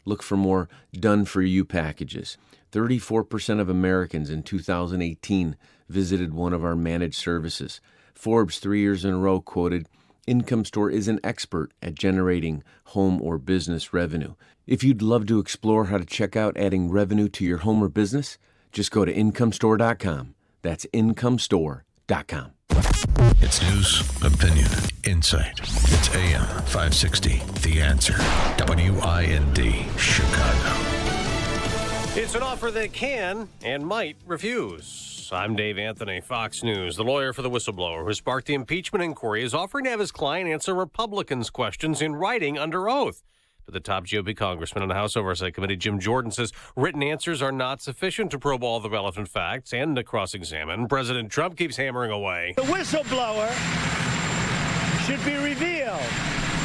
look for more done-for-you packages. 34% of Americans in 2018 visited one of our managed services. Forbes 3 years in a row quoted, "Income Store is an expert at generating home or business revenue." If you'd love to explore how to check out adding revenue to your home or business, just go to incomestore.com. That's incomestore.com. It's news, opinion, insight. It's AM 560, The Answer. WIND, Chicago. It's an offer they can and might refuse. I'm Dave Anthony, Fox News. The lawyer for the whistleblower who sparked the impeachment inquiry is offering to have his client answer Republicans' questions in writing under oath. But the top GOP congressman on the House Oversight Committee, Jim Jordan, says written answers are not sufficient to probe all the relevant facts and to cross-examine. President Trump keeps hammering away. The whistleblower should be revealed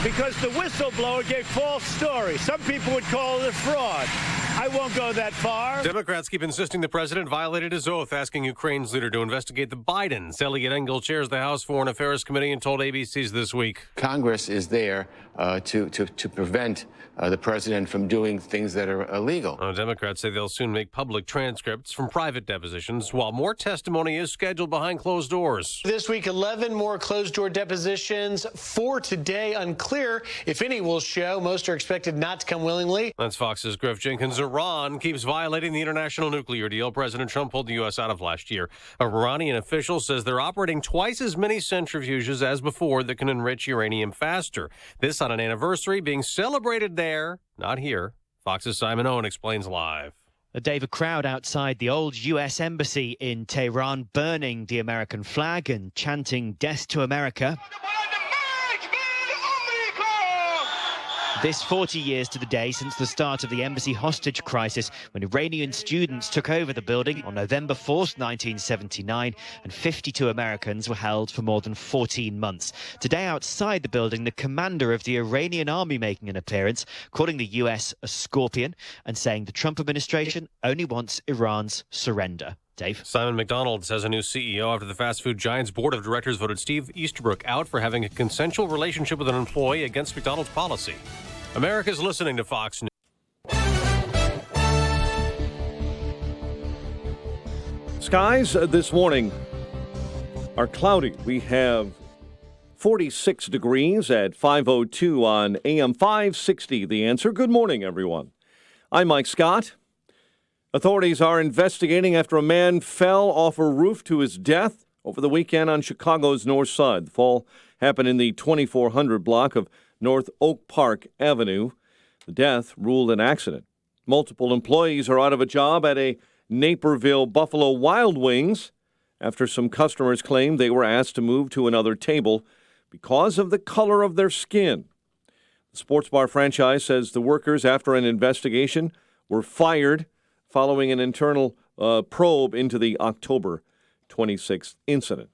because the whistleblower gave false stories. Some people would call it a fraud. I won't go that far. Democrats keep insisting the president violated his oath, asking Ukraine's leader to investigate the Bidens. Elliot Engel chairs the House Foreign Affairs Committee and told ABC's This Week. Congress is there to prevent the president from doing things that are illegal. Democrats say they'll soon make public transcripts from private depositions, while more testimony is scheduled behind closed doors. This week, 11 more closed-door depositions. 4 today, unclear if any will show. Most are expected not to come willingly. That's Fox's Griff Jenkins. Iran keeps violating the international nuclear deal President Trump pulled the U.S. out of last year. A Iranian official says they're operating twice as many centrifuges as before that can enrich uranium faster. This on an anniversary being celebrated there, not here. Fox's Simon Owen explains live. A crowd outside the old U.S. Embassy in Tehran burning the American flag and chanting "Death to America." This 40 years to the day since the start of the embassy hostage crisis, when Iranian students took over the building on November 4th, 1979, and 52 Americans were held for more than 14 months. Today, outside the building, the commander of the Iranian army making an appearance, calling the U.S. a scorpion and saying the Trump administration only wants Iran's surrender. Dave? Simon McDonald says a new CEO after the fast food giant's board of directors voted Steve Easterbrook out for having a consensual relationship with an employee against McDonald's policy. America's listening to Fox News. Skies this morning are cloudy. We have 46 degrees at 5:02 on AM 560. The Answer. Good morning, everyone. I'm Mike Scott. Authorities are investigating after a man fell off a roof to his death over the weekend on Chicago's north side. The fall happened in the 2400 block of North Oak Park Avenue. The death ruled an accident. Multiple employees are out of a job at a Naperville Buffalo Wild Wings after some customers claimed they were asked to move to another table because of the color of their skin. The sports bar franchise says the workers, after an investigation, were fired following an internal probe into the October 26th incident.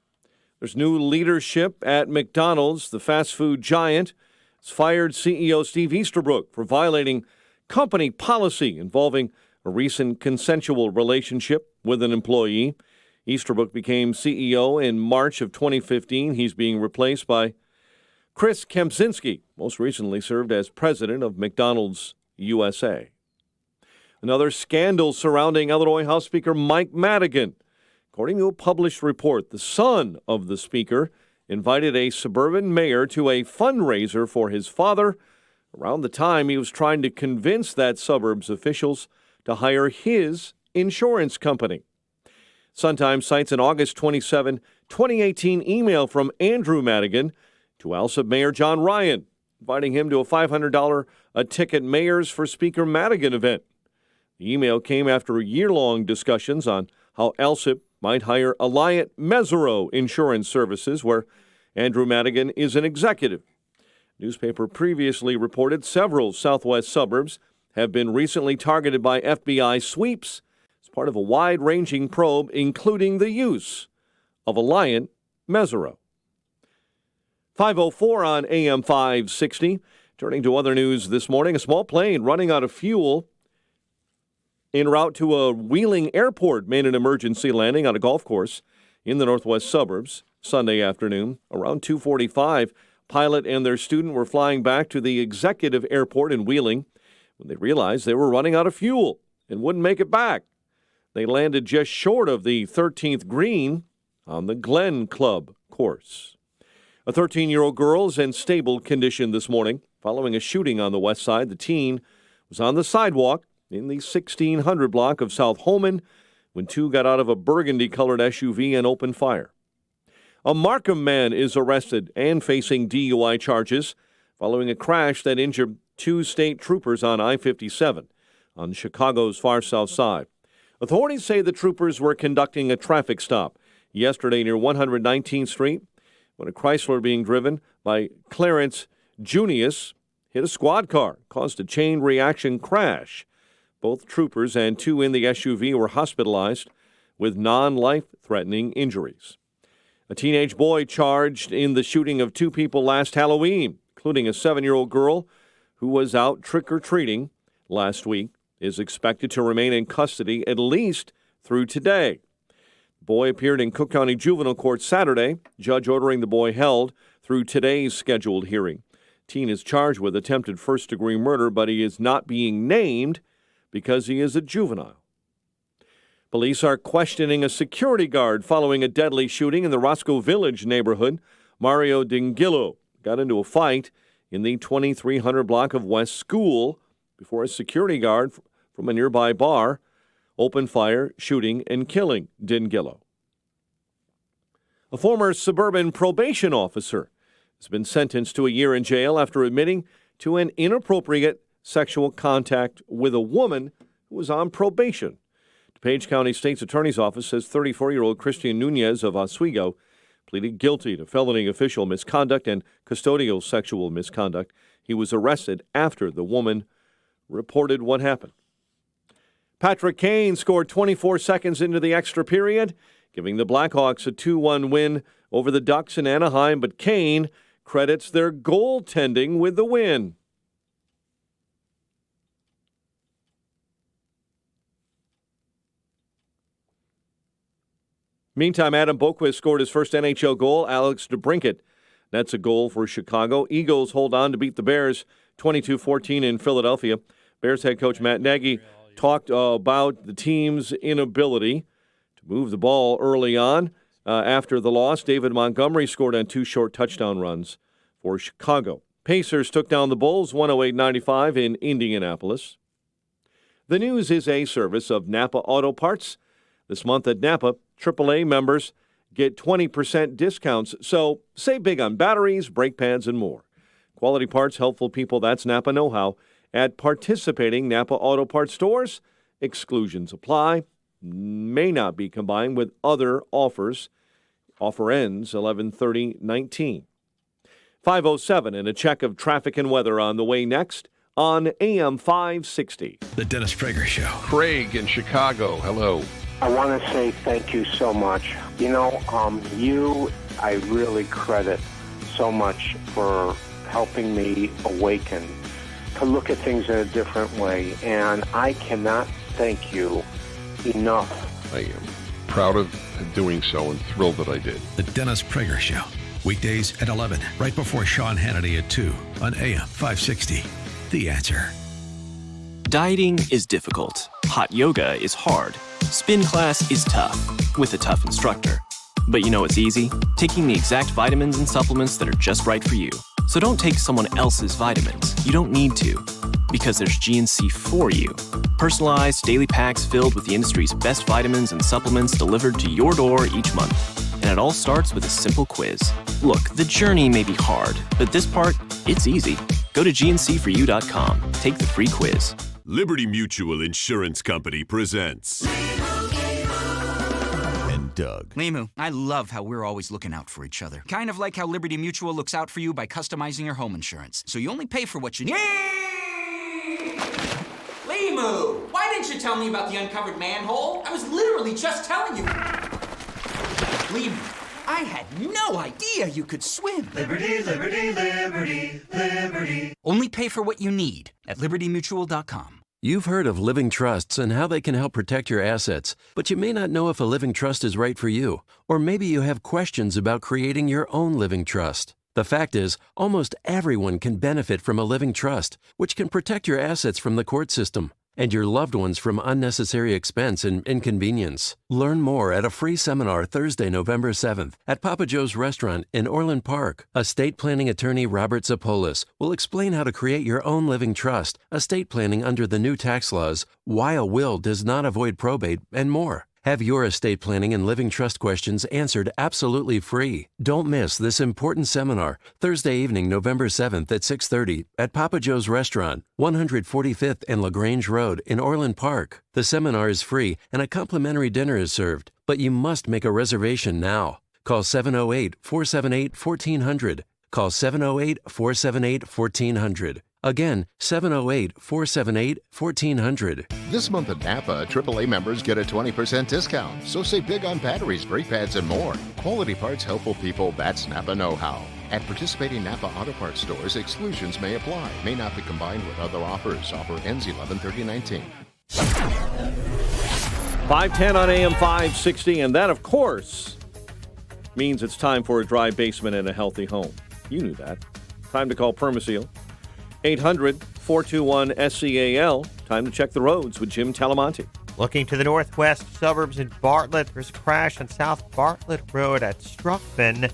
There's new leadership at McDonald's. The fast food giant has fired CEO Steve Easterbrook for violating company policy involving a recent consensual relationship with an employee. Easterbrook became CEO in March of 2015. He's being replaced by Chris Kempczynski, most recently served as president of McDonald's USA. Another scandal surrounding Illinois House Speaker Mike Madigan. According to a published report, the son of the speaker invited a suburban mayor to a fundraiser for his father around the time he was trying to convince that suburb's officials to hire his insurance company. Sun-Times cites an August 27, 2018 email from Andrew Madigan to Alsip Mayor John Ryan, inviting him to a $500 a ticket Mayors for Speaker Madigan event. The email came after year-long discussions on how Alsip might hire Alliant Mesereau Insurance Services, where Andrew Madigan is an executive. Newspaper previously reported several southwest suburbs have been recently targeted by FBI sweeps as part of a wide-ranging probe, including the use of Alliant Mesereau. 5:04 on AM 560. Turning to other news this morning, a small plane running out of fuel en route to a Wheeling airport made an emergency landing on a golf course in the northwest suburbs Sunday afternoon. Around 2:45, pilot and their student were flying back to the executive airport in Wheeling when they realized they were running out of fuel and wouldn't make it back. They landed just short of the 13th green on the Glen Club course. A 13-year-old girl is in stable condition this morning. Following a shooting on the west side, the teen was on the sidewalk in the 1600 block of South Holman when two got out of a burgundy-colored SUV and opened fire. A Markham man is arrested and facing DUI charges following a crash that injured two state troopers on I-57 on Chicago's far south side. Authorities say the troopers were conducting a traffic stop yesterday near 119th Street when a Chrysler being driven by Clarence Junius hit a squad car, caused a chain reaction crash. Both troopers and two in the SUV were hospitalized with non-life-threatening injuries. A teenage boy charged in the shooting of two people last Halloween, including a 7-year-old girl who was out trick-or-treating last week, is expected to remain in custody at least through today. The boy appeared in Cook County Juvenile Court Saturday, judge ordering the boy held through today's scheduled hearing. Teen is charged with attempted first-degree murder, but he is not being named because he is a juvenile. Police are questioning a security guard following a deadly shooting in the Roscoe Village neighborhood. Mario Dingillo got into a fight in the 2300 block of West School before a security guard from a nearby bar opened fire, shooting and killing Dingillo. A former suburban probation officer has been sentenced to a year in jail after admitting to an inappropriate sexual contact with a woman who was on probation. DuPage County State's Attorney's Office says 34-year-old Christian Nunez of Oswego pleaded guilty to felony official misconduct and custodial sexual misconduct. He was arrested after the woman reported what happened. Patrick Kane scored 24 seconds into the extra period, giving the Blackhawks a 2-1 win over the Ducks in Anaheim, but Kane credits their goaltending with the win. Meantime, Adam Boquist scored his first NHL goal. Alex DeBrincat, that's a goal for Chicago. Eagles hold on to beat the Bears 22-14 in Philadelphia. Bears head coach Matt Nagy talked about the team's inability to move the ball early on. After the loss, David Montgomery scored on two short touchdown runs for Chicago. Pacers took down the Bulls 108-95 in Indianapolis. The News is a service of Napa Auto Parts. This month at Napa, AAA members get 20% discounts, so save big on batteries, brake pads, and more. Quality parts, helpful people, that's Napa know-how. At participating Napa Auto Parts stores, exclusions apply, may not be combined with other offers. Offer ends 11/30/19. 5:07 and a check of traffic and weather on the way next on AM 560. The Dennis Prager Show. Craig in Chicago, hello. I want to say thank you so much. You know, I really credit so much for helping me awaken to look at things in a different way, and I cannot thank you enough. I am proud of doing so and thrilled that I did. The Dennis Prager Show. Weekdays at 11, right before Sean Hannity at 2 on AM 560. The Answer. Dieting is difficult. Hot yoga is hard. Spin class is tough, with a tough instructor. But you know what's easy? Taking the exact vitamins and supplements that are just right for you. So don't take someone else's vitamins. You don't need to, because there's GNC for you. Personalized daily packs filled with the industry's best vitamins and supplements delivered to your door each month. And it all starts with a simple quiz. Look, the journey may be hard, but this part, it's easy. Go to GNCforyou.com. Take the free quiz. Liberty Mutual Insurance Company presents and Doug. Limu, I love how we're always looking out for each other. Kind of like how Liberty Mutual looks out for you by customizing your home insurance. So you only pay for what you need. Limu, why didn't you tell me about the uncovered manhole? I was literally just telling you. Limu, I had no idea you could swim. Liberty, liberty, liberty, liberty. Only pay for what you need at libertymutual.com. You've heard of living trusts and how they can help protect your assets, but you may not know if a living trust is right for you, or maybe you have questions about creating your own living trust. The fact is, almost everyone can benefit from a living trust, which can protect your assets from the court system and your loved ones from unnecessary expense and inconvenience. Learn more at a free seminar Thursday, November 7th at Papa Joe's Restaurant in Orland Park. Estate planning attorney Robert Zapolis will explain how to create your own living trust, estate planning under the new tax laws, why a will does not avoid probate, and more. Have your estate planning and living trust questions answered absolutely free. Don't miss this important seminar, Thursday evening, November 7th at 6:30 at Papa Joe's Restaurant, 145th and LaGrange Road in Orland Park. The seminar is free and a complimentary dinner is served, but you must make a reservation now. Call 708-478-1400. Call 708-478-1400. Again, 708-478-1400. This month at Napa, AAA members get a 20% discount. So save big on batteries, brake pads, and more. Quality parts, helpful people, that's Napa know-how. At participating Napa Auto Parts stores, exclusions may apply. May not be combined with other offers. Offer ends 11/30/19. 510 on AM 560, and that, of course, means it's time for a dry basement in a healthy home. You knew that. Time to call Permaseal. 800-421-SCAL. Time to check the roads with Jim Talamonte. Looking to the northwest suburbs in Bartlett, there's a crash on South Bartlett Road at Struckman.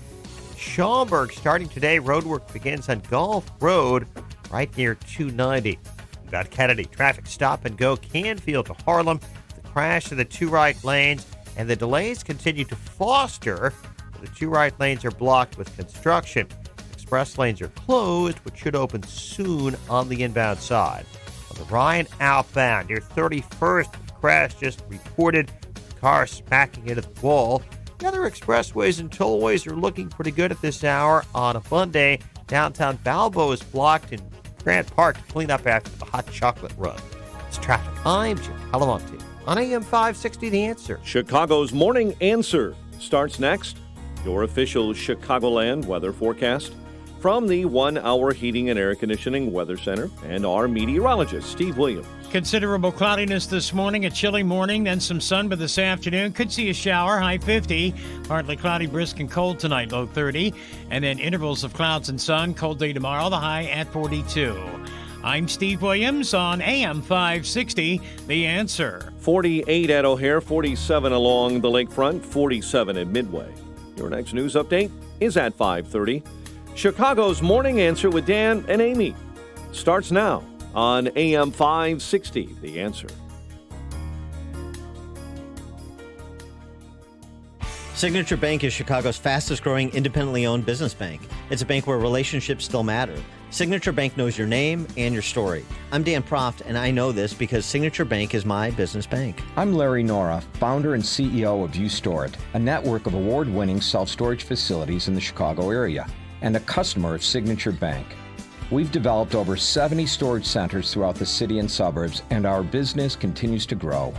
Schaumburg, starting today, roadwork begins on Gulf Road right near 290. We've got Kennedy, traffic stop and go Canfield to Harlem. The crash of the two right lanes and the delays continue to Foster. The two right lanes are blocked with construction. Express lanes are closed, but should open soon on the inbound side. On the Ryan outbound, near 31st, the crash just reported. Car smacking into the wall. The other expressways and tollways are looking pretty good at this hour on a Monday. Downtown Balboa is blocked in Grant Park to clean up after the hot chocolate run. It's traffic. I'm Jim Talamonte on AM 560 The Answer. Chicago's Morning Answer starts next. Your official Chicagoland weather forecast from the 1 Hour Heating and Air Conditioning Weather Center and our meteorologist, Steve Williams. Considerable cloudiness this morning, a chilly morning, then some sun, but this afternoon could see a shower, high 50. Partly cloudy, brisk, and cold tonight, low 30. And then intervals of clouds and sun, cold day tomorrow, the high at 42. I'm Steve Williams on AM 560, The Answer. 48 at O'Hare, 47 along the lakefront, 47 at Midway. Your next news update is at 5:30. Chicago's Morning Answer with Dan and Amy starts now on AM 560, The Answer. Signature Bank is Chicago's fastest growing independently owned business bank. It's a bank where relationships still matter. Signature Bank knows your name and your story. I'm Dan Proft, and I know this because Signature Bank is my business bank. I'm Larry Nora, founder and CEO of You Store It, a network of award-winning self-storage facilities in the Chicago area, and a customer of Signature Bank. We've developed over 70 storage centers throughout the city and suburbs, and our business continues to grow.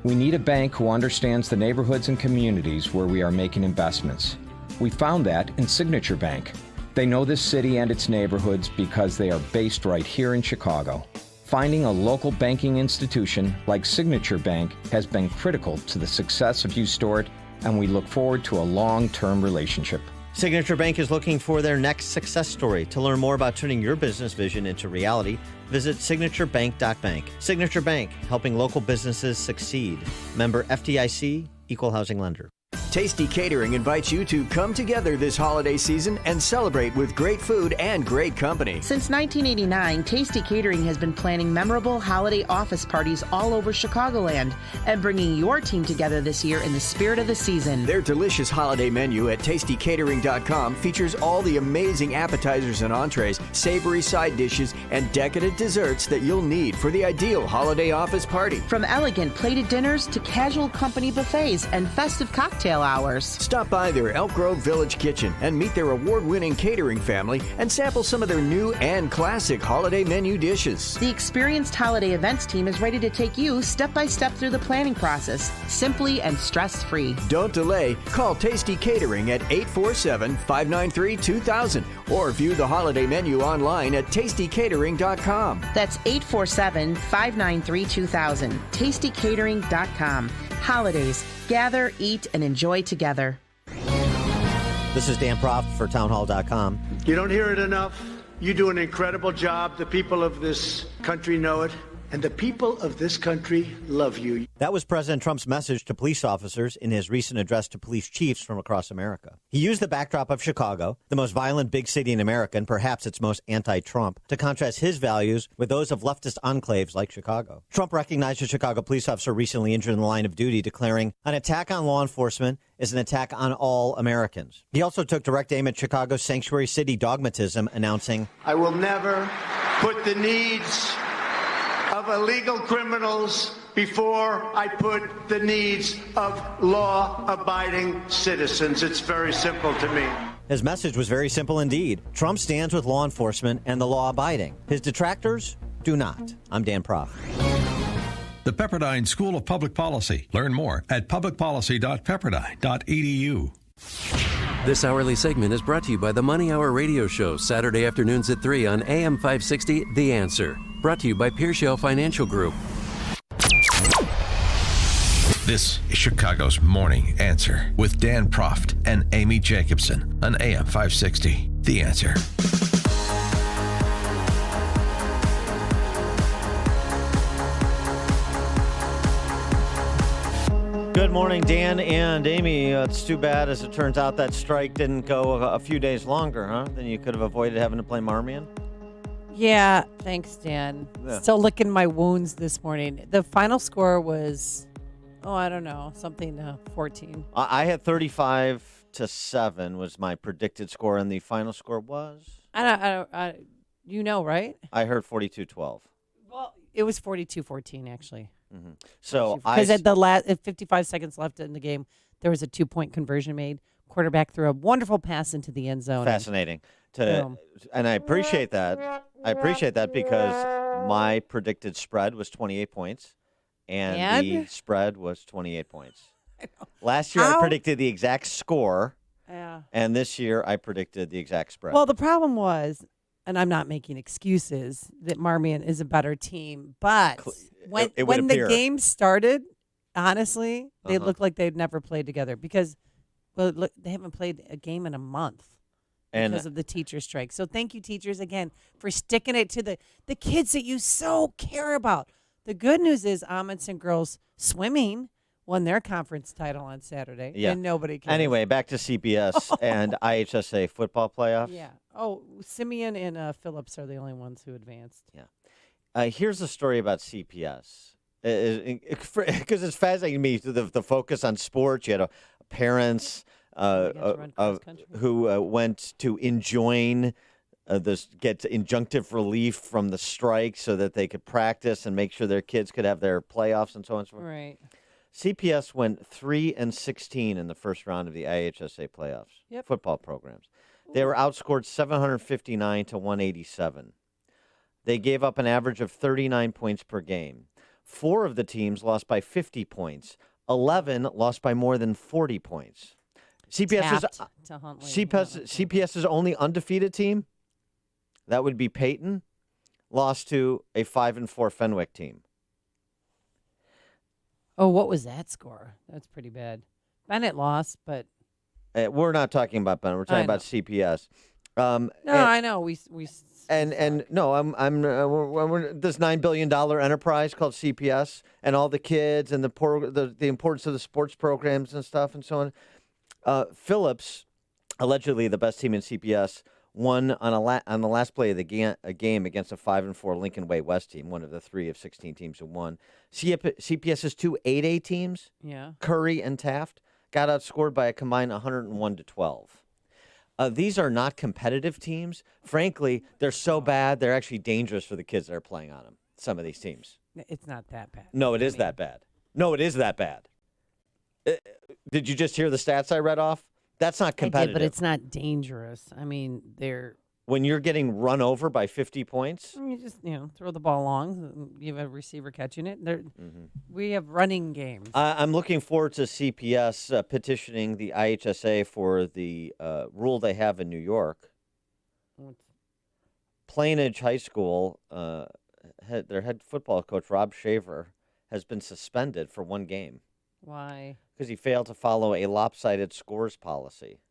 We need a bank who understands the neighborhoods and communities where we are making investments. We found that in Signature Bank. They know this city and its neighborhoods because they are based right here in Chicago. Finding a local banking institution like Signature Bank has been critical to the success of You Store It, and we look forward to a long-term relationship. Signature Bank is looking for their next success story. To learn more about turning your business vision into reality, visit signaturebank.bank. Signature Bank, helping local businesses succeed. Member FDIC, Equal Housing Lender. Tasty Catering invites you to come together this holiday season and celebrate with great food and great company. Since 1989, Tasty Catering has been planning memorable holiday office parties all over Chicagoland and bringing your team together this year in the spirit of the season. Their delicious holiday menu at tastycatering.com features all the amazing appetizers and entrees, savory side dishes, and decadent desserts that you'll need for the ideal holiday office party. From elegant plated dinners to casual company buffets and festive cocktail hours. Stop by their Elk Grove Village Kitchen and meet their award-winning catering family and sample some of their new and classic holiday menu dishes. The experienced holiday events team is ready to take you step by step through the planning process, simply and stress-free. Don't delay. Call Tasty Catering at 847-593-2000 or view the holiday menu online at tastycatering.com. That's 847-593-2000. tastycatering.com. Holidays. Gather, eat, and enjoy together. This is Dan Proft for townhall.com. You don't hear it enough. You do an incredible job. The people of this country know it. And the people of this country love you. That was President Trump's message to police officers in his recent address to police chiefs from across America. He used the backdrop of Chicago, the most violent big city in America, and perhaps its most anti-Trump, to contrast his values with those of leftist enclaves like Chicago. Trump recognized a Chicago police officer recently injured in the line of duty, declaring, "An attack on law enforcement is an attack on all Americans." He also took direct aim at Chicago's sanctuary city dogmatism, announcing, "I will never put the needs of illegal criminals before I put the needs of law-abiding citizens." It's very simple to me. His message was very simple indeed. Trump stands with law enforcement and the law-abiding. His detractors do not. I'm Dan Proft. The Pepperdine School of Public Policy. Learn more at publicpolicy.pepperdine.edu. This hourly segment is brought to you by the Money Hour radio show, Saturday afternoons at 3 on AM 560, The Answer. Brought to you by Pearshell Financial Group. This is Chicago's Morning Answer with Dan Proft and Amy Jacobson on AM 560, The Answer. Good morning, Dan and Amy. It's too bad, as it turns out, that strike didn't go a few days longer, huh? Then you could have avoided having to play Marmion. Yeah, thanks, Dan. Yeah. Still licking my wounds this morning. The final score was, I don't know, something 14. I had 35-7 was my predicted score, and the final score was? You know, right? I heard 42-12. Well, it was 42-14, actually. Mm-hmm. So because at 55 seconds left in the game, there was a 2-point conversion made. Quarterback threw a wonderful pass into the end zone. Fascinating. And I appreciate that. I appreciate that because my predicted spread was 28 points, and the spread was 28 points. Last year I predicted the exact score, and this year I predicted the exact spread. Well, the problem was, and I'm not making excuses, that Marmion is a better team, but when the game started, honestly, they looked like they'd never played together because, look, they haven't played a game in a month. Because of the teacher strike. So thank you, teachers, again, for sticking it to the kids that you so care about. The good news is Amundsen girls swimming won their conference title on Saturday. Yeah. And nobody cares. Anyway, back to CPS and IHSA football playoffs. Yeah. Oh, Simeon and Phillips are the only ones who advanced. Yeah. Here's the story about CPS. Because it's fascinating to me, the focus on sports. You had parents who went to enjoin get injunctive relief from the strike so that they could practice and make sure their kids could have their playoffs and so on and so forth. Right. CPS went 3-16 in the first round of the IHSA playoffs. Yep. Football programs. They were outscored 759-187. They gave up an average of 39 points per game. 4 of the teams lost by 50 points. 11 lost by more than 40 points. CPS's only undefeated team, that would be Peyton, lost to a 5-4 Fenwick team. Oh, what was that score? That's pretty bad. Bennett lost, but we're not talking about Bennett. We're talking about CPS. I know. We no, we're this $9 billion enterprise called CPS, and all the kids and the importance of the sports programs and stuff and so on. Phillips, allegedly the best team in CPS, won on the last play of the game against a 5-4 Lincoln Way West team, one of the 3 of 16 teams who won. CPS's 2 8A teams, Curry and Taft, got outscored by a combined 101-12. These are not competitive teams. Frankly, they're so bad, they're actually dangerous for the kids that are playing on them, some of these teams. It's not that bad. No, it is that bad. No, it is that bad. Did you just hear the stats I read off? That's not competitive. I did, but it's not dangerous. I mean, when you're getting run over by 50 points? You just, throw the ball long. You have a receiver catching it. We have running games. I'm looking forward to CPS petitioning the IHSA for the rule they have in New York. Plainedge High School, their head football coach, Rob Shaver, has been suspended for 1 game. Why? Because he failed to follow a lopsided scores policy.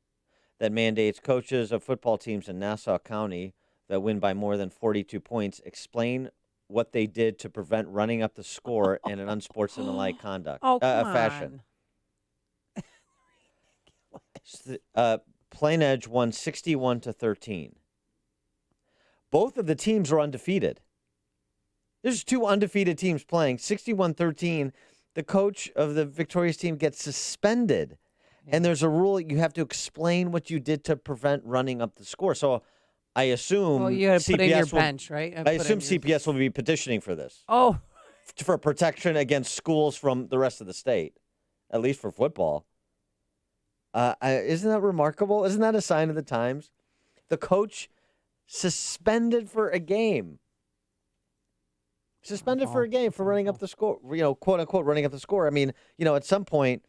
that mandates coaches of football teams in Nassau County that win by more than 42 points explain what they did to prevent running up the score in an unsportsmanlike conduct fashion. Plain Edge won 61-13. Both of the teams are undefeated. There's two undefeated teams playing. 61-13. The coach of the victorious team gets suspended. And there's a rule you have to explain what you did to prevent running up the score. So I assume you got to put in your bench, right? I assume CPS will be petitioning for this. Oh. For protection against schools from the rest of the state, at least for football. Isn't that remarkable? Isn't that a sign of the times? The coach suspended for a game. Suspended for a game for running up the score, quote unquote, running up the score. I mean, at some point,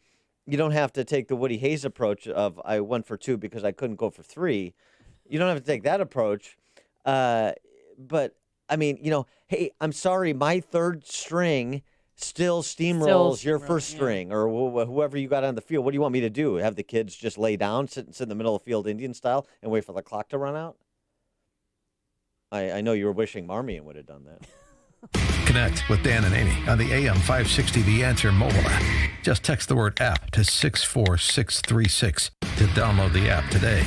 you don't have to take the Woody Hayes approach of I went for 2 because I couldn't go for 3. You don't have to take that approach. But, I mean, hey, I'm sorry, my third string still steamrolls your first string or whoever you got on the field. What do you want me to do? Have the kids just lay down, sit in the middle of the field Indian style and wait for the clock to run out? I know you were wishing Marmion would have done that. Connect with Dan and Amy on the AM 560 The Answer mobile app. Just text the word app to 64636 to download the app today.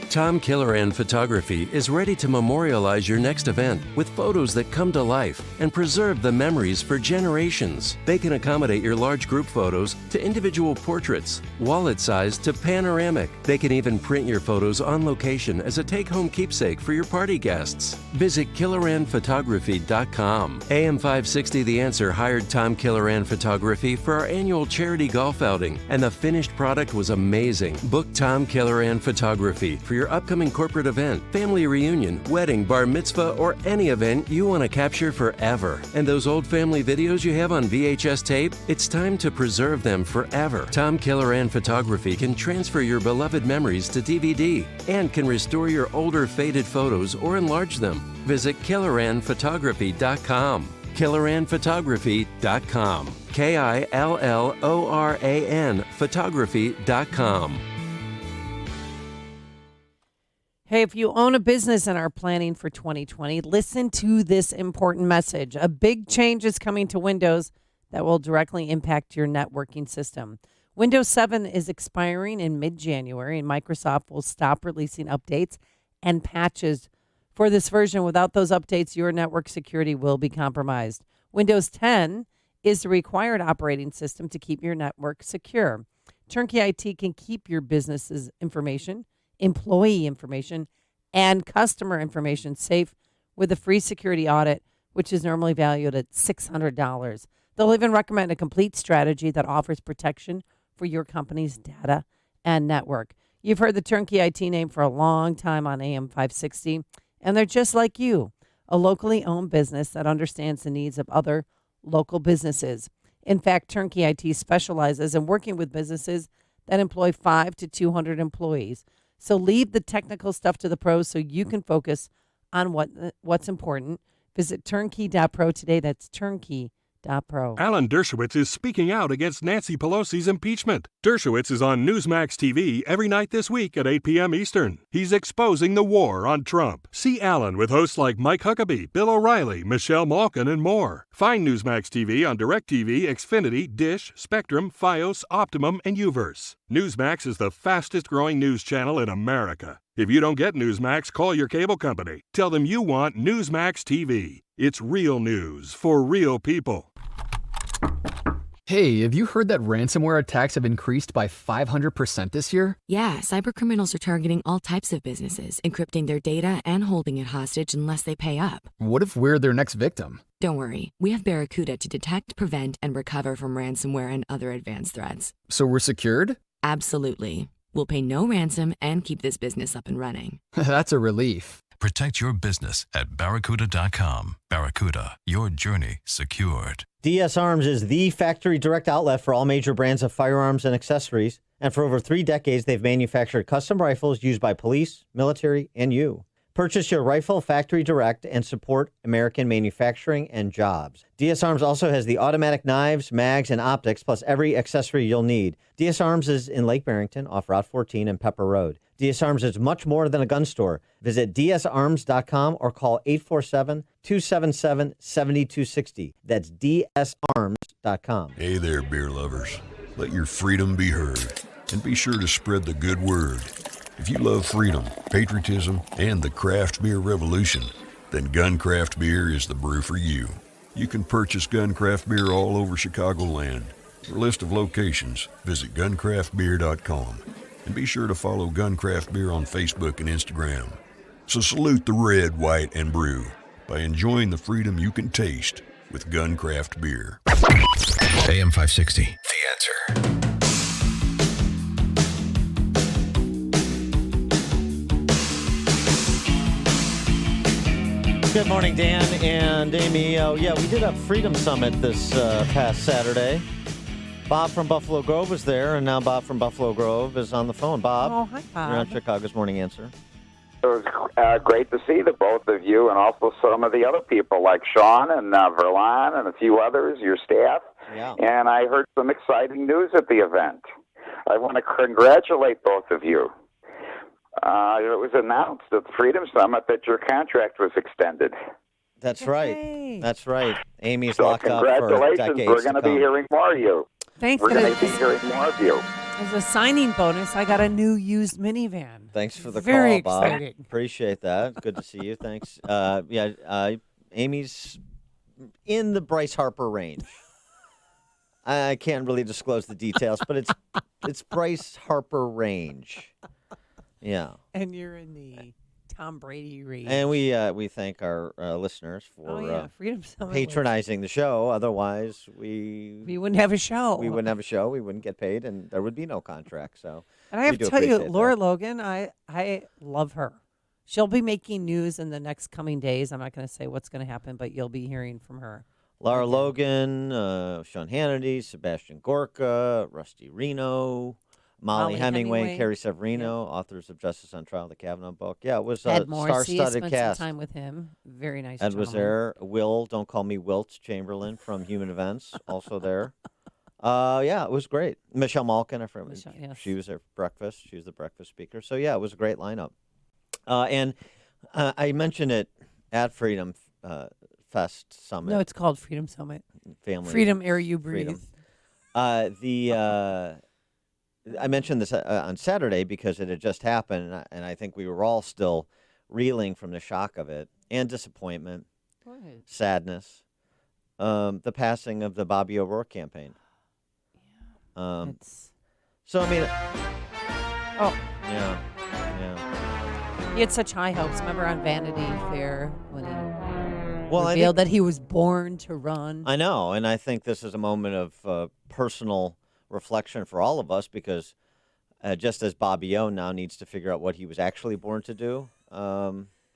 Tom Killeran Photography is ready to memorialize your next event with photos that come to life and preserve the memories for generations. They can accommodate your large group photos to individual portraits, wallet size to panoramic. They can even print your photos on location as a take-home keepsake for your party guests. Visit KilleranPhotography.com. AM 560 The Answer hired Tom Killeran Photography for our annual charity golf outing, and the finished product was amazing. Book Tom Killeran Photography for your upcoming corporate event, family reunion, wedding, bar mitzvah, or any event you want to capture forever. And those old family videos you have on VHS tape, it's time to preserve them forever. Tom Killeran Photography can transfer your beloved memories to DVD and can restore your older faded photos or enlarge them. Visit KilleranPhotography.com. KilleranPhotography.com. KILLORAN Photography.com. Hey, if you own a business and are planning for 2020, listen to this important message. A big change is coming to Windows that will directly impact your networking system. Windows 7 is expiring in mid-January, and Microsoft will stop releasing updates and patches for this version. Without those updates, your network security will be compromised. Windows 10 is the required operating system to keep your network secure. Turnkey IT can keep your business's information, employee information, and customer information safe with a free security audit, which is normally valued at $600. They'll even recommend a complete strategy that offers protection for your company's data and network. You've heard the Turnkey IT name for a long time on AM 560, and they're just like you, a locally owned business that understands the needs of other local businesses. In fact, Turnkey IT specializes in working with businesses that employ 5 to 200 employees. So leave the technical stuff to the pros so you can focus on what's important. Visit turnkey.pro today. That's turnkey.pro. Alan Dershowitz is speaking out against Nancy Pelosi's impeachment. Dershowitz is on Newsmax TV every night this week at 8 p.m. Eastern. He's exposing the war on Trump. See Alan with hosts like Mike Huckabee, Bill O'Reilly, Michelle Malkin, and more. Find Newsmax TV on DirecTV, Xfinity, Dish, Spectrum, Fios, Optimum, and Uverse. Newsmax is the fastest-growing news channel in America. If you don't get Newsmax, call your cable company. Tell them you want Newsmax TV. It's real news for real people. Hey, have you heard that ransomware attacks have increased by 500% this year? Yeah, cybercriminals are targeting all types of businesses, encrypting their data and holding it hostage unless they pay up. What if we're their next victim? Don't worry, we have Barracuda to detect, prevent, and recover from ransomware and other advanced threats. So we're secured? Absolutely. We'll pay no ransom and keep this business up and running. That's a relief. Protect your business at Barracuda.com. Barracuda, your journey secured. DS Arms is the factory direct outlet for all major brands of firearms and accessories. And for over 3 decades, they've manufactured custom rifles used by police, military, and you. Purchase your rifle factory direct and support American manufacturing and jobs. DS Arms also has the automatic knives, mags, and optics, plus every accessory you'll need. DS Arms is in Lake Barrington off Route 14 and Pepper Road. DS Arms is much more than a gun store. Visit dsarms.com or call 847-277-7260. That's dsarms.com. Hey there, beer lovers. Let your freedom be heard. And be sure to spread the good word. If you love freedom, patriotism, and the craft beer revolution, then Gun Craft Beer is the brew for you. You can purchase Gun Craft Beer all over Chicagoland. For a list of locations, visit guncraftbeer.com. And be sure to follow Gun Craft Beer on Facebook and Instagram. So salute the red, white, and brew by enjoying the freedom you can taste with Gun Craft Beer. AM 560, The Answer. Good morning, Dan and Amy. We did a Freedom Summit this past Saturday. Bob from Buffalo Grove was there, and now Bob from Buffalo Grove is on the phone. Bob, oh, hi, Bob. You're on Chicago's Morning Answer. It was great to see the both of you, and also some of the other people like Sean and Verlon and a few others, your staff. Yeah. And I heard some exciting news at the event. I want to congratulate both of you. It was announced at the Freedom Summit that your contract was extended. That's right. That's right. Amy's So locked up for congratulations. decades We're going to be hearing more of you. Thanks. We're going to be hearing more of you. As a signing bonus, I got a new used minivan. Thanks for the Very call, Bob. exciting. Appreciate that. Good to see you. Thanks. Amy's in the Bryce Harper range. I can't really disclose the details, but it's Bryce Harper range. Yeah. And you're in the Tom Brady range. And we thank our listeners for Freedom Summit patronizing the show. Otherwise, we wouldn't have a show. We wouldn't have a show. We wouldn't get paid, and there would be no contract. So, and I have to tell you, Laura Logan, I love her. She'll be making news in the next coming days. I'm not going to say what's going to happen, but you'll be hearing from her. Laura Logan, Sean Hannity, Sebastian Gorka, Rusty Reno, Molly Hemingway, Carrie Severino, authors of Justice on Trial, the Kavanaugh book. Yeah, it was a star-studded spent cast. Some time with him. Very nice. Ed was there. Will, don't call me Wilt Chamberlain from Human Events, also there. It was great. Michelle Malkin, she was at breakfast. She was the breakfast speaker. So yeah, it was a great lineup. And I mentioned it at Freedom Fest Summit. No, it's called Freedom Summit. Family Freedom Air You Breathe. I mentioned this on Saturday because it had just happened, and I think we were all still reeling from the shock of it and disappointment, sadness, the passing of the Bobby O'Rourke campaign. Yeah. So, I mean... Yeah. He had such high hopes. Remember on Vanity Fair when he revealed that he was born to run? I know, and I think this is a moment of personal reflection for all of us because just as Bobby O now needs to figure out what he was actually born to do,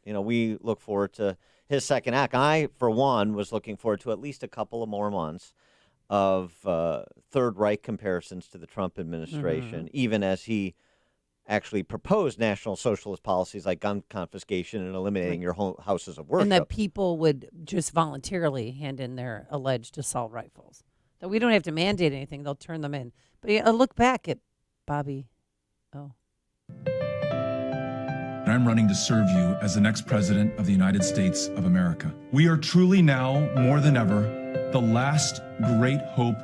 we look forward to his second act. I, for one, was looking forward to at least a couple of more months of Third Reich comparisons to the Trump administration, even as he actually proposed National Socialist policies like gun confiscation and eliminating your houses of worship. And that people would just voluntarily hand in their alleged assault rifles. That we don't have to mandate anything. They'll turn them in. But look back at Bobby. And I'm running to serve you as the next president of the United States of America. We are truly now, more than ever, the last great hope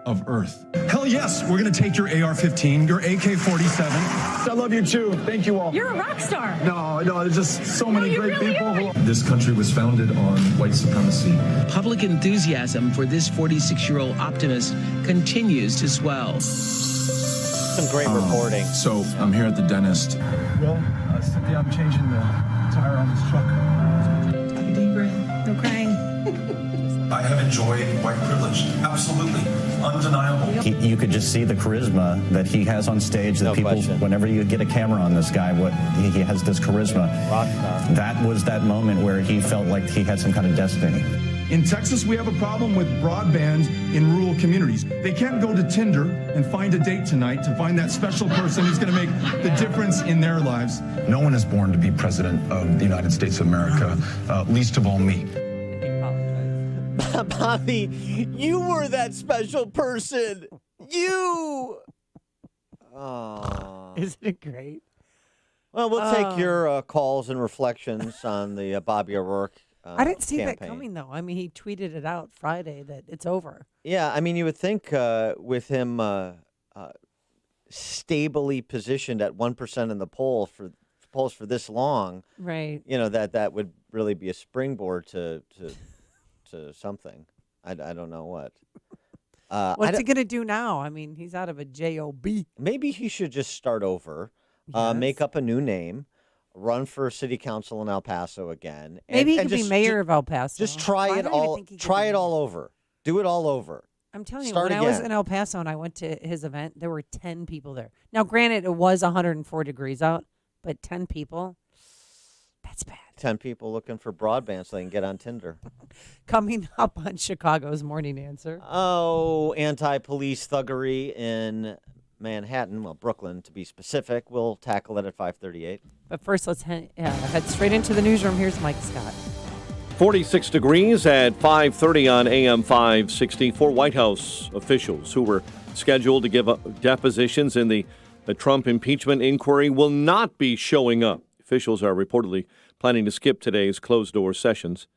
of Earth. Hell yes, we're going to take your AR-15, your AK-47. I love you too. Thank you all. You're a rock star. No, there's just so many great people. This country was founded on white supremacy. Public enthusiasm for this 46-year-old optimist continues to swell. Some great reporting. So I'm here at the dentist. Well, Cynthia, I'm changing the tire on this truck. Take a deep breath. No crying. I have enjoyed white privilege. Absolutely. Undeniable. You could just see the charisma that he has on stage. That whenever you get a camera on this guy, he has this charisma. Rock star. That was that moment where he felt like he had some kind of destiny. In Texas, we have a problem with broadband in rural communities. They can't go to Tinder and find a date tonight to find that special person who's going to make the difference in their lives. No one is born to be president of the United States of America, least of all me. Bobby, you were that special person. You. Oh. Isn't it great? Well, we'll take your calls and reflections on the Bobby O'Rourke I didn't see campaign. that coming, though. I mean, he tweeted it out Friday that it's over. Yeah, I mean, you would think with him stably positioned at 1% in the polls for this long, right? You know that would really be a springboard to something. I don't know what. What's he gonna do now? I mean, he's out of a job. Maybe he should just start over, make up a new name, run for city council in El Paso again. Maybe he could be mayor of El Paso. Just try it all. Try it all over. Do it all over. I'm telling you, when I was in El Paso and I went to his event, there were 10 people there. Now, granted, it was 104 degrees out, but 10 people, that's bad. 10 people looking for broadband so they can get on Tinder. Coming up on Chicago's Morning Answer. Oh, anti-police thuggery in Manhattan, well, Brooklyn to be specific. We'll tackle it at 5:38. But first, let's head straight into the newsroom. Here's Mike Scott. 46 degrees at 5:30 on AM 560 for White House officials who were scheduled to give up depositions in the Trump impeachment inquiry will not be showing up. Officials are reportedly planning to skip today's closed-door sessions.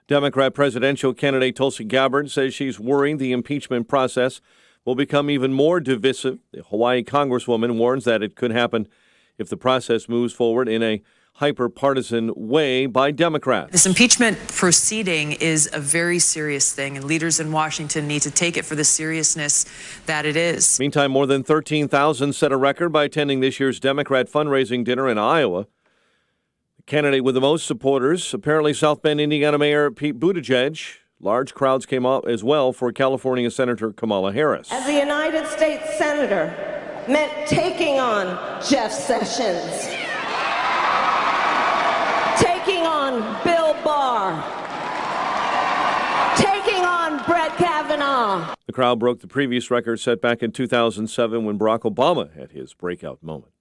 Democrat presidential candidate Tulsi Gabbard says she's worried the impeachment process will become even more divisive. The Hawaii congresswoman warns that it could happen if the process moves forward in a hyper-partisan way by Democrats. This impeachment proceeding is a very serious thing, and leaders in Washington need to take it for the seriousness that it is. Meantime, more than 13,000 set a record by attending this year's Democrat fundraising dinner in Iowa. The candidate with the most supporters, apparently South Bend, Indiana Mayor Pete Buttigieg. Large crowds came out as well for California Senator Kamala Harris. As a United States Senator meant taking on Jeff Sessions, taking on Bill Barr, taking on Brett Kavanaugh. The crowd broke the previous record set back in 2007 when Barack Obama had his breakout moment.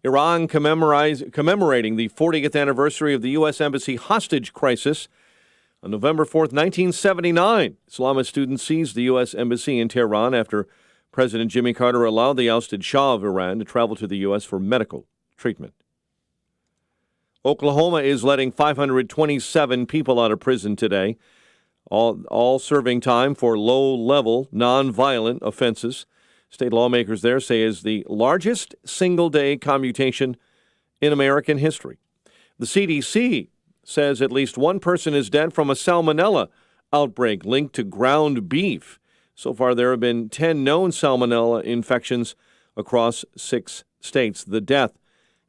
Iran commemorating the 40th anniversary of the U.S. Embassy hostage crisis. On November 4th, 1979, Islamist students seized the U.S. Embassy in Tehran after President Jimmy Carter allowed the ousted Shah of Iran to travel to the U.S. for medical treatment. Oklahoma is letting 527 people out of prison today, all serving time for low-level, nonviolent offenses. State lawmakers there say is the largest single-day commutation in American history. The CDC says at least one person is dead from a salmonella outbreak linked to ground beef. So far, there have been 10 known salmonella infections across 6 states. The death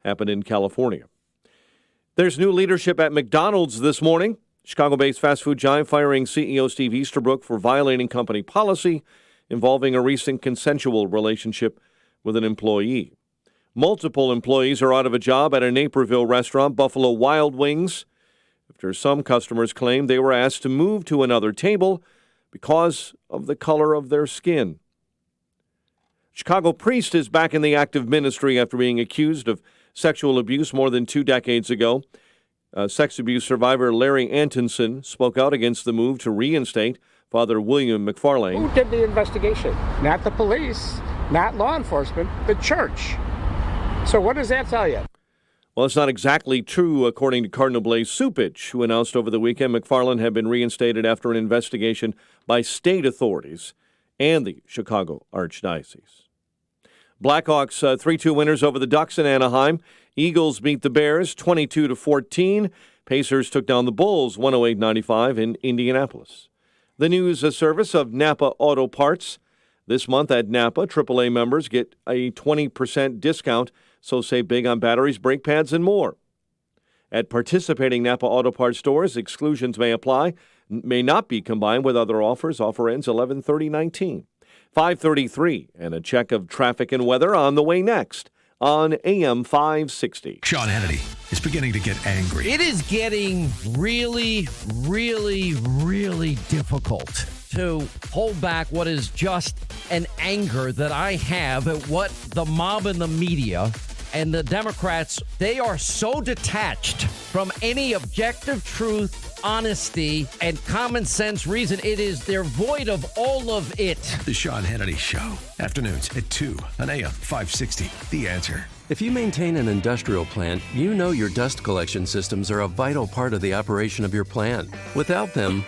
happened in California. There's new leadership at McDonald's this morning. Chicago-based fast food giant firing CEO Steve Easterbrook for violating company policy involving a recent consensual relationship with an employee. Multiple employees are out of a job at a Naperville restaurant, Buffalo Wild Wings, after some customers claimed they were asked to move to another table because of the color of their skin. Chicago priest is back in the active ministry after being accused of sexual abuse more than 2 decades ago. Sex abuse survivor Larry Antonson spoke out against the move to reinstate Father William McFarlane. Who did the investigation? Not the police, not law enforcement, the church. So what does that tell you? Well, it's not exactly true, according to Cardinal Blaise Cupich, who announced over the weekend McFarlane had been reinstated after an investigation by state authorities and the Chicago Archdiocese. Blackhawks 3-2 winners over the Ducks in Anaheim. Eagles beat the Bears 22-14. Pacers took down the Bulls 108-95 in Indianapolis. The news service of Napa Auto Parts. This month at Napa, AAA members get a 20% discount, so save big on batteries, brake pads, and more. At participating Napa Auto Parts stores, exclusions may apply, may not be combined with other offers. Offer ends 11/30/19. 5:33, and a check of traffic and weather on the way next on AM 560. Sean Hannity is beginning to get angry. It is getting really, really, really difficult to hold back what is just an anger that I have at what the mob and the media and the Democrats, they are so detached from any objective truth, honesty, and common sense reason. They're void of all of it. The Sean Hannity Show. Afternoons at 2 on AM 560. The Answer. If you maintain an industrial plant, you know your dust collection systems are a vital part of the operation of your plant. Without them,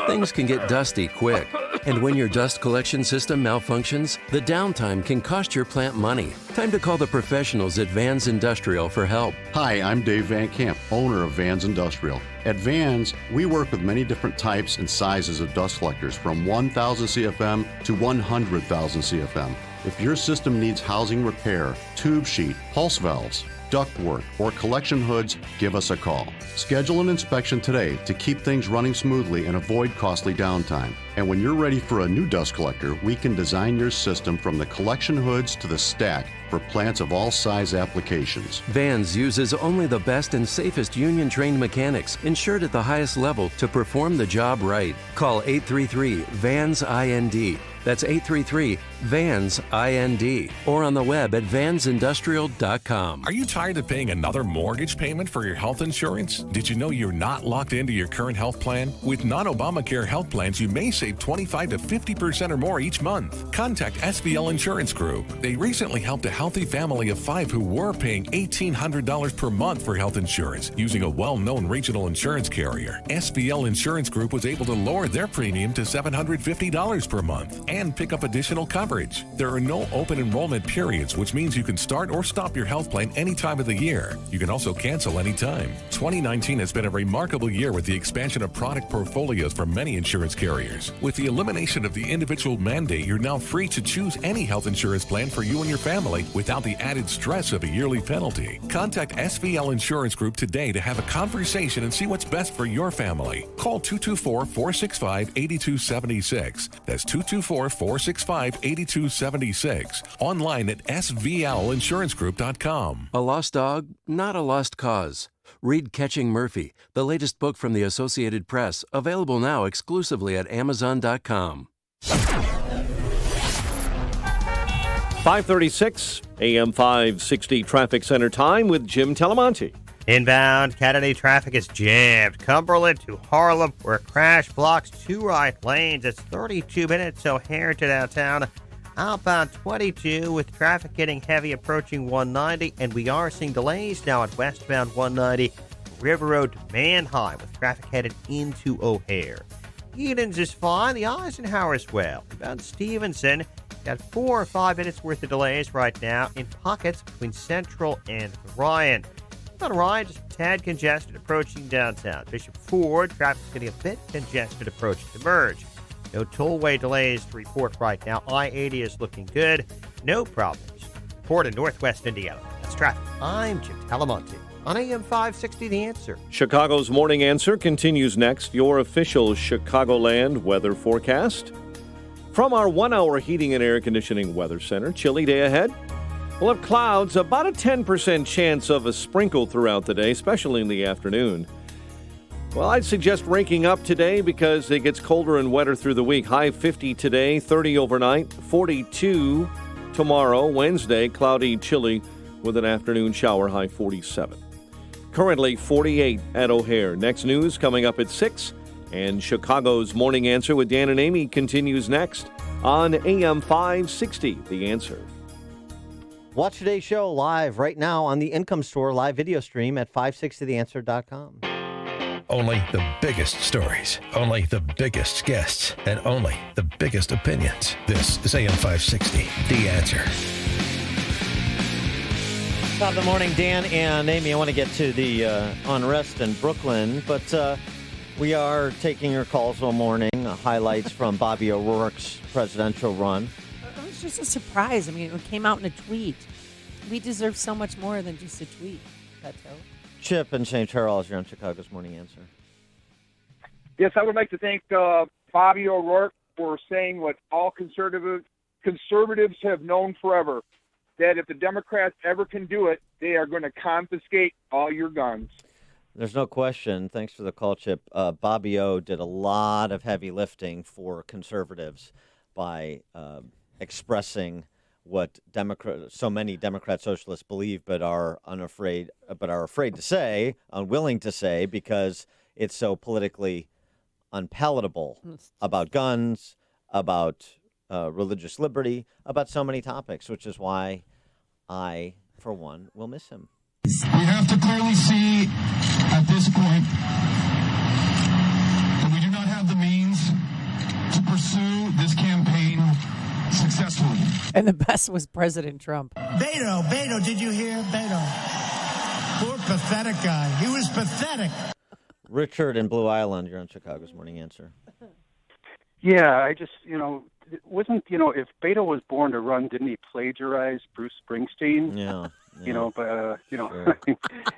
things can get dusty quick. And when your dust collection system malfunctions, the downtime can cost your plant money. Time to call the professionals at Vans Industrial for help. Hi, I'm Dave Van Camp, owner of Vans Industrial. At Vans, we work with many different types and sizes of dust collectors, from 1,000 CFM to 100,000 CFM. If your system needs housing repair, tube sheet, pulse valves, ductwork, or collection hoods, give us a call. Schedule an inspection today to keep things running smoothly and avoid costly downtime. And when you're ready for a new dust collector, we can design your system from the collection hoods to the stack for plants of all size applications. Vans uses only the best and safest union-trained mechanics, insured at the highest level, to perform the job right. Call 833-VANS-IND. That's 833-VANS-IND. Or on the web at vansindustrial.com. Are you tired of paying another mortgage payment for your health insurance? Did you know you're not locked into your current health plan? With non-Obamacare health plans, you may save 25 to 50% or more each month. Contact SVL Insurance Group. They recently helped a healthy family of 5 who were paying $1,800 per month for health insurance using a well-known regional insurance carrier. SVL Insurance Group was able to lower their premium to $750 per month and pick up additional coverage. There are no open enrollment periods, which means you can start or stop your health plan any time of the year. You can also cancel anytime. 2019 has been a remarkable year with the expansion of product portfolios from many insurance carriers. With the elimination of the individual mandate, you're now free to choose any health insurance plan for you and your family without the added stress of a yearly penalty. Contact SVL Insurance Group today to have a conversation and see what's best for your family. Call 224-465-8276. That's 224-465-8276. Online at svlinsurancegroup.com. A lost dog, not a lost cause. Read Catching Murphy, the latest book from the Associated Press, available now exclusively at Amazon.com. 536 AM 560 Traffic Center time with Jim Talamonte. Inbound Kennedy traffic is jammed. Cumberland to Harlem, where a crash blocks 2 right lanes. It's 32 minutes O'Hare to downtown. Outbound 22 with traffic getting heavy approaching 190, and we are seeing delays now at westbound 190 River Road to Manheim with traffic headed into O'Hare. Edens is fine. The Eisenhower as well. Inbound Stevenson got 4 or 5 minutes worth of delays right now in pockets between Central and Ryan. About Ryan, just a tad congested approaching downtown. Bishop Ford, traffic's getting a bit congested approaching the merge. No tollway delays to report right now. I-80 is looking good. No problems. Report in Northwest Indiana. That's traffic. I'm Jim Talamonte on AM 560 The Answer. Chicago's Morning Answer continues next. Your official Chicagoland weather forecast. From our 1-hour heating and air conditioning weather center, chilly day ahead. We'll have clouds, about a 10% chance of a sprinkle throughout the day, especially in the afternoon. Well, I'd suggest ranking up today because it gets colder and wetter through the week. High 50 today, 30 overnight, 42 tomorrow, Wednesday, cloudy, chilly with an afternoon shower, high 47. Currently 48 at O'Hare. Next news coming up at 6. And Chicago's Morning Answer with Dan and Amy continues next on AM 560, The Answer. Watch today's show live right now on the Income Store live video stream at 560theanswer.com. Only the biggest stories, only the biggest guests, and only the biggest opinions. This is AM 560, The Answer. Top of the morning, Dan and Amy. I want to get to the unrest in Brooklyn, but we are taking your calls all morning. Highlights from Bobby O'Rourke's presidential run. It was just a surprise. I mean, it came out in a tweet. We deserve so much more than just a tweet, Beto. Chip in St. Charles, you're on Chicago's Morning Answer. Yes, I would like to thank Bobby O'Rourke for saying what all conservatives have known forever. that if the Democrats ever can do it, they are going to confiscate all your guns. There's no question. Thanks for the call, Chip. Bobby O did a lot of heavy lifting for conservatives by expressing what so many Democrat socialists believe, but are afraid to say, unwilling to say, because it's so politically unpalatable about guns, about religious liberty, about so many topics, which is why I, for one, will miss him. We have to clearly see at this point that we do not have the means to pursue this campaign successfully. And the best was President Trump. Beto, did you hear? Beto. Poor pathetic guy. He was pathetic. Richard in Blue Island, you're on Chicago's Morning Answer. Yeah, I just, if Beto was born to run, didn't he plagiarize Bruce Springsteen? Yeah. Sure.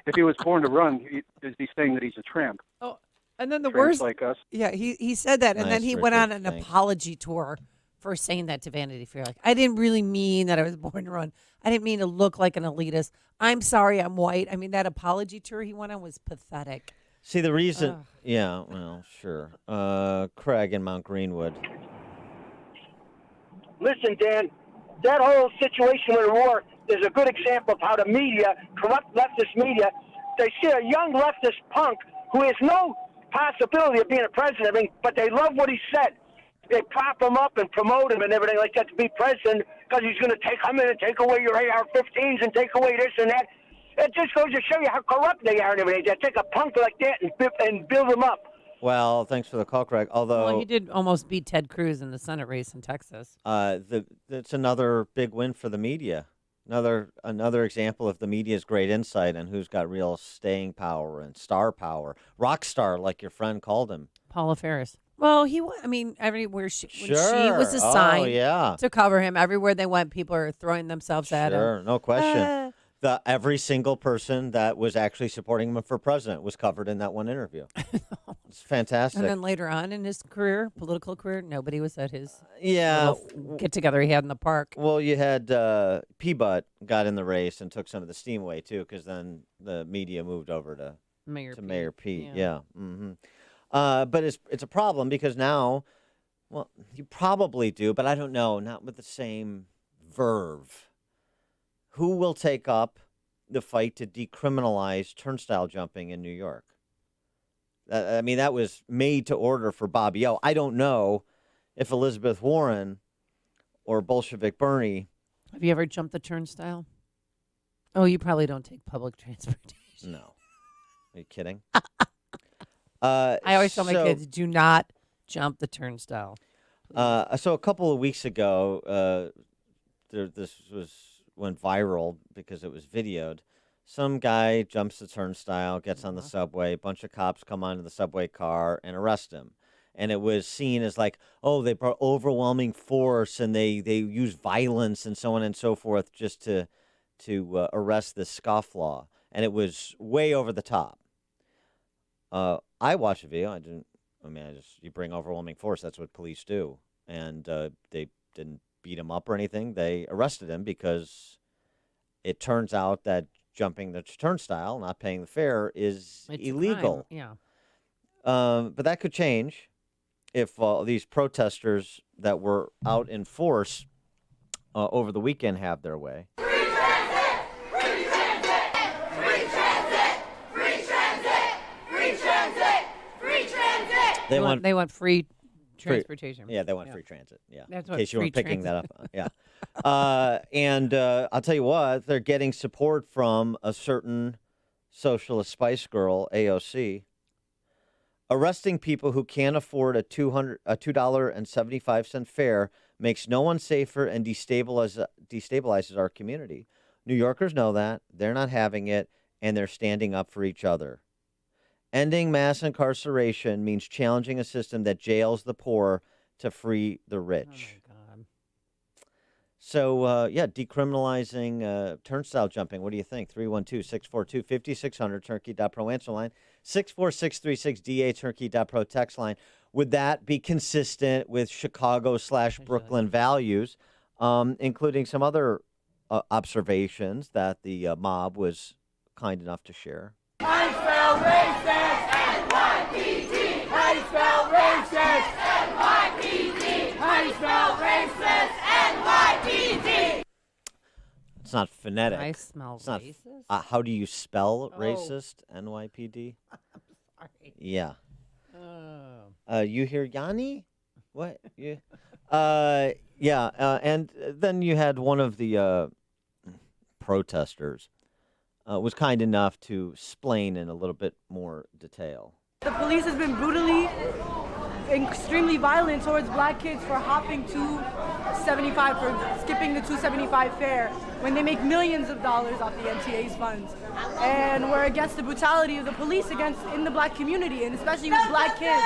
If he was born to run, is he saying that he's a tramp? Oh, and then the Tramps worst, like us. Yeah, he said that, and Nice, then he Richard, went on an thanks. apology tour for saying that to Vanity Fair. Like, I didn't really mean that I was born to run. I didn't mean to look like an elitist. I'm sorry, I'm white. I mean, that apology tour he went on was pathetic. See, the reason, yeah, well, sure. Craig in Mount Greenwood. Listen, Dan, that whole situation with the war is a good example of how the media, corrupt leftist media, they see a young leftist punk who has no possibility of being a president, but they love what he said. They prop him up and promote him and everything like that to be president because he's going to come in and take away your AR-15s and take away this and that. It just goes to show you how corrupt they are and everything. They take a punk like that and build him up. Well, thanks for the call, Craig. Although he did almost beat Ted Cruz in the Senate race in Texas. It's another big win for the media. Another example of the media's great insight and who's got real staying power and star power. Rock star, like your friend called him. Paula Ferris. Well, everywhere when she was assigned to cover him, everywhere they went, people are throwing themselves at him. Sure, no question. Every single person that was actually supporting him for president was covered in that one interview. It's fantastic. And then later on in his political career, nobody was at his get-together he had in the park. Well, you had P-Butt got in the race and took some of the steam away, too, because then the media moved over to Mayor Pete. Yeah. Mm-hmm. But it's a problem because now, well, you probably do, but I don't know, not with the same verve. Who will take up the fight to decriminalize turnstile jumping in New York? That was made to order for Bobby O. I don't know if Elizabeth Warren or Bolshevik Bernie. Have you ever jumped the turnstile? Oh, you probably don't take public transportation. No. Are you kidding? I always tell my kids, do not jump the turnstile. So a couple of weeks ago, this went viral because it was videoed. Some guy jumps the turnstile, gets on the subway. A bunch of cops come onto the subway car and arrest him. And it was seen as like, oh, they brought overwhelming force and they use violence and so on and so forth just to arrest this scofflaw. And it was way over the top. I watched the video. You bring overwhelming force. That's what police do. And they didn't beat him up or anything. They arrested him because it turns out that jumping the turnstile, not paying the fare, is illegal. Yeah. But that could change if these protesters that were out in force over the weekend have their way. Free transit! Free transit! Free transit! Free transit! Free transit! Free transit! They want free transportation. Yeah, they want free transit. Yeah, that's in case you weren't picking that up. Yeah. And I'll tell you what, they're getting support from a certain socialist Spice Girl, AOC, arresting people who can't afford a $2.75 fare makes no one safer and destabilizes our community. New Yorkers know that. They're not having it, and they're standing up for each other. Ending mass incarceration means challenging a system that jails the poor to free the rich. Oh, my God. So, decriminalizing turnstile jumping. What do you think? 312-642-5600, turnkey.pro answer line. 64636, turnkey.pro text line. Would that be consistent with Chicago/Brooklyn values, including some other observations that the mob was kind enough to share. I spell racist, NYPD. I spell racist, NYPD. I spell racist, NYPD. It's not phonetic. I smell it's not, racist? how do you spell racist? NYPD? I'm sorry. Yeah. Oh. You hear Yanni? What? Yeah. And then you had one of the protesters was kind enough to explain in a little bit more detail. The police has been brutally, extremely violent towards black kids for hopping $275, for skipping the $275 fare when they make millions of dollars off the MTA's funds. And we're against the brutality of the police in the black community, and especially with black kids.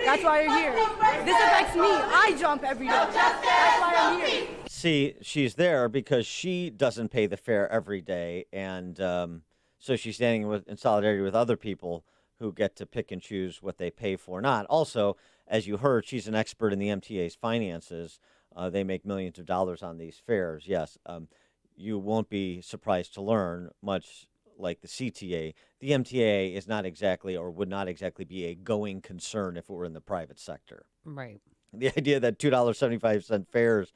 That's why you're here. This affects me. I jump every day. That's why I'm here. See, she's there because she doesn't pay the fare every day, and so she's standing in solidarity with other people who get to pick and choose what they pay for or not. Also, as you heard, she's an expert in the MTA's finances. They make millions of dollars on these fares. Yes, you won't be surprised to learn, much like the CTA, the MTA is not exactly, or would not exactly be, a going concern if it were in the private sector. Right. The idea that $2.75 fares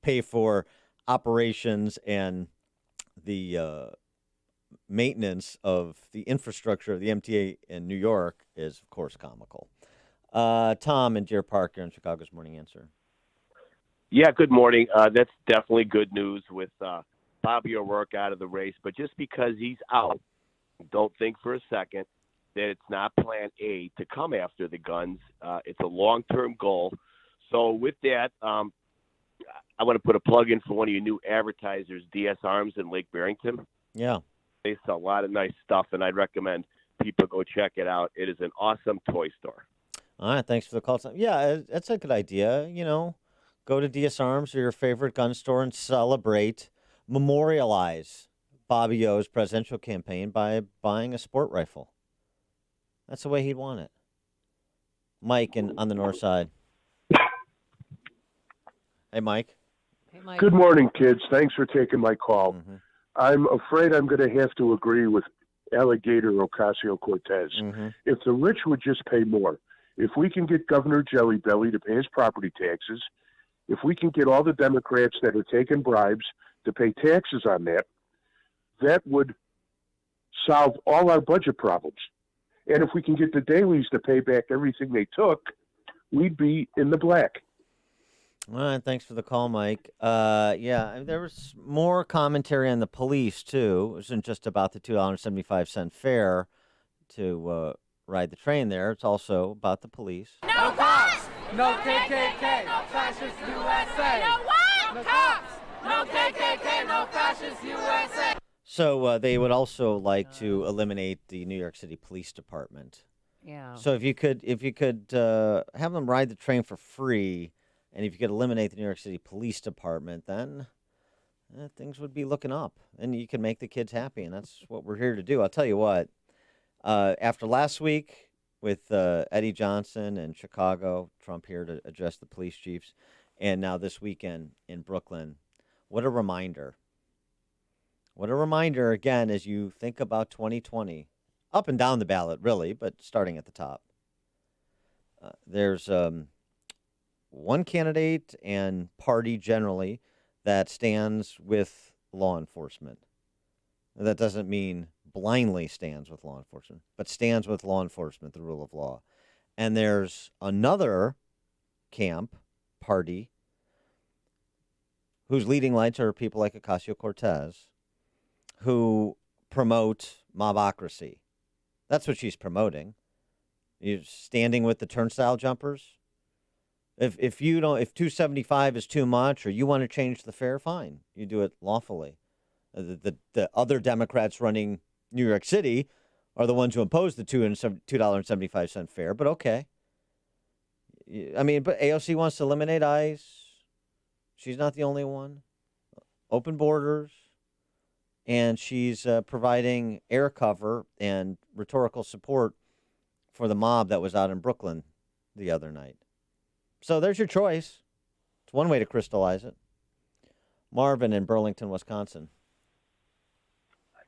pay for operations and the maintenance of the infrastructure of the MTA in New York is, of course, comical. Tom in Deer Park, here in Chicago's Morning Answer. Yeah, good morning. That's definitely good news with Bobby O'Rourke out of the race. But just because he's out, don't think for a second that it's not Plan A to come after the guns. It's a long-term goal. So with that, I want to put a plug in for one of your new advertisers, DS Arms in Lake Barrington. Yeah. They sell a lot of nice stuff, and I'd recommend people go check it out. It is an awesome toy store. All right, thanks for the call. Yeah, that's a good idea. Go to DS Arms or your favorite gun store and celebrate, memorialize Bobby O's presidential campaign by buying a sport rifle. That's the way he'd want it. Mike on the north side. Hey, Mike. Hey, Mike. Good morning, kids. Thanks for taking my call. Mm-hmm. I'm afraid I'm going to have to agree with Alligator Ocasio-Cortez. Mm-hmm. If the rich would just pay more, if we can get Governor Jelly Belly to pay his property taxes, if we can get all the Democrats that are taking bribes to pay taxes on that, that would solve all our budget problems. And if we can get the Dailies to pay back everything they took, we'd be in the black. All right, thanks for the call, Mike. There was more commentary on the police, too. It wasn't just about the $2.75 fare to ride the train there. It's also about the police. No cops! No KKK! No fascist USA! No what? No cops! No KKK! No fascist USA! So they would also like to eliminate the New York City Police Department. Yeah. So if you could have them ride the train for free, and if you could eliminate the New York City Police Department, then things would be looking up, and you can make the kids happy, and that's what we're here to do. I'll tell you what, after last week with Eddie Johnson in Chicago, Trump here to address the police chiefs, and now this weekend in Brooklyn, what a reminder. What a reminder, again, as you think about 2020, up and down the ballot, really, but starting at the top. There's one candidate and party generally that stands with law enforcement. That doesn't mean blindly stands with law enforcement, but stands with law enforcement, the rule of law. And there's another camp, party, whose leading lights are people like Ocasio-Cortez, who promote mobocracy. That's what she's promoting. You're standing with the turnstile jumpers. If 275 is too much, or you want to change the fare, fine. You do it lawfully. The other Democrats running New York City are the ones who impose the $2.75 fare, but okay. I mean, but AOC wants to eliminate ICE. She's not the only one. Open borders. And she's providing air cover and rhetorical support for the mob that was out in Brooklyn the other night. So there's your choice. It's one way to crystallize it. Marvin in Burlington, Wisconsin.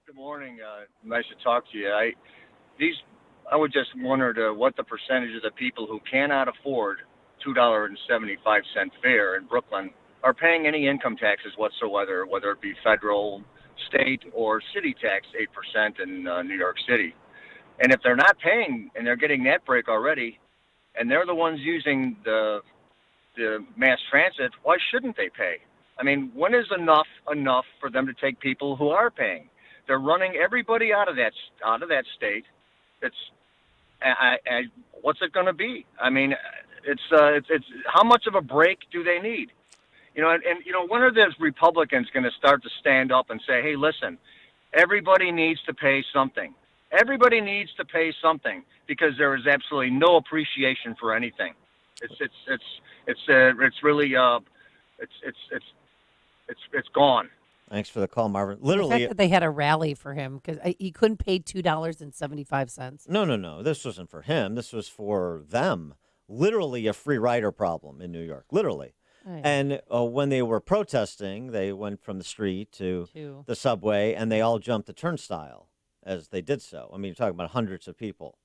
Good morning. Nice to talk to you. I would just wonder what the percentage of the people who cannot afford $2.75 fare in Brooklyn are paying any income taxes whatsoever, whether it be federal, state, or city tax, 8% in New York City. And if they're not paying and they're getting that break already, and they're the ones using the mass transit, why shouldn't they pay? I mean, when is enough for them to take people who are paying? They're running everybody out of that state. What's it going to be? I mean, it's how much of a break do they need? And when are those Republicans going to start to stand up and say, hey, listen, everybody needs to pay something. Everybody needs to pay something because there is absolutely no appreciation for anything. It's gone. Thanks for the call, Marvin. Literally, the fact that they had a rally for him because he couldn't pay $2.75. No. This wasn't for him. This was for them. Literally a free rider problem in New York. Literally. Oh, yeah. And when they were protesting, they went from the street to the subway, and they all jumped the turnstile as they did so. I mean, you're talking about hundreds of people.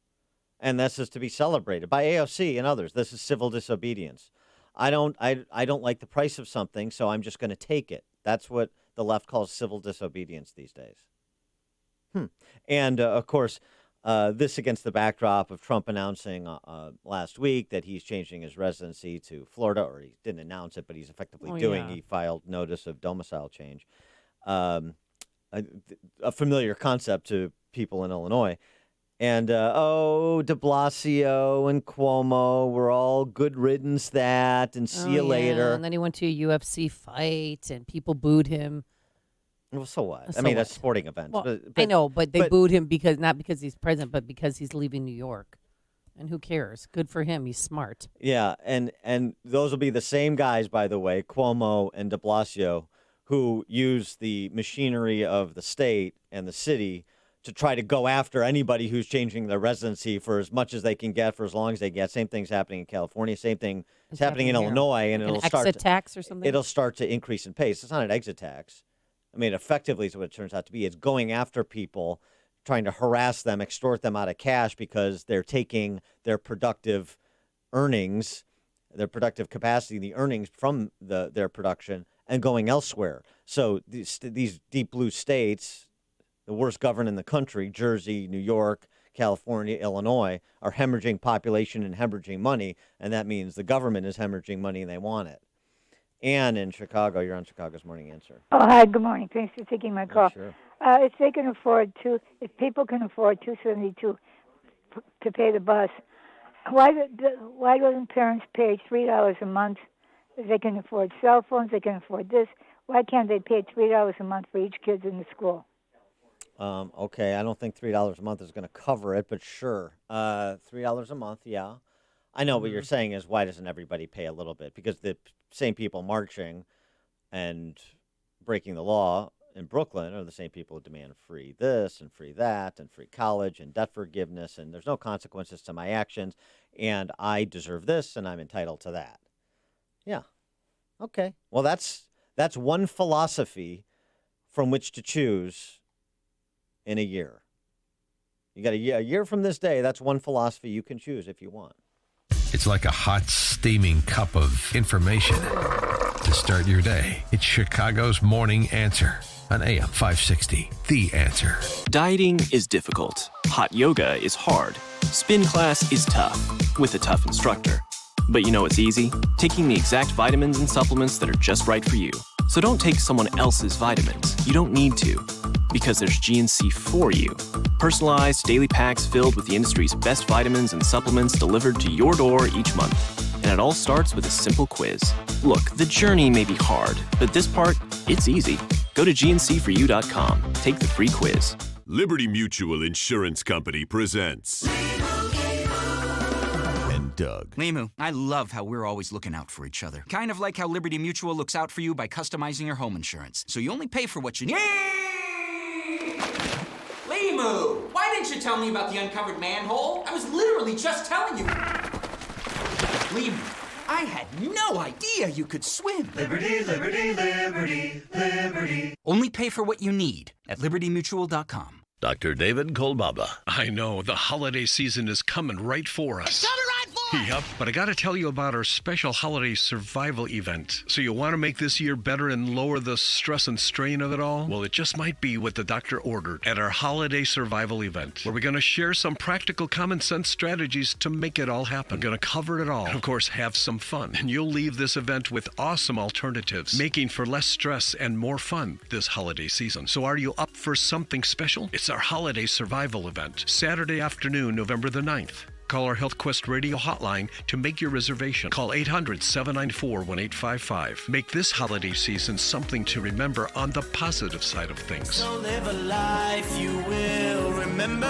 And this is to be celebrated by AOC and others. This is civil disobedience. I don't like the price of something, so I'm just going to take it. That's what the left calls civil disobedience these days. And, of course, this against the backdrop of Trump announcing last week that he's changing his residency to Florida, or he didn't announce it, but he's effectively doing. Yeah. He filed notice of domicile change. A familiar concept to people in Illinois. And, de Blasio and Cuomo were all good riddance that, and see you later. And then he went to a UFC fight, and people booed him. Well, so what? I mean, that's sporting events. Well, but I know, but they booed him not because he's president, but because he's leaving New York. And who cares? Good for him. He's smart. Yeah, and those will be the same guys, by the way, Cuomo and de Blasio, who use the machinery of the state and the city to try to go after anybody who's changing their residency for as much as they can get for as long as they get. Same thing's happening in California. Same thing is happening in Illinois, and it'll start exit tax or something. It'll start to increase in pace. It's not an exit tax. I mean, effectively, is what it turns out to be. It's going after people, trying to harass them, extort them out of cash because they're taking their productive earnings, their productive capacity, the earnings from their production, and going elsewhere. So these deep blue states, the worst governed in the country, Jersey, New York, California, Illinois, are hemorrhaging population and hemorrhaging money, and that means the government is hemorrhaging money and they want it. Ann in Chicago, you're on Chicago's Morning Answer. Oh, hi, good morning. Thanks for taking my call. Sure. If people can afford $2.72 to pay the bus, why doesn't parents pay $3 a month? They can afford cell phones, they can afford this. Why can't they pay $3 a month for each kid in the school? Okay, I don't think $3 a month is going to cover it, but sure. $3 a month, yeah. I know what you're saying is, why doesn't everybody pay a little bit? Because the same people marching and breaking the law in Brooklyn are the same people who demand free this and free that and free college and debt forgiveness, and there's no consequences to my actions, and I deserve this and I'm entitled to that. Yeah. Okay. Well, that's one philosophy from which to choose in a year. You got a year from this day, that's one philosophy you can choose if you want. It's like a hot, steaming cup of information to start your day. It's Chicago's Morning Answer on AM 560. The Answer. Dieting is difficult. Hot yoga is hard. Spin class is tough with a tough instructor. But you know what's easy? Taking the exact vitamins and supplements that are just right for you. So don't take someone else's vitamins. You don't need to. Because there's GNC for you. Personalized daily packs filled with the industry's best vitamins and supplements delivered to your door each month. And it all starts with a simple quiz. Look, the journey may be hard, but this part, it's easy. Go to GNCforyou.com. Take the free quiz. Liberty Mutual Insurance Company presents... and Doug. Limu, I love how we're always looking out for each other. Kind of like how Liberty Mutual looks out for you by customizing your home insurance. So you only pay for what you need. Limu, why didn't you tell me about the uncovered manhole? I was literally just telling you. Limu, I had no idea you could swim. Liberty, liberty, liberty, liberty. Only pay for what you need at libertymutual.com. Dr. David Kolbaba. I know, the holiday season is coming right for us. It's coming right for us! Yep, but I gotta tell you about our special holiday survival event. So you want to make this year better and lower the stress and strain of it all? Well, it just might be what the doctor ordered at our holiday survival event, where we're gonna share some practical common sense strategies to make it all happen. I'm gonna cover it all, and of course have some fun. And you'll leave this event with awesome alternatives, making for less stress and more fun this holiday season. So are you up for something special? It's our holiday survival event, Saturday afternoon, November the 9th. Call our Health Quest radio hotline to make your reservation. Call 800-794-1855. Make this holiday season something to remember on the positive side of things. So live a life you will remember.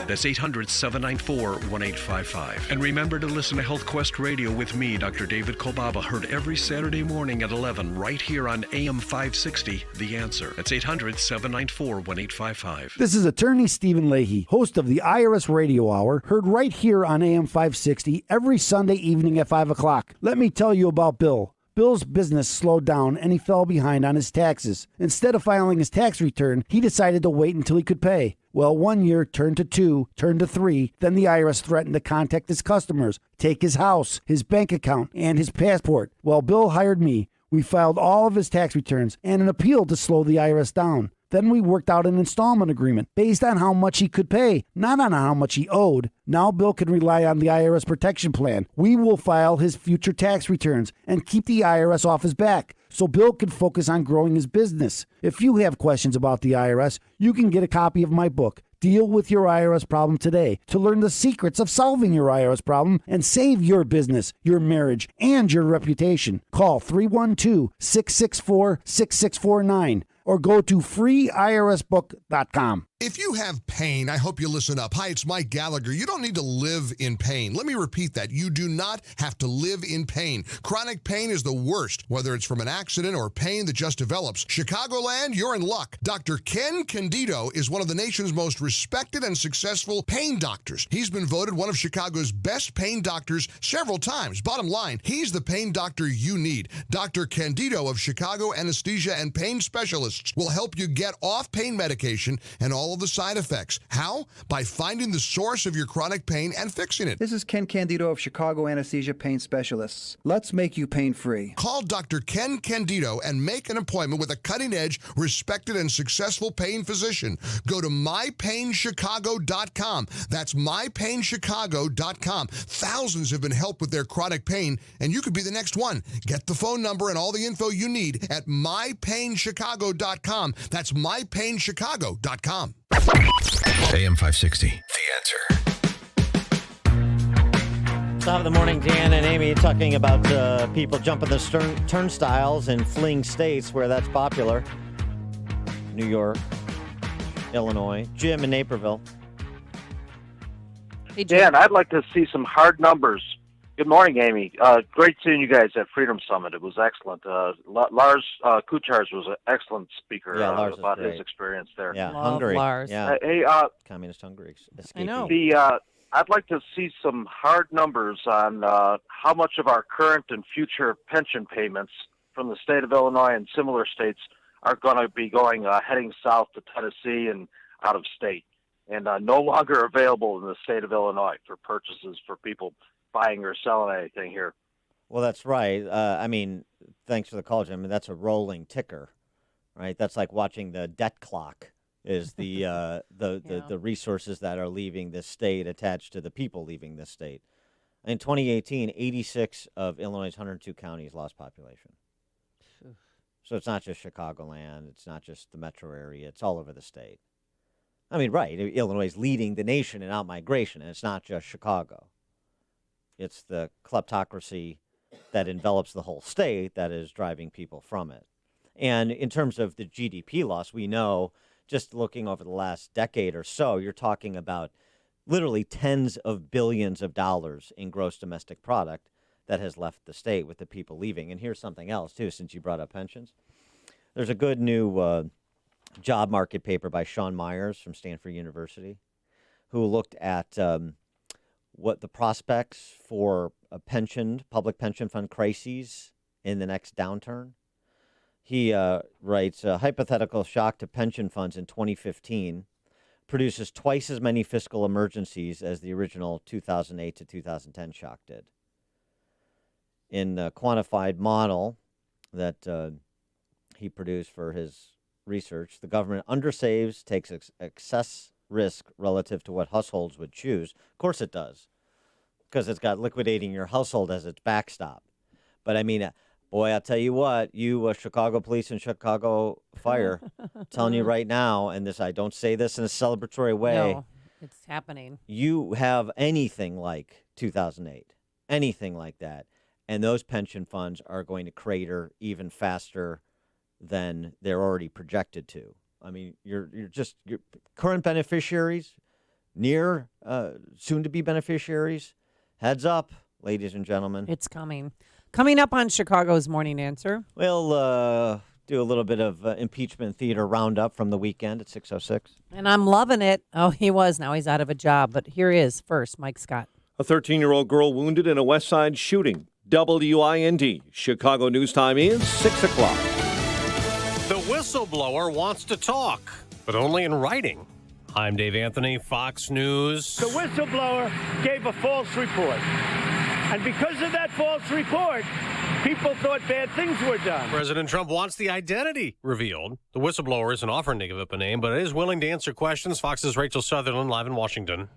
That's 800-794-1855. And remember to listen to Health Quest Radio with me, Dr. David Kolbaba, heard every Saturday morning at 11 right here on AM 560, The Answer. That's 800-794-1855. This is attorney Stephen Leahy, host of the IRS Radio Hour, heard right here on AM 560 every Sunday evening at 5 o'clock. Let me tell you about Bill. Bill's business slowed down and he fell behind on his taxes. Instead of filing his tax return, he decided to wait until he could pay. Well, 1 year turned to 2, turned to 3. Then the IRS threatened to contact his customers, take his house, his bank account, and his passport. Well, Bill hired me. We filed all of his tax returns and an appeal to slow the IRS down. Then we worked out an installment agreement based on how much he could pay, not on how much he owed. Now Bill can rely on the IRS protection plan. We will file his future tax returns and keep the IRS off his back so Bill can focus on growing his business. If you have questions about the IRS, you can get a copy of my book, Deal with Your IRS Problem Today, to learn the secrets of solving your IRS problem and save your business, your marriage, and your reputation. Call 312-664-6649 or go to freeirsbook.com. If you have pain, I hope you listen up. Hi, it's Mike Gallagher. You don't need to live in pain. Let me repeat that. You do not have to live in pain. Chronic pain is the worst, whether it's from an accident or pain that just develops. Chicagoland, you're in luck. Dr. Ken Candido is one of the nation's most respected and successful pain doctors. He's been voted one of Chicago's best pain doctors several times. Bottom line, he's the pain doctor you need. Dr. Candido of Chicago Anesthesia and Pain Specialists will help you get off pain medication and all of the side effects. How? By finding the source of your chronic pain and fixing it. This is Ken Candido of Chicago Anesthesia Pain Specialists. Let's make you pain-free. Call Dr. Ken Candido and make an appointment with a cutting-edge, respected, and successful pain physician. Go to mypainchicago.com. That's mypainchicago.com. Thousands have been helped with their chronic pain, and you could be the next one. Get the phone number and all the info you need at mypainchicago.com. That's mypainchicago.com. AM 560, The Answer. Top of the morning, Dan and Amy talking about people jumping the turnstiles and fleeing states where that's popular. New York, Illinois. Jim in Naperville. Hey, Dan, I'd like to see some hard numbers. Good morning, Amy. Great seeing you guys at Freedom Summit. It was excellent. Lars Kucharz was an excellent speaker about his experience there. Yeah, Hungary. Lars. Yeah. Hey, Communist Hungary. I know. I'd like to see some hard numbers on how much of our current and future pension payments from the state of Illinois and similar states are going to be heading south to Tennessee and out of state, and no longer available in the state of Illinois for purchases for people buying or selling anything here. Well, that's right. I mean, thanks for the call, Jim. I mean, that's a rolling ticker, right? That's like watching the debt clock. Is the resources that are leaving this state attached to the people leaving this state? In 2018, 86 of Illinois' 102 counties lost population. So it's not just Chicagoland. It's not just the metro area. It's all over the state. I mean, right. Illinois is leading the nation in out-migration, and it's not just Chicago. It's the kleptocracy that envelops the whole state that is driving people from it. And in terms of the GDP loss, we know, just looking over the last decade or so, you're talking about literally tens of billions of dollars in gross domestic product that has left the state with the people leaving. And here's something else, too, since you brought up pensions. There's a good new job market paper by Sean Myers from Stanford University, who looked at what the prospects for a public pension fund crises in the next downturn. He writes, a hypothetical shock to pension funds in 2015 produces twice as many fiscal emergencies as the original 2008 to 2010 shock did. In a quantified model that he produced for his research, the government undersaves, takes excess risk relative to what households would choose. Of course it does, because it's got liquidating your household as its backstop. But I mean, boy, I'll tell you what, you Chicago police and Chicago fire, telling you right now, and I don't say this in a celebratory way. No, it's happening. You have anything like 2008, anything like that, and those pension funds are going to crater even faster than they're already projected to. I mean, you're current beneficiaries, near soon-to-be beneficiaries. Heads up, ladies and gentlemen. It's coming. Coming up on Chicago's Morning Answer. We'll do a little bit of impeachment theater roundup from the weekend at 6:06. And I'm loving it. Oh, he was. Now he's out of a job. But here he is first, Mike Scott. A 13-year-old girl wounded in a West Side shooting. WIND. Chicago News Time is 6 o'clock. The whistleblower wants to talk, but only in writing. I'm Dave Anthony, Fox News. The whistleblower gave a false report. And because of that false report, people thought bad things were done. President Trump wants the identity revealed. The whistleblower isn't offering to give up a name, but is willing to answer questions. Fox's Rachel Sutherland live in Washington.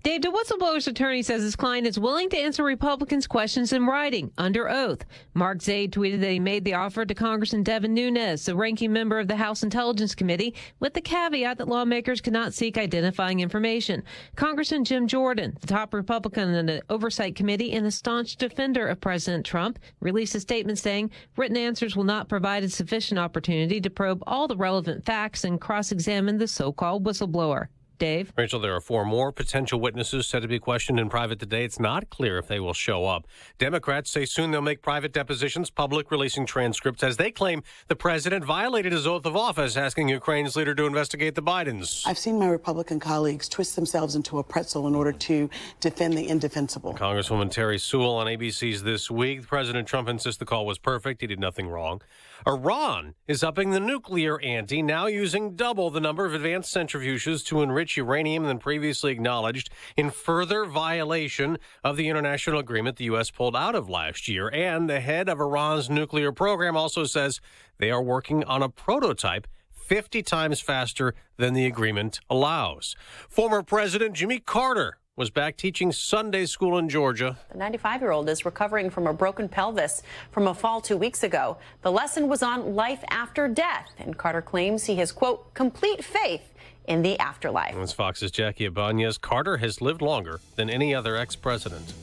Dave, the whistleblower's attorney says his client is willing to answer Republicans' questions in writing, under oath. Mark Zaid tweeted that he made the offer to Congressman Devin Nunes, the ranking member of the House Intelligence Committee, with the caveat that lawmakers could not seek identifying information. Congressman Jim Jordan, the top Republican in the Oversight Committee and a staunch defender of President Trump, released a statement saying written answers will not provide a sufficient opportunity to probe all the relevant facts and cross-examine the so-called whistleblower. Dave? Rachel, there are 4 more potential witnesses set to be questioned in private today. It's not clear if they will show up. Democrats say soon they'll make private depositions public, releasing transcripts as they claim the president violated his oath of office, asking Ukraine's leader to investigate the Bidens. I've seen my Republican colleagues twist themselves into a pretzel in order to defend the indefensible. Congresswoman Terry Sewell on ABC's This Week. President Trump insists the call was perfect. He did nothing wrong. Iran is upping the nuclear ante, now using double the number of advanced centrifuges to enrich uranium than previously acknowledged, in further violation of the international agreement the U.S. pulled out of last year. And the head of Iran's nuclear program also says they are working on a prototype 50 times faster than the agreement allows. Former President Jimmy Carter was back teaching Sunday school in Georgia. The 95-year-old is recovering from a broken pelvis from a fall 2 weeks ago. The lesson was on life after death, and Carter claims he has, quote, complete faith in the afterlife. As Fox's Jackie Ibanez, Carter has lived longer than any other ex-president.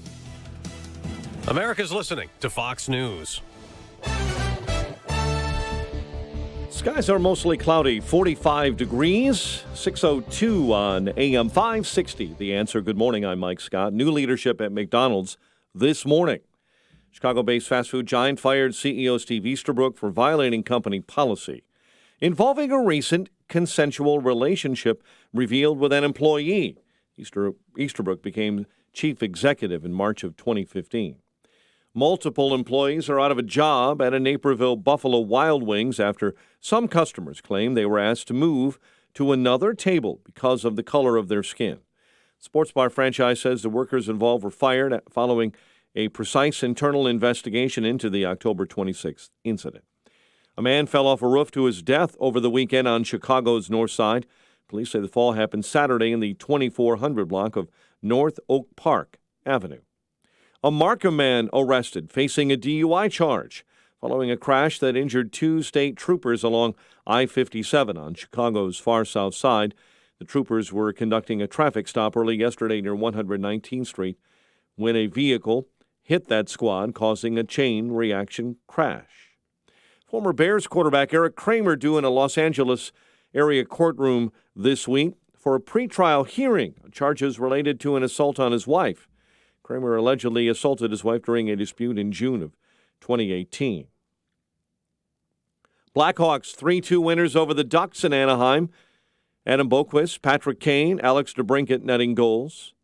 America's listening to Fox News. Skies are mostly cloudy, 45 degrees, 6:02 on AM 560. The Answer. Good morning, I'm Mike Scott. New leadership at McDonald's this morning. Chicago-based fast food giant fired CEO Steve Easterbrook for violating company policy involving a recent consensual relationship revealed with an employee. Easterbrook became chief executive in March of 2015. Multiple employees are out of a job at a Naperville Buffalo Wild Wings after some customers claim they were asked to move to another table because of the color of their skin. Sports bar franchise says the workers involved were fired following a precise internal investigation into the October 26th incident. A man fell off a roof to his death over the weekend on Chicago's north side. Police say the fall happened Saturday in the 2400 block of North Oak Park Avenue. A Markham man arrested, facing a DUI charge following a crash that injured 2 state troopers along I-57 on Chicago's far south side. The troopers were conducting a traffic stop early yesterday near 119th Street when a vehicle hit that squad, causing a chain reaction crash. Former Bears quarterback Eric Kramer due in a Los Angeles area courtroom this week for a pretrial hearing on charges related to an assault on his wife. Kramer allegedly assaulted his wife during a dispute in June of 2018. Blackhawks 3-2 winners over the Ducks in Anaheim. Adam Boquist, Patrick Kane, Alex DeBrincat netting goals.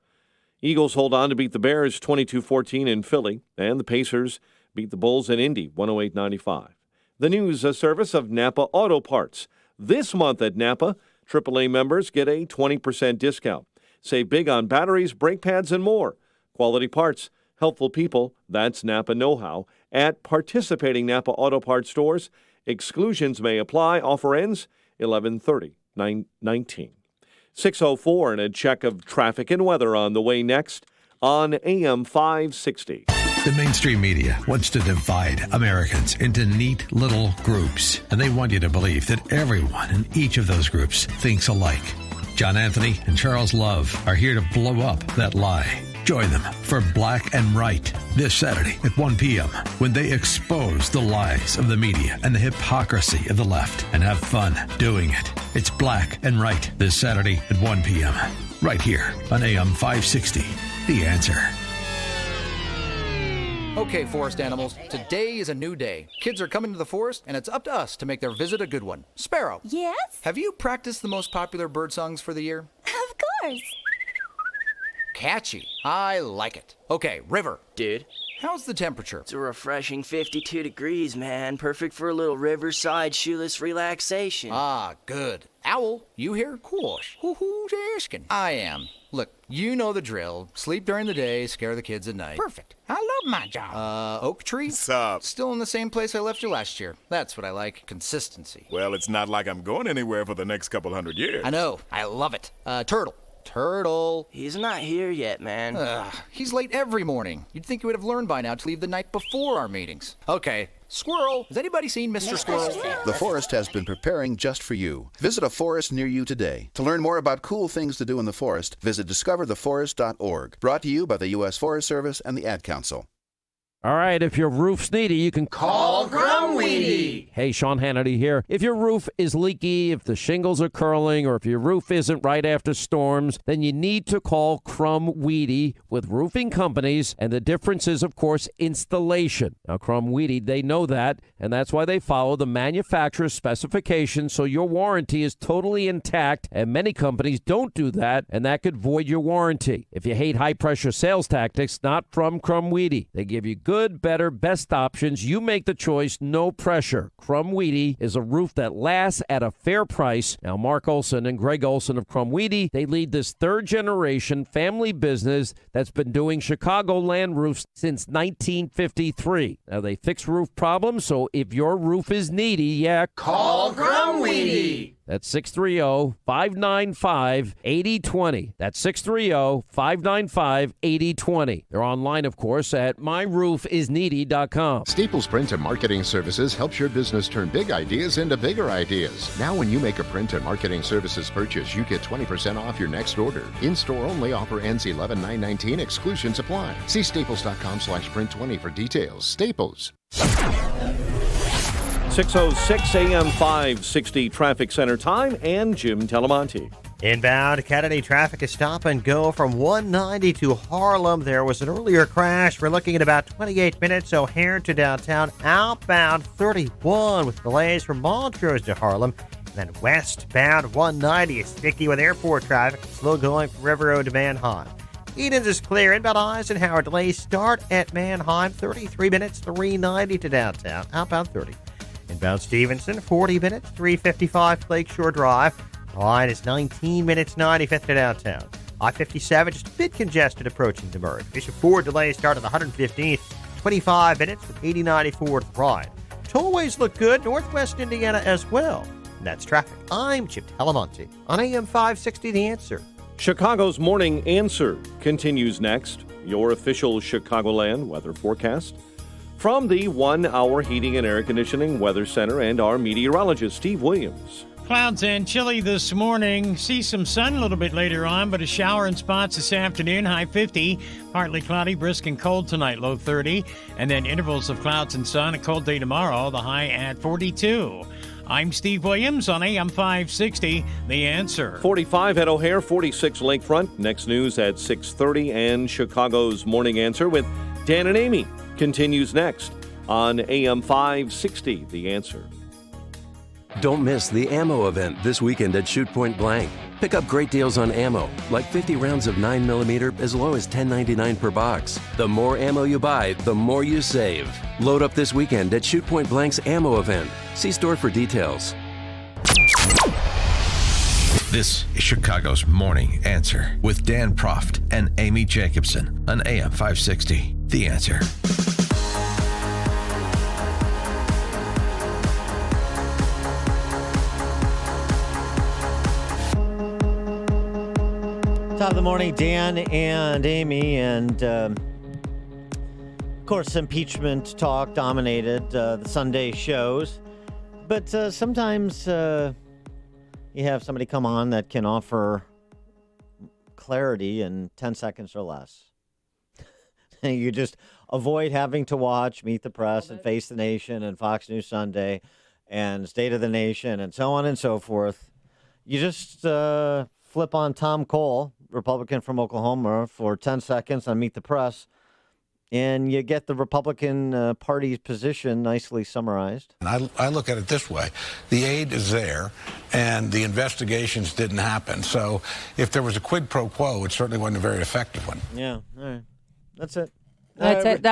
Eagles hold on to beat the Bears 22-14 in Philly, and the Pacers beat the Bulls in Indy 108-95. The news service of Napa Auto Parts. This month at Napa, AAA members get a 20% discount. Save big on batteries, brake pads, and more. Quality parts, helpful people, that's Napa know-how. At participating Napa Auto Parts stores, exclusions may apply. Offer ends 11/30/19. 6:04 and a check of traffic and weather on the way next on AM 560. The mainstream media wants to divide Americans into neat little groups, and they want you to believe that everyone in each of those groups thinks alike. John Anthony and Charles Love are here to blow up that lie. Join them for Black and Right this Saturday at 1 p.m. when they expose the lies of the media and the hypocrisy of the left and have fun doing it. It's Black and Right this Saturday at 1 p.m. right here on AM 560. The Answer. Okay, forest animals, today is a new day. Kids are coming to the forest, and it's up to us to make their visit a good one. Sparrow. Yes? Have you practiced the most popular bird songs for the year? Of course. Catchy. I like it. Okay, River. Dude. How's the temperature? It's a refreshing 52 degrees, man. Perfect for a little riverside shoeless relaxation. Ah, good. Owl, you here? Course. Who's asking? I am. Look, you know the drill. Sleep during the day, scare the kids at night. Perfect. I love my job. Oak tree? What's up? Still in the same place I left you last year. That's what I like. Consistency. Well, it's not like I'm going anywhere for the next couple hundred years. I know. I love it. Turtle. Turtle. He's not here yet, man. He's late every morning. You'd think he would have learned by now to leave the night before our meetings. Okay. Squirrel. Has anybody seen Mr. Squirrel? The forest has been preparing just for you. Visit a forest near you today. To learn more about cool things to do in the forest, visit discovertheforest.org. Brought to you by the U.S. Forest Service and the Ad Council. All right, if your roof's needy, you can call Crumweedy. Hey, Sean Hannity here. If your roof is leaky, if the shingles are curling, or if your roof isn't right after storms, then you need to call Crumweedy with roofing companies. And the difference is, of course, installation. Now, Crumweedy, they know that, and that's why they follow the manufacturer's specifications, so your warranty is totally intact. And many companies don't do that, and that could void your warranty. If you hate high-pressure sales tactics, not from Crumweedy. They give you good, better, best options. You make the choice, no pressure. Crumweedy is a roof that lasts at a fair price. Now, Mark Olson and Greg Olson of Crumweedy, they lead this third-generation family business that's been doing Chicagoland roofs since 1953. Now, they fix roof problems, so if your roof is needy, call Crumweedy. That's 630-595-8020. That's 630-595-8020. They're online, of course, at myroofisneedy.com. Staples Print and Marketing Services helps your business turn big ideas into bigger ideas. Now when you make a print and marketing services purchase, you get 20% off your next order. In-store only. Offer ends 11/9/19. Exclusions apply. See staples.com/print20 for details. Staples. 6:06 AM 560 Traffic Center time and Jim Telemonte. Inbound Kennedy traffic is stop and go from 190 to Harlem. There was an earlier crash. We're looking at about 28 minutes. O'Hare to downtown. Outbound 31 with delays from Montrose to Harlem. And then westbound 190 is sticky with airport traffic. Slow going from River Road to Manheim. Edens is clear. Inbound Eisenhower delays start at Manheim. 33 minutes, 390 to downtown. Outbound 30. Inbound Stevenson, 40 minutes, 355 Lakeshore Drive. The line is 19 minutes, 95th to downtown. I-57 just a bit congested approaching Demurray. Bishop Ford delays start at the 115th, 25 minutes with 8094 to Ryan. Tollways look good, Northwest Indiana as well. And that's traffic. I'm Chip Telemonte on AM 560 The Answer. Chicago's Morning Answer continues next. Your official Chicagoland weather forecast from the 1 Hour Heating and Air Conditioning Weather Center and our meteorologist, Steve Williams. Clouds and chilly this morning. See some sun a little bit later on, but a shower in spots this afternoon, high 50. Partly cloudy, brisk and cold tonight, low 30. And then intervals of clouds and sun, a cold day tomorrow, the high at 42. I'm Steve Williams on AM 560, The Answer. 45 at O'Hare, 46 Lakefront. Next news at 6:30, and Chicago's Morning Answer with Dan and Amy continues next on AM 560, The Answer. Don't miss the ammo event this weekend at Shoot Point Blank. Pick up great deals on ammo, like 50 rounds of 9mm as low as $10.99 per box. The more ammo you buy, the more you save. Load up this weekend at Shoot Point Blank's ammo event. See store for details. This is Chicago's Morning Answer with Dan Proft and Amy Jacobson on AM 560. The Answer. Top of the morning, Dan and Amy, and of course, impeachment talk dominated the Sunday shows. But sometimes you have somebody come on that can offer clarity in 10 seconds or less. You just avoid having to watch Meet the Press and Face the Nation and Fox News Sunday and State of the Nation and so on and so forth. You just flip on Tom Cole, Republican from Oklahoma, for 10 seconds on Meet the Press, and you get the Republican Party's position nicely summarized. And I look at it this way. The aid is there, and the investigations didn't happen. So if there was a quid pro quo, it certainly wasn't a very effective one. Yeah, all right. That's it. That's it.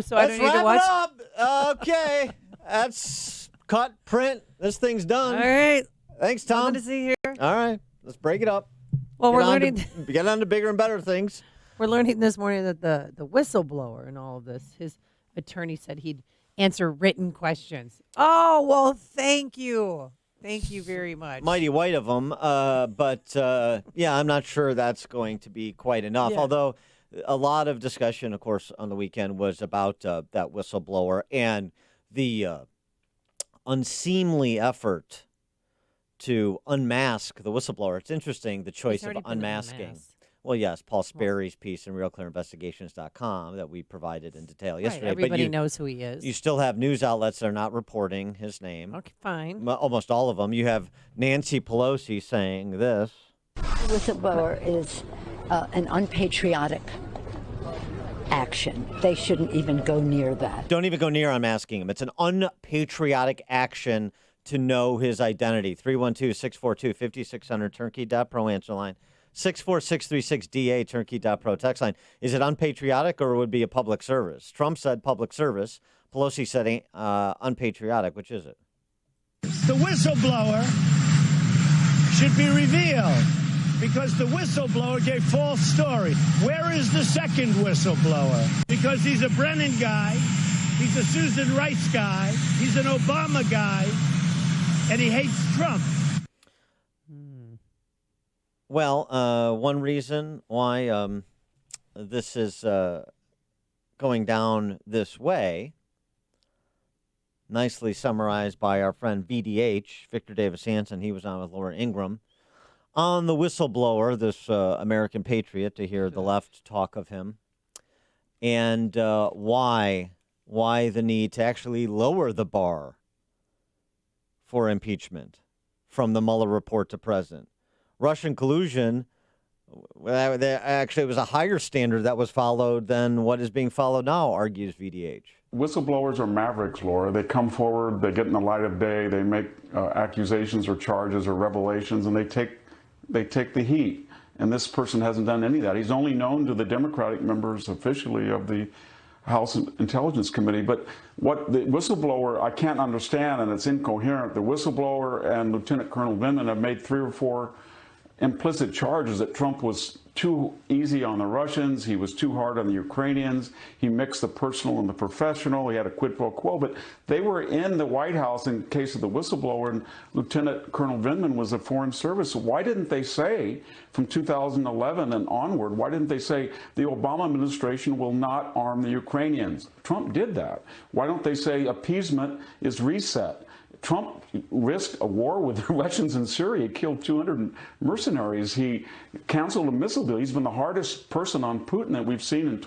So I don't need to watch? Let's wrap it up. Okay. That's cut, print. This thing's done. All right. Thanks, Tom. Nothing to see here. All right. Let's break it up. Well, we're learning. Get on to bigger and better things. We're learning this morning that the whistleblower in all of this, his attorney said he'd answer written questions. Oh, well, thank you. Thank you very much. Mighty white of them. But yeah, I'm not sure that's going to be quite enough. Yeah. Although a lot of discussion, of course, on the weekend was about that whistleblower and the unseemly effort to unmask the whistleblower. It's interesting, the choice of unmasking. Well, yes, Paul Sperry's piece in RealClearInvestigations.com that we provided in detail yesterday. Right, everybody but knows who he is. You still have news outlets that are not reporting his name. Okay, fine. Almost all of them. You have Nancy Pelosi saying this. The whistleblower is an unpatriotic action. They shouldn't even go near that. Don't even go near unmasking him. It's an unpatriotic action to know his identity. 312-642-5600, turnkey.pro answer line. 64636-DA, turnkey.pro text line. Is it unpatriotic or would it be a public service? Trump said public service. Pelosi said unpatriotic. Which is it? The whistleblower should be revealed because the whistleblower gave false story. Where is the second whistleblower? Because he's a Brennan guy, he's a Susan Rice guy, he's an Obama guy, and he hates Trump. Well, one reason why this is going down this way, nicely summarized by our friend VDH, Victor Davis Hanson. He was on with Laura Ingraham on the whistleblower, this American patriot, to hear the left talk of him, and why the need to actually lower the bar for impeachment from the Mueller report to present. Russian collusion, actually, it was a higher standard that was followed than what is being followed now, argues VDH. Whistleblowers are mavericks, Laura. They come forward, they get in the light of day, they make accusations or charges or revelations, and they take the heat. And this person hasn't done any of that. He's only known to the Democratic members officially of the House Intelligence Committee. But what the whistleblower, I can't understand, and it's incoherent. The whistleblower and Lieutenant Colonel Vindman have made 3 or 4 implicit charges that Trump was too easy on the Russians, he was too hard on the Ukrainians, he mixed the personal and the professional, he had a quid pro quo, but they were in the White House in case of the whistleblower, and Lieutenant Colonel Vindman was a Foreign Service. Why didn't they say from 2011 and onward, why didn't they say the Obama administration will not arm the Ukrainians? Trump did that. Why don't they say appeasement is reset? Trump risked a war with the Russians in Syria. He killed 200 mercenaries. He canceled a missile deal. He's been the hardest person on Putin that we've seen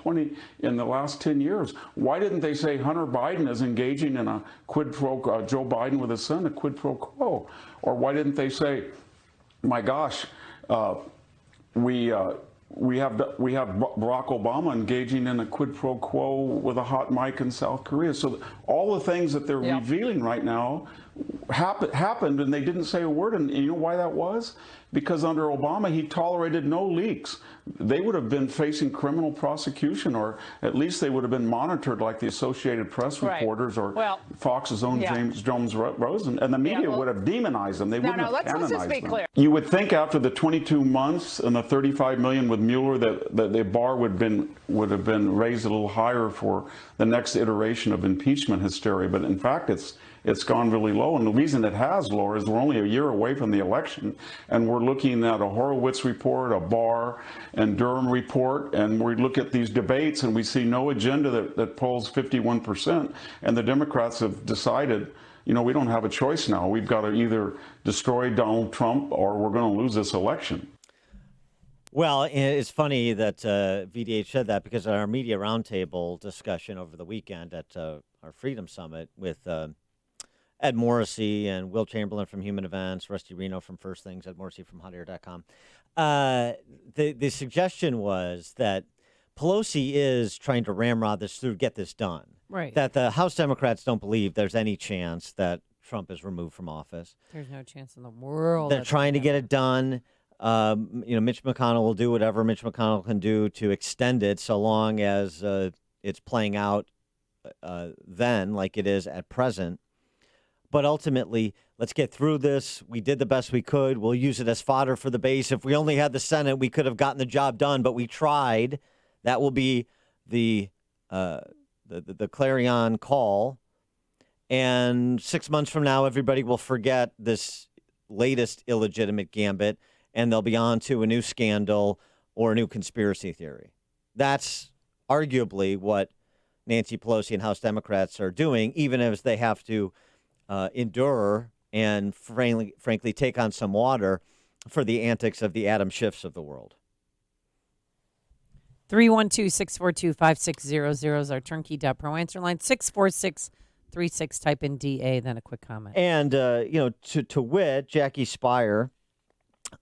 in the last 10 years. Why didn't they say Hunter Biden is engaging in a quid pro quo, Joe Biden with his son, a quid pro quo? Or why didn't they say, my gosh, we we have Barack Obama engaging in a quid pro quo with a hot mic in South Korea. So all the things that they're revealing right now happened, and they didn't say a word. And you know why that was? Because under Obama, he tolerated no leaks. They would have been facing criminal prosecution, or at least they would have been monitored like the Associated Press reporters or Fox's own James Jones Rosen, and the media would have demonized them. They wouldn't have canonized let's just be them. clear. You would think after the 22 months and the 35 million with Mueller that the bar would have been raised a little higher for the next iteration of impeachment hysteria, but in fact it's gone really low. And the reason it has, Laura, is we're only a year away from the election, and we're looking at a Horowitz report, a Barr and Durham report, and we look at these debates and we see no agenda that polls 51%, and the Democrats have decided, you know, we don't have a choice now. We've got to either destroy Donald Trump or we're going to lose this election. Well, it's funny that VDH said that, because at our media roundtable discussion over the weekend at our Freedom Summit with Ed Morrissey and Will Chamberlain from Human Events, Rusty Reno from First Things, Ed Morrissey from hotair.com, the suggestion was that Pelosi is trying to ramrod this through, get this done. Right. That the House Democrats don't believe there's any chance that Trump is removed from office. There's no chance in the world. They're trying to get it done. Mitch McConnell will do whatever Mitch McConnell can do to extend it, so long as it's playing out then like it is at present. But ultimately, let's get through this. We did the best we could. We'll use it as fodder for the base. If we only had the Senate, we could have gotten the job done, but we tried. That will be the clarion call. And 6 months from now, everybody will forget this latest illegitimate gambit, and they'll be on to a new scandal or a new conspiracy theory. That's arguably what Nancy Pelosi and House Democrats are doing, even as they have to endure and frankly take on some water for the antics of the Adam Schiffs of the world. 312-642-5600 is our turnkey.pro answer line. 64636, type in DA, then a quick comment. And, to wit, Jackie Spire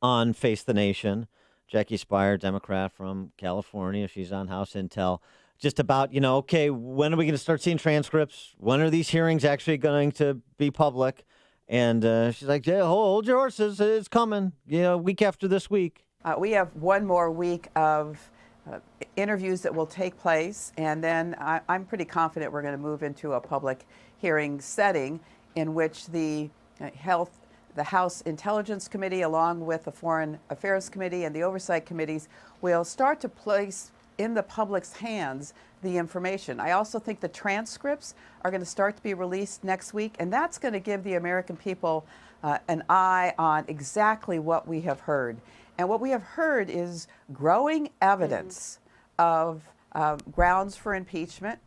on Face the Nation. Jackie Spire, Democrat from California. She's on House Intel. Just about, okay, when are we going to start seeing transcripts? When are these hearings actually going to be public? And she's like, yeah, hold your horses. It's coming, week after this week. We have one more week of interviews that will take place, and then I'm pretty confident we're going to move into a public hearing setting in which the House Intelligence Committee, along with the Foreign Affairs Committee and the Oversight Committees, will start to place in the public's hands the information. I also think the transcripts are going to start to be released next week, and that's going to give the American people an eye on exactly what we have heard. And what we have heard is growing evidence of grounds for impeachment.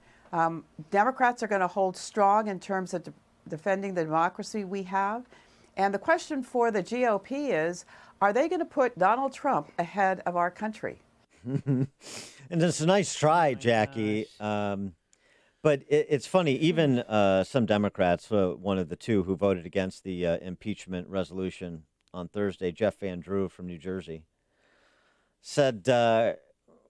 Democrats are going to hold strong in terms of defending the democracy we have. And the question for the GOP is, are they going to put Donald Trump ahead of our country? And it's a nice try, Jackie. But it's funny, even some Democrats, one of the two who voted against the impeachment resolution on Thursday, Jeff Van Drew from New Jersey, said,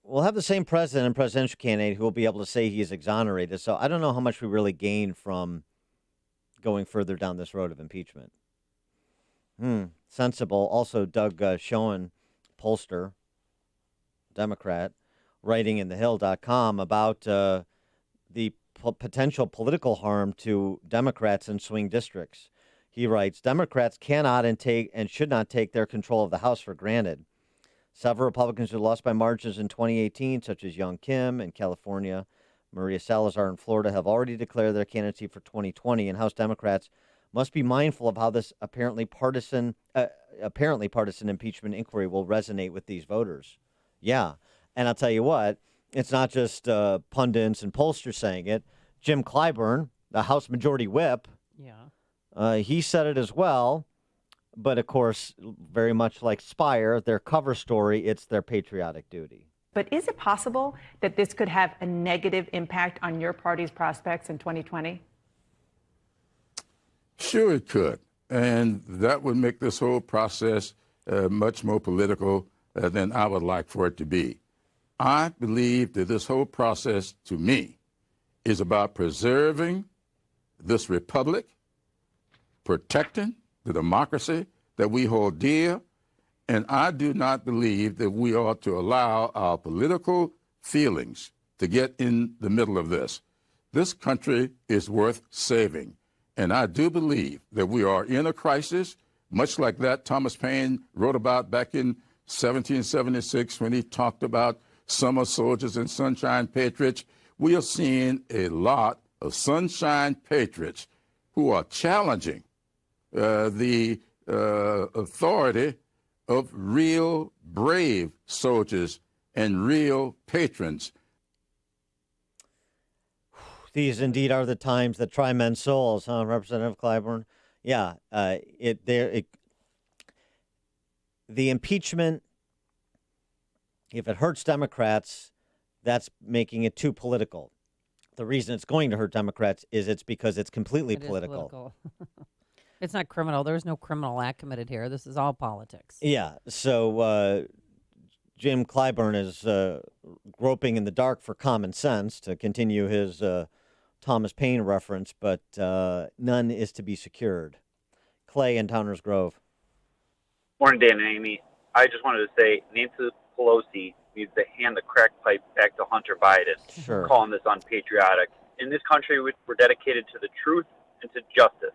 we'll have the same president and presidential candidate who will be able to say he is exonerated. So I don't know how much we really gain from going further down this road of impeachment. Sensible. Also, Doug Schoen, pollster, Democrat, writing in thehill.com about the potential political harm to Democrats in swing districts. He writes, Democrats cannot and should not take their control of the House for granted. Several Republicans who lost by margins in 2018, such as Young Kim in California, Maria Salazar in Florida, have already declared their candidacy for 2020, and House Democrats must be mindful of how this apparently partisan impeachment inquiry will resonate with these voters. Yeah, and I'll tell you what, it's not just pundits and pollsters saying it. Jim Clyburn, the House Majority Whip, he said it as well. But, of course, very much like Spire, their cover story, it's their patriotic duty. But is it possible that this could have a negative impact on your party's prospects in 2020? Sure, it could. And that would make this whole process much more political than I would like for it to be. I believe that this whole process, to me, is about preserving this republic, protecting the democracy that we hold dear, and I do not believe that we ought to allow our political feelings to get in the middle of this. This country is worth saving, and I do believe that we are in a crisis, much like that Thomas Paine wrote about back in 1776 when he talked about summer soldiers and sunshine patriots. We are seeing a lot of sunshine patriots who are challenging the authority of real brave soldiers and real patrons. These indeed are the times that try men's souls, huh, Representative Clyburn? Yeah, the impeachment, if it hurts Democrats, that's making it too political. The reason it's going to hurt Democrats is it's because it's completely political. It's not criminal. There's no criminal act committed here. This is all politics. Yeah, so Jim Clyburn is groping in the dark for common sense, to continue his Thomas Paine reference, but none is to be secured. Clay in Downers Grove. Morning, Dan and Amy. I just wanted to say Nancy Pelosi needs to hand the crack pipe back to Hunter Biden, Sure. calling this unpatriotic. In this country, we're dedicated to the truth and to justice,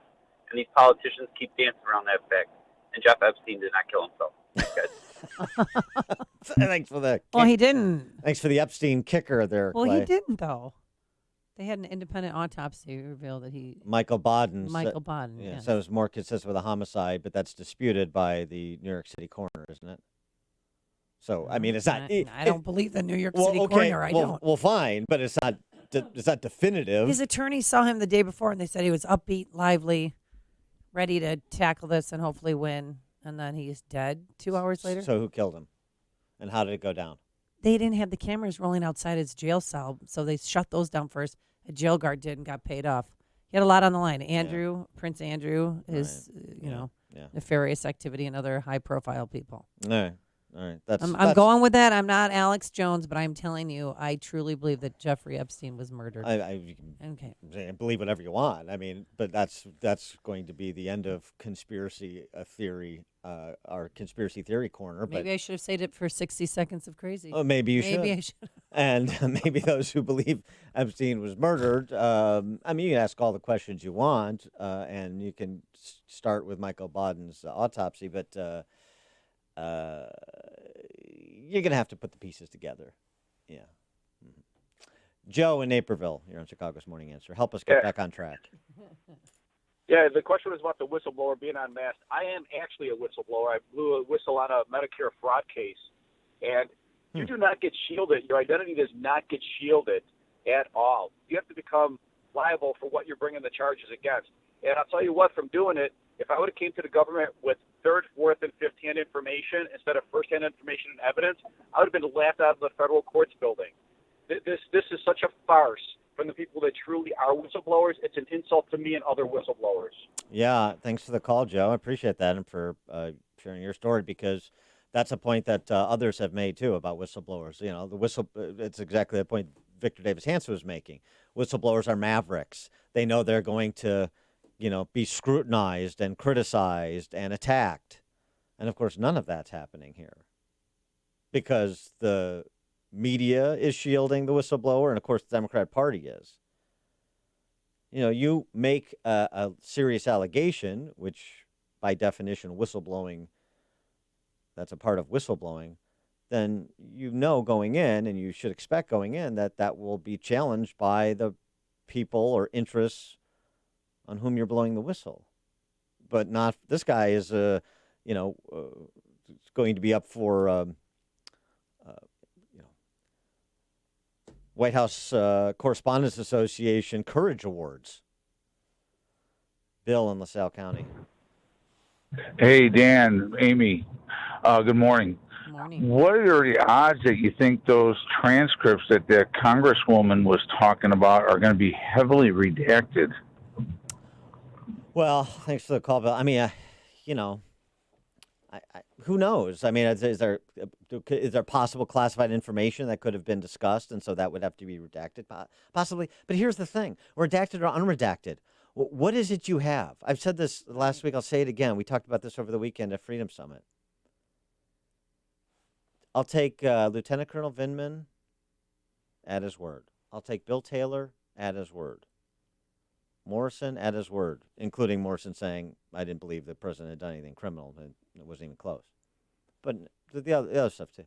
and these politicians keep dancing around that fact. And Jeff Epstein did not kill himself. Thanks, guys. Thanks for the. Well, he didn't. Thanks for the Epstein kicker there, Well, Clay. he didn't, though. They had an independent autopsy reveal that he... Michael Baden. Michael Baden, Yeah, yes. so it was more consistent with a homicide, but that's disputed by the New York City coroner, isn't it? So, I mean, it's not... I don't believe the New York City coroner. I don't. Well, fine, but it's not definitive. His attorney saw him the day before, and they said he was upbeat, lively, ready to tackle this and hopefully win. And then he's dead 2 hours later. So who killed him? And how did it go down? They didn't have the cameras rolling outside his jail cell, so they shut those down first. A jail guard did and got paid off. He had a lot on the line. Prince Andrew, his nefarious activity, and other high-profile people. All right. I'm going with that. I'm not Alex Jones, but I'm telling you, I truly believe that Jeffrey Epstein was murdered. Okay. Believe whatever you want. I mean, but that's going to be the end of conspiracy theory, our conspiracy theory corner. Maybe I should have saved it for 60 Seconds of Crazy. Oh, maybe you should. Maybe I should. And maybe those who believe Epstein was murdered. I mean, you can ask all the questions you want, and you can start with Michael Baden's autopsy, but you're going to have to put the pieces together. Yeah. Mm-hmm. Joe in Naperville, you're on Chicago's Morning Answer. Help us get back on track. Yeah, the question was about the whistleblower being unmasked. I am actually a whistleblower. I blew a whistle on a Medicare fraud case, and you do not get shielded. Your identity does not get shielded at all. You have to become liable for what you're bringing the charges against. And I'll tell you what, from doing it, if I would have came to the government with third, fourth, and fifth-hand information instead of first-hand information and evidence, I would have been laughed out of the federal courts building. This is such a farce from the people that truly are whistleblowers. It's an insult to me and other whistleblowers. Yeah, thanks for the call, Joe. I appreciate that, and for sharing your story, because that's a point that others have made too about whistleblowers. You know, it's exactly the point Victor Davis Hanson was making. Whistleblowers are mavericks. They know they're going to, be scrutinized and criticized and attacked, and of course, none of that's happening here, because the media is shielding the whistleblower, and of course, the Democrat Party is. You make a serious allegation, which by definition, whistleblowing, that's a part of whistleblowing, then going in, and you should expect going in, that will be challenged by the people or interests on whom you're blowing the whistle. But not, this guy is, going to be up for, White House Correspondents Association Courage Awards. Bill in LaSalle County. Hey, Dan, Amy, good morning. Good morning. What are the odds that you think those transcripts that the Congresswoman was talking about are going to be heavily redacted? Well, thanks for the call, Bill. I mean, who knows? I mean, is there possible classified information that could have been discussed, and so that would have to be redacted, possibly? But here's the thing: redacted or unredacted, what is it you have? I've said this last week. I'll say it again. We talked about this over the weekend at Freedom Summit. I'll take Lieutenant Colonel Vindman at his word. I'll take Bill Taylor at his word. Morrison at his word, including Morrison saying, I didn't believe the president had done anything criminal, and it wasn't even close. But the other stuff, too.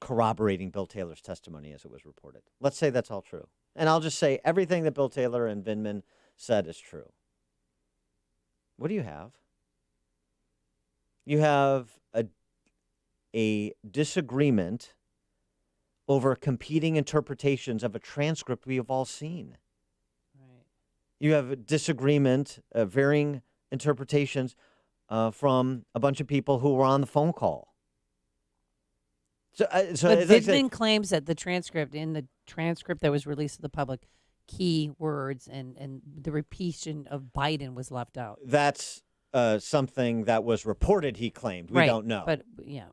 Corroborating Bill Taylor's testimony as it was reported. Let's say that's all true. And I'll just say everything that Bill Taylor and Vindman said is true. What do you have? You have a disagreement over competing interpretations of a transcript we have all seen. You have a disagreement, varying interpretations from a bunch of people who were on the phone call. But Vindman claims that the transcript that was released to the public, key words and the repetition of Biden was left out. That's something that was reported, he claimed. We don't know. But, yeah.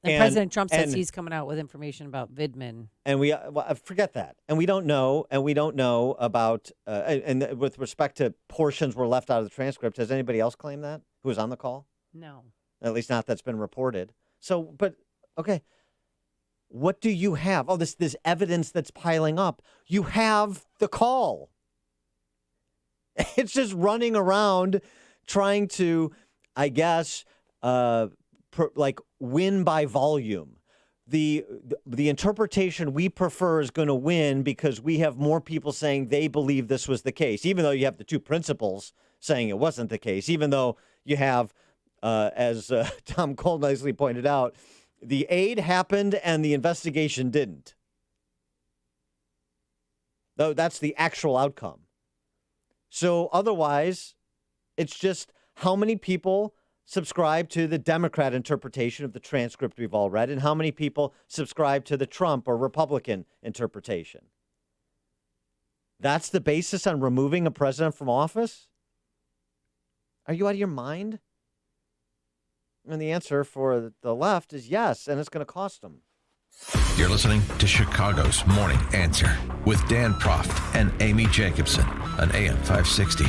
And President Trump says he's coming out with information about Vindman. And we forget that. And we don't know. And we don't know about. And with respect to portions were left out of the transcript, has anybody else claimed that who was on the call? No. At least not that's been reported. So, but okay. What do you have? Oh, this evidence that's piling up. You have the call. It's just running around trying to, I guess, win by volume. The interpretation we prefer is going to win because we have more people saying they believe this was the case, even though you have the two principals saying it wasn't the case, even though you have, as Tom Cole nicely pointed out, the aid happened and the investigation didn't. Though that's the actual outcome. So otherwise, it's just how many people subscribe to the Democrat interpretation of the transcript we've all read, and how many people subscribe to the Trump or Republican interpretation. That's the basis on removing a president from office? Are you out of your mind? And the answer for the left is yes, and it's going to cost them. You're listening to Chicago's Morning Answer with Dan Proft and Amy Jacobson on AM 560.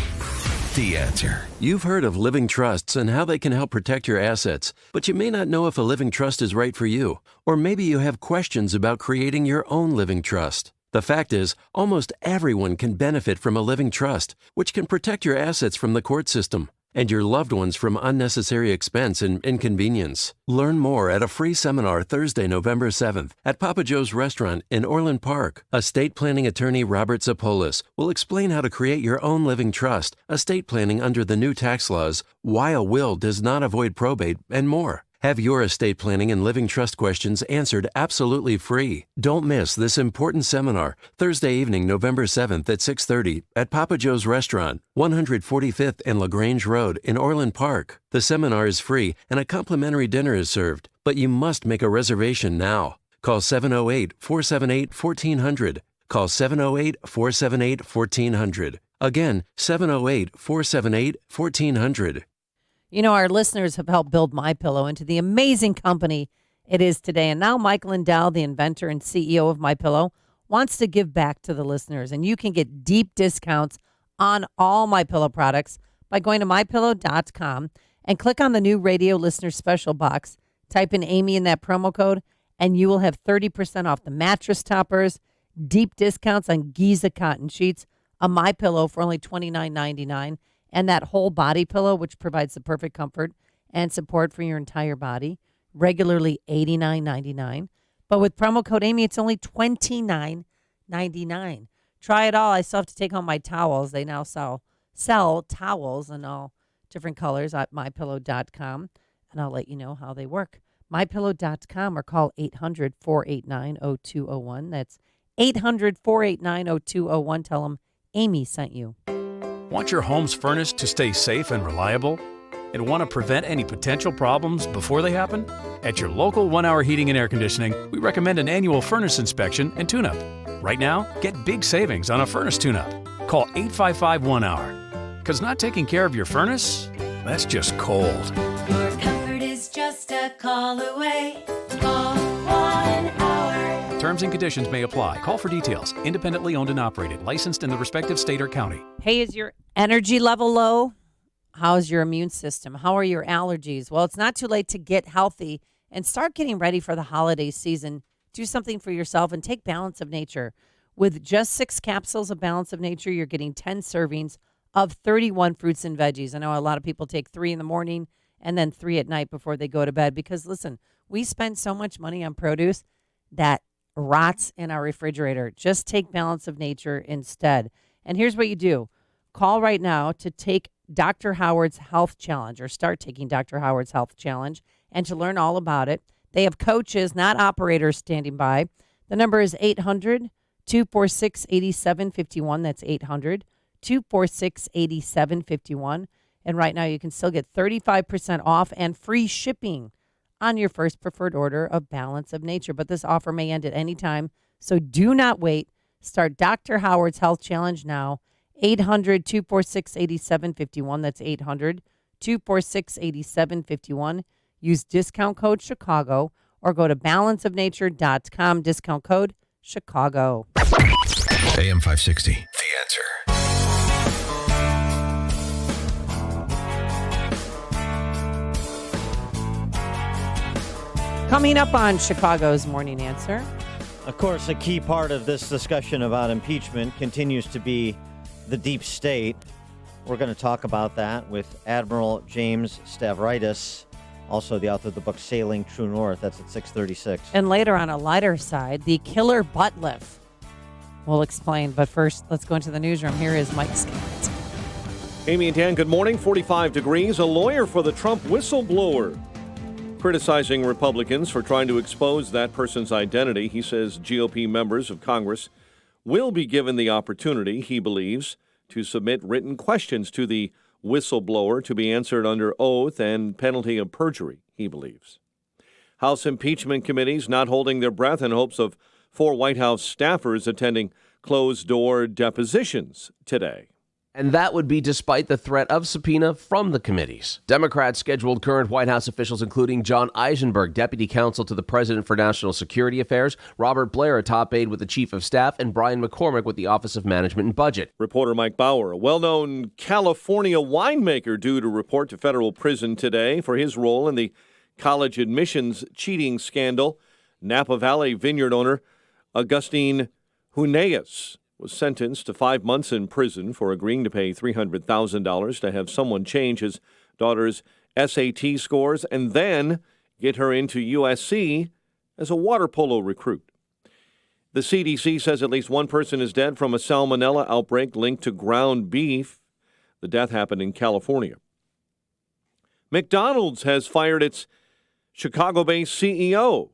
The Answer. You've heard of living trusts and how they can help protect your assets, but you may not know if a living trust is right for you, or maybe you have questions about creating your own living trust. The fact is, almost everyone can benefit from a living trust, which can protect your assets from the court system and your loved ones from unnecessary expense and inconvenience. Learn more at a free seminar Thursday, November 7th at Papa Joe's Restaurant in Orland Park. Estate planning attorney Robert Zapolis will explain how to create your own living trust, estate planning under the new tax laws, why a will does not avoid probate, and more. Have your estate planning and living trust questions answered absolutely free. Don't miss this important seminar, Thursday evening, November 7th at 6:30 at Papa Joe's Restaurant, 145th and LaGrange Road in Orland Park. The seminar is free and a complimentary dinner is served, but you must make a reservation now. Call 708-478-1400. Call 708-478-1400. Again, 708-478-1400. You know, our listeners have helped build MyPillow into the amazing company it is today. And now Michael Lindell, the inventor and CEO of MyPillow, wants to give back to the listeners. And you can get deep discounts on all MyPillow products by going to MyPillow.com and click on the new radio listener special box. Type in Amy in that promo code, and you will have 30% off the mattress toppers, deep discounts on Giza cotton sheets, a MyPillow for only $29.99, and that whole body pillow, which provides the perfect comfort and support for your entire body, regularly $89.99. But with promo code Amy, it's only $29.99. Try it all. I still have to take home my towels. They now sell towels in all different colors at MyPillow.com, and I'll let you know how they work. MyPillow.com or call 800-489-0201. That's 800-489-0201. Tell them Amy sent you. Want your home's furnace to stay safe and reliable? And want to prevent any potential problems before they happen? At your local 1 Hour Heating and Air Conditioning, we recommend an annual furnace inspection and tune-up. Right now, get big savings on a furnace tune-up. Call 855-1-HOUR. Because not taking care of your furnace, that's just cold. Your comfort is just just a call away. Call 1-HOUR. Terms and conditions may apply. Call for details. Independently owned and operated. Licensed in the respective state or county. Hey, is your energy level low? How's your immune system? How are your allergies? Well, it's not too late to get healthy and start getting ready for the holiday season. Do something for yourself and take Balance of Nature. With just 6 capsules of Balance of Nature, you're getting 10 servings of 31 fruits and veggies. I know a lot of people take 3 in the morning and then 3 at night before they go to bed because, listen, we spend so much money on produce that rots in our refrigerator. Just take Balance of Nature instead. And here's what you do. Call right now to take Dr. Howard's Health Challenge, or start taking Dr. Howard's Health Challenge, and to learn all about it. They have coaches, not operators, standing by. The number is 800-246-8751. That's 800-246-8751. And right now you can still get 35% off and free shipping on your first preferred order of Balance of Nature. But this offer may end at any time, so do not wait. Start Dr. Howard's Health Challenge now. 800-246-8751. That's 800-246-8751. Use discount code Chicago or go to balanceofnature.com. Discount code Chicago. AM 560. The Answer. Coming up on Chicago's Morning Answer. Of course, a key part of this discussion about impeachment continues to be the deep state. We're going to talk about that with Admiral James Stavridis, also the author of the book Sailing True North. That's at 6:36. And later, on a lighter side, the killer butt lift. We'll explain. But first, let's go into the newsroom. Here is Mike Scott. Amy and Dan, good morning. 45 degrees. A lawyer for the Trump whistleblower criticizing Republicans for trying to expose that person's identity. He says GOP members of Congress will be given the opportunity, he believes, to submit written questions to the whistleblower to be answered under oath and penalty of perjury, he believes. House impeachment committees not holding their breath in hopes of 4 White House staffers attending closed-door depositions today. And that would be despite the threat of subpoena from the committees. Democrats scheduled current White House officials, including John Eisenberg, deputy counsel to the president for national security affairs, Robert Blair, a top aide with the chief of staff, and Brian McCormick with the Office of Management and Budget. Reporter Mike Bauer, a well-known California winemaker, due to report to federal prison today for his role in the college admissions cheating scandal. Napa Valley vineyard owner Augustine Huneas was sentenced to 5 months in prison for agreeing to pay $300,000 to have someone change his daughter's SAT scores and then get her into USC as a water polo recruit. The CDC says at least one person is dead from a salmonella outbreak linked to ground beef. The death happened in California. McDonald's has fired its Chicago-based CEO.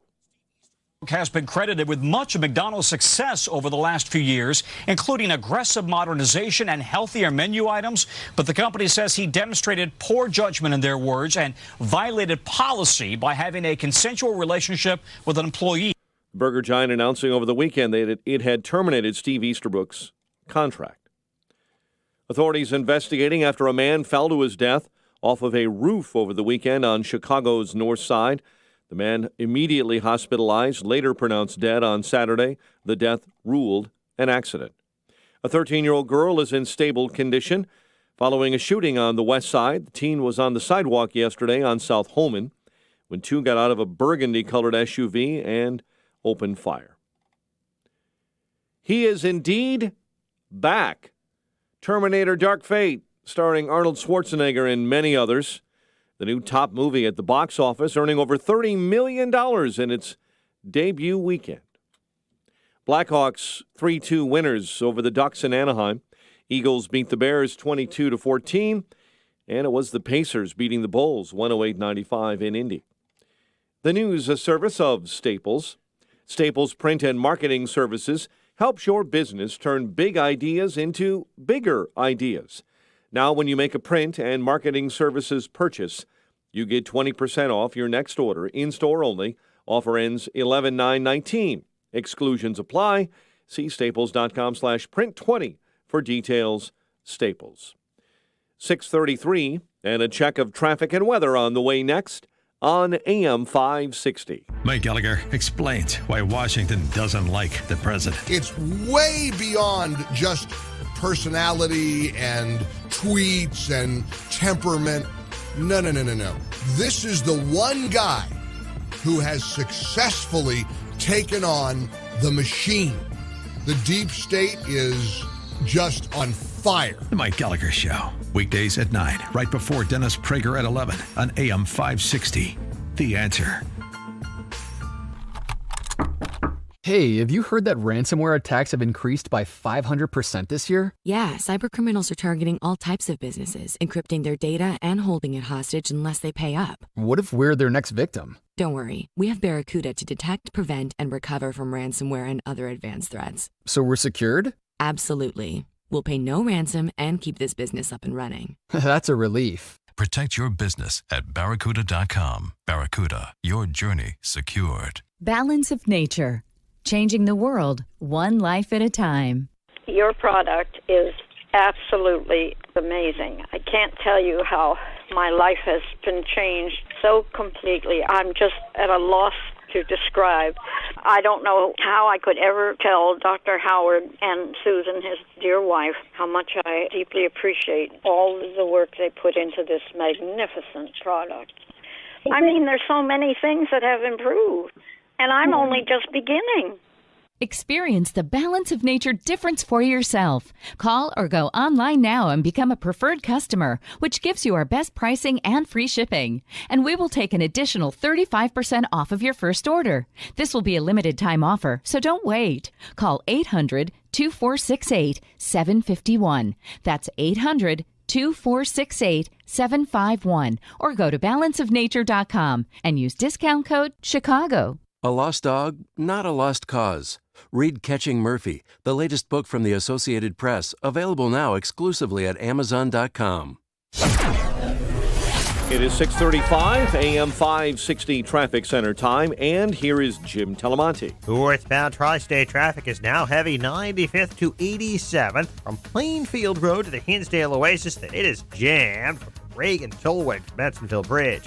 Has been credited with much of McDonald's success over the last few years, including aggressive modernization and healthier menu items. But the company says he demonstrated poor judgment, in their words, and violated policy by having a consensual relationship with an employee. Burger Giant announcing over the weekend that it had terminated Steve Easterbrook's contract. Authorities investigating after a man fell to his death off of a roof over the weekend on Chicago's north side. The man immediately hospitalized, later pronounced dead on Saturday. The death ruled an accident. A 13-year-old girl is in stable condition following a shooting on the west side. The teen was on the sidewalk yesterday on South Holman when 2 got out of a burgundy-colored SUV and opened fire. He is indeed back. Terminator Dark Fate, starring Arnold Schwarzenegger and many others. The new top movie at the box office, earning over $30 million in its debut weekend. Blackhawks 3-2 winners over the Ducks in Anaheim. Eagles beat the Bears 22-14, and it was the Pacers beating the Bulls 108-95 in Indy. The news service of Staples. Staples Print and Marketing Services helps your business turn big ideas into bigger ideas. Now, when you make a print and marketing services purchase, you get 20% off your next order, in-store only. Offer ends 11/9/19. Exclusions apply. See staples.com/print20 for details. Staples. 6:33, and a check of traffic and weather on the way next. on AM 560. Mike Gallagher explains why Washington doesn't like the president. It's way beyond just personality and tweets and temperament. No. This is the one guy who has successfully taken on the machine. The deep state is just on fire. The Mike Gallagher Show. Weekdays at 9, right before Dennis Prager at 11 on AM 560. The Answer. Hey, have you heard that ransomware attacks have increased by 500% this year? Yeah, cybercriminals are targeting all types of businesses, encrypting their data and holding it hostage unless they pay up. What if we're their next victim? Don't worry, we have Barracuda to detect, prevent, and recover from ransomware and other advanced threats. So we're secured? Absolutely. We'll pay no ransom and keep this business up and running. That's a relief. Protect your business at Barracuda.com. Barracuda, your journey secured. Balance of nature. Changing the world, one life at a time. Your product is absolutely amazing. I can't tell you how my life has been changed so completely. I'm just at a loss to describe. I don't know how I could ever tell Dr. Howard and Susan, his dear wife, how much I deeply appreciate all the work they put into this magnificent product. I mean, there's so many things that have improved, and I'm only just beginning. Experience the Balance of Nature difference for yourself. Call or go online now and become a preferred customer, which gives you our best pricing and free shipping. And we will take an additional 35% off of your first order. This will be a limited time offer, so don't wait. Call 800-2468-751. That's 800-2468-751. Or go to balanceofnature.com and use discount code Chicago. A lost dog, not a lost cause. Read Catching Murphy, the latest book from the Associated Press, available now exclusively at Amazon.com. It is 6:35, AM 560 traffic center time, and here is Jim Telemonte. Northbound tri-state traffic is now heavy 95th to 87th from Plainfield Road to the Hinsdale Oasis. It is jammed from Reagan Tollway to Bensonville Bridge.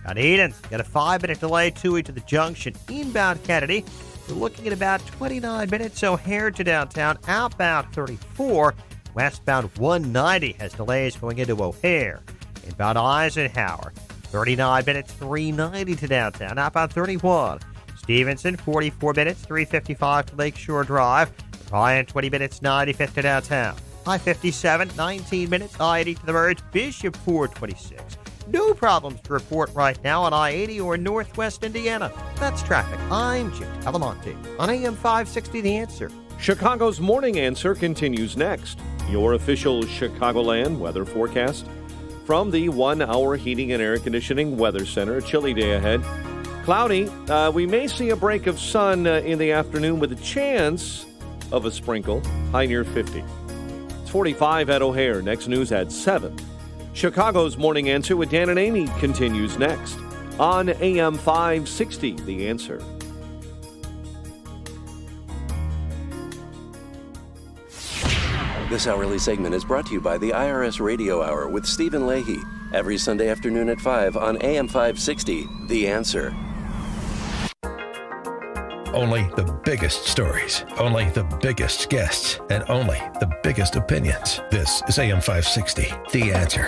On Edens, got a 5-minute delay 2 to the junction. Inbound Kennedy, we're looking at about 29 minutes. O'Hare to downtown. Outbound 34. Westbound 190 has delays going into O'Hare. Inbound Eisenhower, 39 minutes, 390 to downtown. Outbound 31. Stevenson, 44 minutes, 355 to Lakeshore Drive. Ryan, 20 minutes, 95th to downtown. I-57, 19 minutes, I-80 to the merge. Bishop, 426. No problems to report right now on I-80 or Northwest Indiana. That's traffic. I'm Jim Telemonte on AM 560 The Answer. Chicago's Morning Answer continues next. Your official Chicagoland weather forecast from the 1 Hour Heating and Air Conditioning Weather Center. A chilly day ahead. Cloudy. We may see a break of sun in the afternoon with a chance of a sprinkle. High near 50. It's 45 at O'Hare. Next news at 7. Chicago's Morning Answer with Dan and Amy continues next on AM 560, The Answer. This hourly segment is brought to you by the IRS Radio Hour with Stephen Leahy. Every Sunday afternoon at 5 on AM 560, The Answer. Only the biggest stories, only the biggest guests, and only the biggest opinions. This is AM 560, The Answer.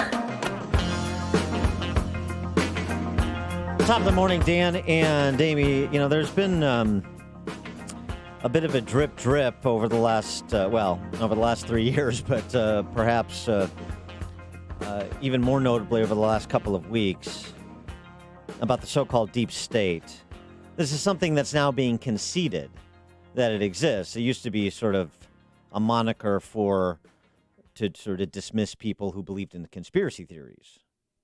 Top of the morning, Dan and Amy. You know, there's been a bit of a drip over the last, over the last 3 years, but perhaps even more notably over the last couple of weeks about the so-called deep state. This is something that's now being conceded that it exists. It used to be sort of a moniker to sort of dismiss people who believed in the conspiracy theories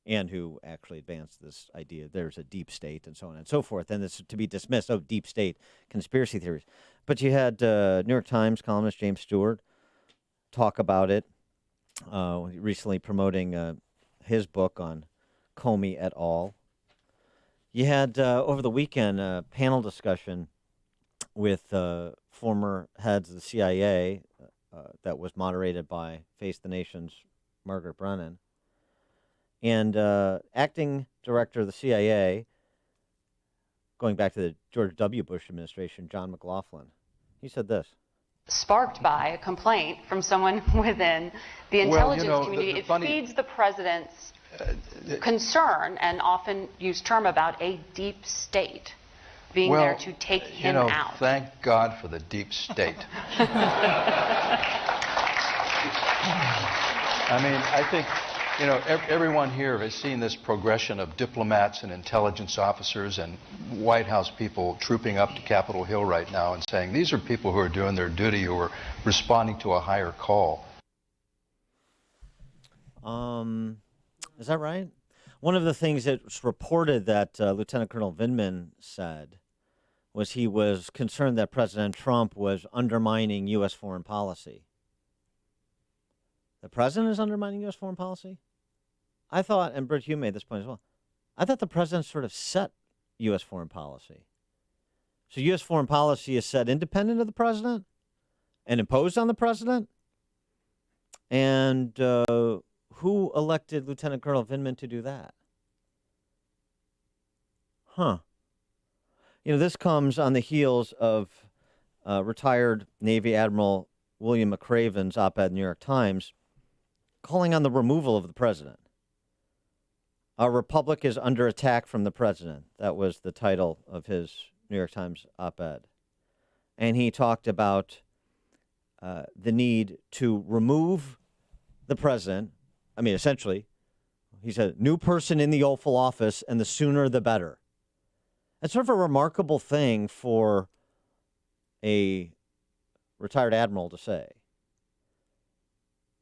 and who actually advanced this idea there's a deep state and so on and so forth. And it's to be dismissed, deep state conspiracy theories. But you had New York Times columnist James Stewart talk about it, recently promoting his book on Comey et al. You had, over the weekend, a panel discussion with former heads of the CIA that was moderated by Face the Nation's Margaret Brennan. And acting director of the CIA, going back to the George W. Bush administration, John McLaughlin. He said this. Sparked by a complaint from someone within the intelligence community. It feeds the president's concern and often used term about a deep state being there to take him out. Thank God for the deep state. I mean, I think, everyone here has seen this progression of diplomats and intelligence officers and White House people trooping up to Capitol Hill right now and saying, these are people who are doing their duty, who are responding to a higher call. Is that right? One of the things that's reported that Lieutenant Colonel Vindman said was he was concerned that President Trump was undermining U.S. foreign policy. The president is undermining U.S. foreign policy? I thought, and Britt, you made this point as well, I thought the president sort of set U.S. foreign policy. So U.S. foreign policy is set independent of the president and imposed on the president? And who elected Lieutenant Colonel Vindman to do that? This comes on the heels of retired Navy Admiral William McRaven's op-ed in the New York Times calling on the removal of the president. Our republic is under attack from the president. That was the title of his New York Times op-ed. And he talked about the need to remove the president. I mean, essentially, he said, new person in the Oval Office, and the sooner the better. That's sort of a remarkable thing for a retired admiral to say.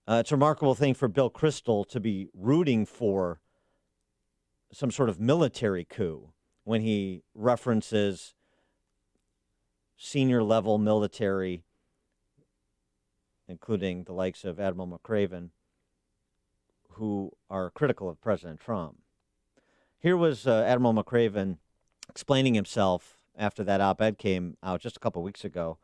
It's a remarkable thing for Bill Kristol to be rooting for some sort of military coup when he references senior level military, including the likes of Admiral McRaven, who are critical of President Trump. Here was Admiral McRaven explaining himself after that op-ed came out just a couple weeks ago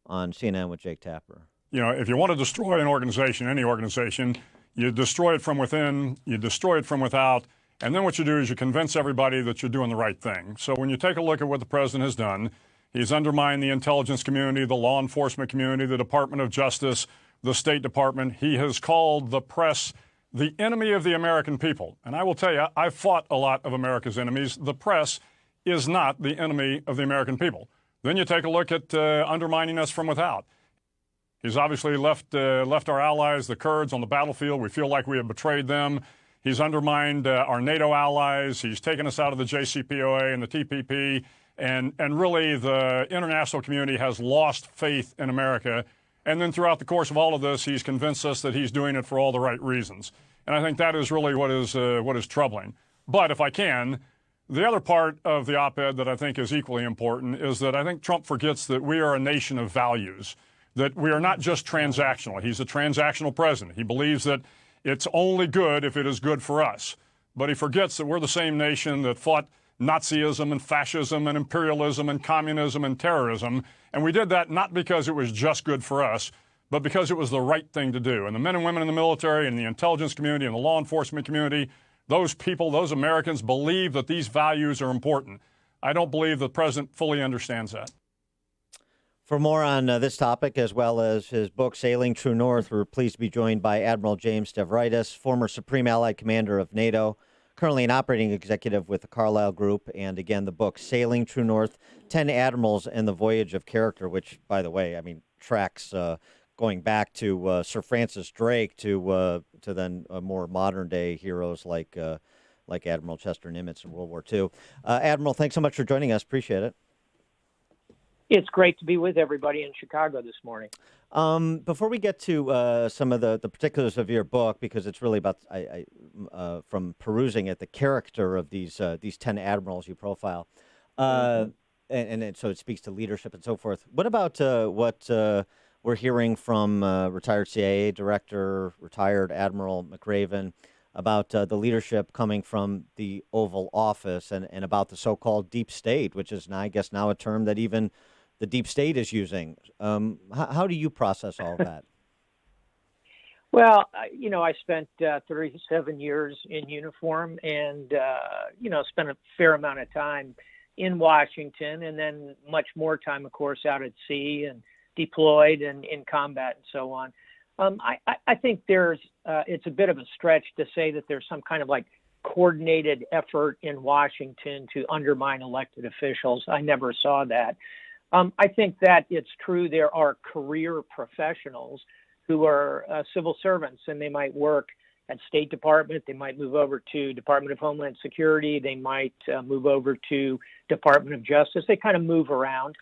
on CNN with Jake Tapper. If you want to destroy an organization, any organization, you destroy it from within, you destroy it from without, and then what you do is you convince everybody that you're doing the right thing. So when you take a look at what the president has done, he's undermined the intelligence community, the law enforcement community, the Department of Justice, the State Department. He has called the press the enemy of the American people. And I will tell you, I've fought a lot of America's enemies. The press is not the enemy of the American people. Then you take a look at undermining us from without. He's obviously left our allies, the Kurds, on the battlefield. We feel like we have betrayed them. He's undermined our NATO allies. He's taken us out of the JCPOA and the TPP. And really, the international community has lost faith in America. And then throughout the course of all of this, he's convinced us that he's doing it for all the right reasons. And I think that is really what is troubling. But if I can, the other part of the op-ed that I think is equally important is that I think Trump forgets that we are a nation of values, that we are not just transactional. He's a transactional president. He believes that it's only good if it is good for us. But he forgets that we're the same nation that fought Nazism and fascism and imperialism and communism and terrorism. And we did that not because it was just good for us, but because it was the right thing to do. And the men and women in the military and the intelligence community and the law enforcement community, those people, those Americans believe that these values are important. I don't believe the president fully understands that. For more on this topic, as well as his book, Sailing True North, we're pleased to be joined by Admiral James Stavridis, former Supreme Allied Commander of NATO, currently an operating executive with the Carlyle Group, and again, the book, Sailing True North, 10 Admirals and the Voyage of Character, which, by the way, tracks going back to Sir Francis Drake to then more modern-day heroes like Admiral Chester Nimitz in World War II. Admiral, thanks so much for joining us. Appreciate it. It's great to be with everybody in Chicago this morning. Before we get to some of the particulars of your book, because it's really about, from perusing it, the character of these 10 admirals you profile, and so it speaks to leadership and so forth. What about what we're hearing from retired CIA director, retired Admiral McRaven, about the leadership coming from the Oval Office and about the so-called deep state, which is, I guess, now a term that even the deep state is using. How do you process all of that? Well, I spent 37 years in uniform and, spent a fair amount of time in Washington, and then much more time, of course, out at sea and deployed and in combat and so on. I think it's a bit of a stretch to say that there's some kind of like coordinated effort in Washington to undermine elected officials. I never saw that. I think that it's true there are career professionals who are civil servants, and they might work at State Department, they might move over to Department of Homeland Security, they might move over to Department of Justice. They kind of move around.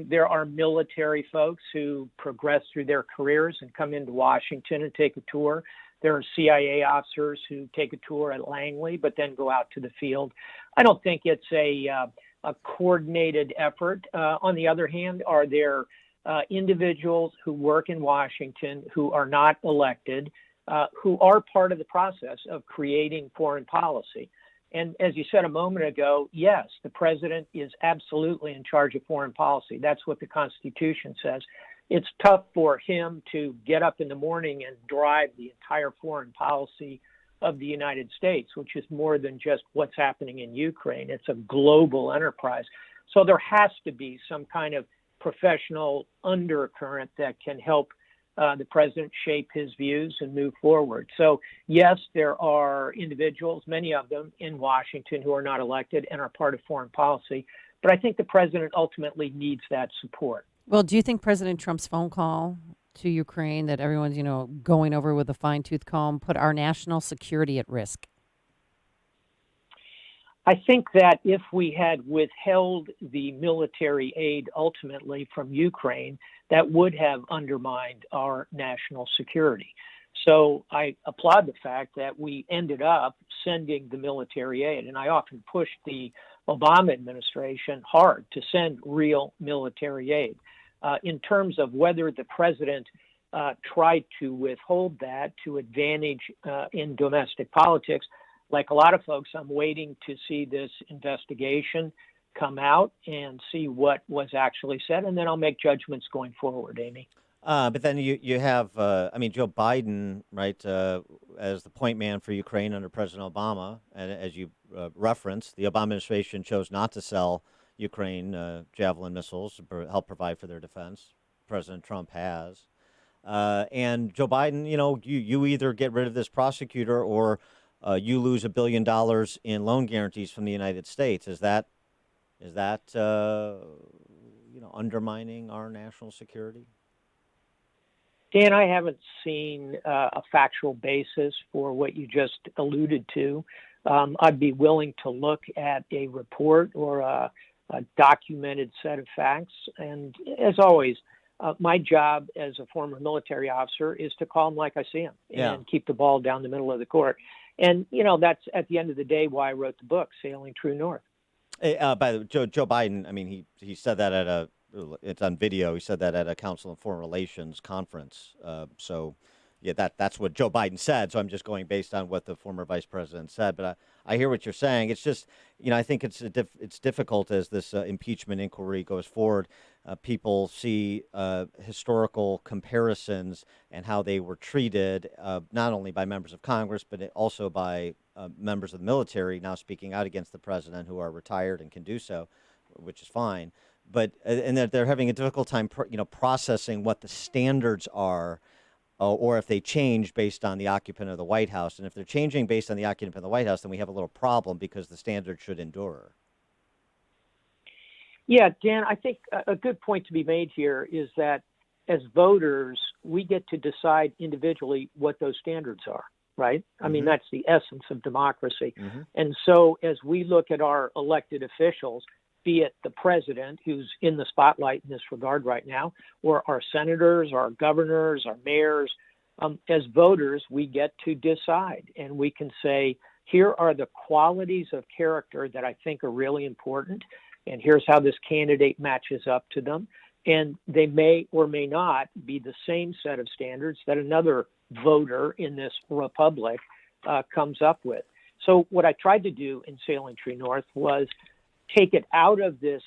There are military folks who progress through their careers and come into Washington and take a tour. There are CIA officers who take a tour at Langley, but then go out to the field. I don't think it's a coordinated effort. On the other hand, are there individuals who work in Washington who are not elected, who are part of the process of creating foreign policy? And as you said a moment ago, yes, the president is absolutely in charge of foreign policy. That's what the Constitution says. It's tough for him to get up in the morning and drive the entire foreign policy of the United States, which is more than just what's happening in Ukraine. It's a global enterprise. So there has to be some kind of professional undercurrent that can help the president shape his views and move forward. So, yes, there are individuals, many of them in Washington, who are not elected and are part of foreign policy. But I think the president ultimately needs that support. Well, do you think President Trump's phone call to Ukraine that everyone's, going over with a fine-tooth comb put our national security at risk? I think that if we had withheld the military aid ultimately from Ukraine, that would have undermined our national security. So I applaud the fact that we ended up sending the military aid. And I often pushed the Obama administration hard to send real military aid. In terms of whether the president tried to withhold that to advantage in domestic politics, like a lot of folks, I'm waiting to see this investigation come out and see what was actually said, and then I'll make judgments going forward, Amy. But then you have, Joe Biden, right, as the point man for Ukraine under President Obama. And as you referenced, the Obama administration chose not to sell Ukraine Javelin missiles to help provide for their defense. President Trump has. And Joe Biden, you either get rid of this prosecutor or you lose $1 billion in loan guarantees from the United States. Is that undermining our national security? Dan, I haven't seen a factual basis for what you just alluded to. I'd be willing to look at a report or a documented set of facts. And as always, my job as a former military officer is to call them like I see them and keep the ball down the middle of the court. And, that's at the end of the day why I wrote the book, Sailing True North. By the way, Joe Biden, he said that it's on video. He said that at a Council on Foreign Relations conference. That's what Joe Biden said. So I'm just going based on what the former vice president said. But I hear what you're saying. It's just, I think it's difficult as this impeachment inquiry goes forward. People see historical comparisons and how they were treated, not only by members of Congress, but also by members of the military now speaking out against the president who are retired and can do so, which is fine. But and that they're having a difficult time, processing what the standards are, or if they change based on the occupant of the White House. And if they're changing based on the occupant of the White House, then we have a little problem because the standards should endure. Yeah, Dan, I think a good point to be made here is that as voters, we get to decide individually what those standards are, right? I mean, that's the essence of democracy. And so as we look at our elected officials, be it the president, who's in the spotlight in this regard right now, or our senators, our governors, our mayors, as voters, we get to decide. And we can say, here are the qualities of character that I think are really important, and here's how this candidate matches up to them. And they may or may not be the same set of standards that another voter in this republic comes up with. So what I tried to do in Sailing True North was take it out of this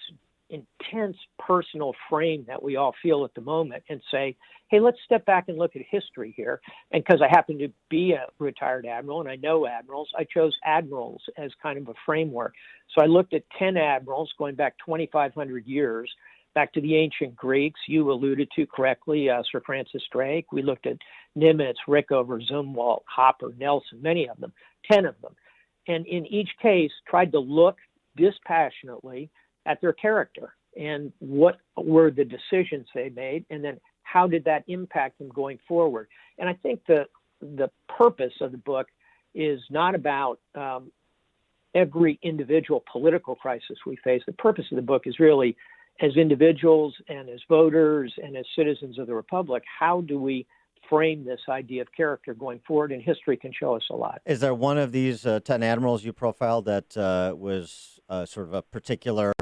intense personal frame that we all feel at the moment and say, hey, let's step back and look at history here. And because I happen to be a retired admiral and I know admirals, I chose admirals as kind of a framework. So I looked at 10 admirals going back 2,500 years, back to the ancient Greeks. You alluded to correctly, Sir Francis Drake. We looked at Nimitz, Rickover, Zumwalt, Hopper, Nelson, many of them, 10 of them. And in each case, tried to look dispassionately at their character and what were the decisions they made, and then how did that impact them going forward. And I think the purpose of the book is not about every individual political crisis we face. The purpose of the book is really, as individuals and as voters and as citizens of the Republic, how do we frame this idea of character going forward? And history can show us a lot. Is there one of these 10 admirals you profiled that was sort of a particular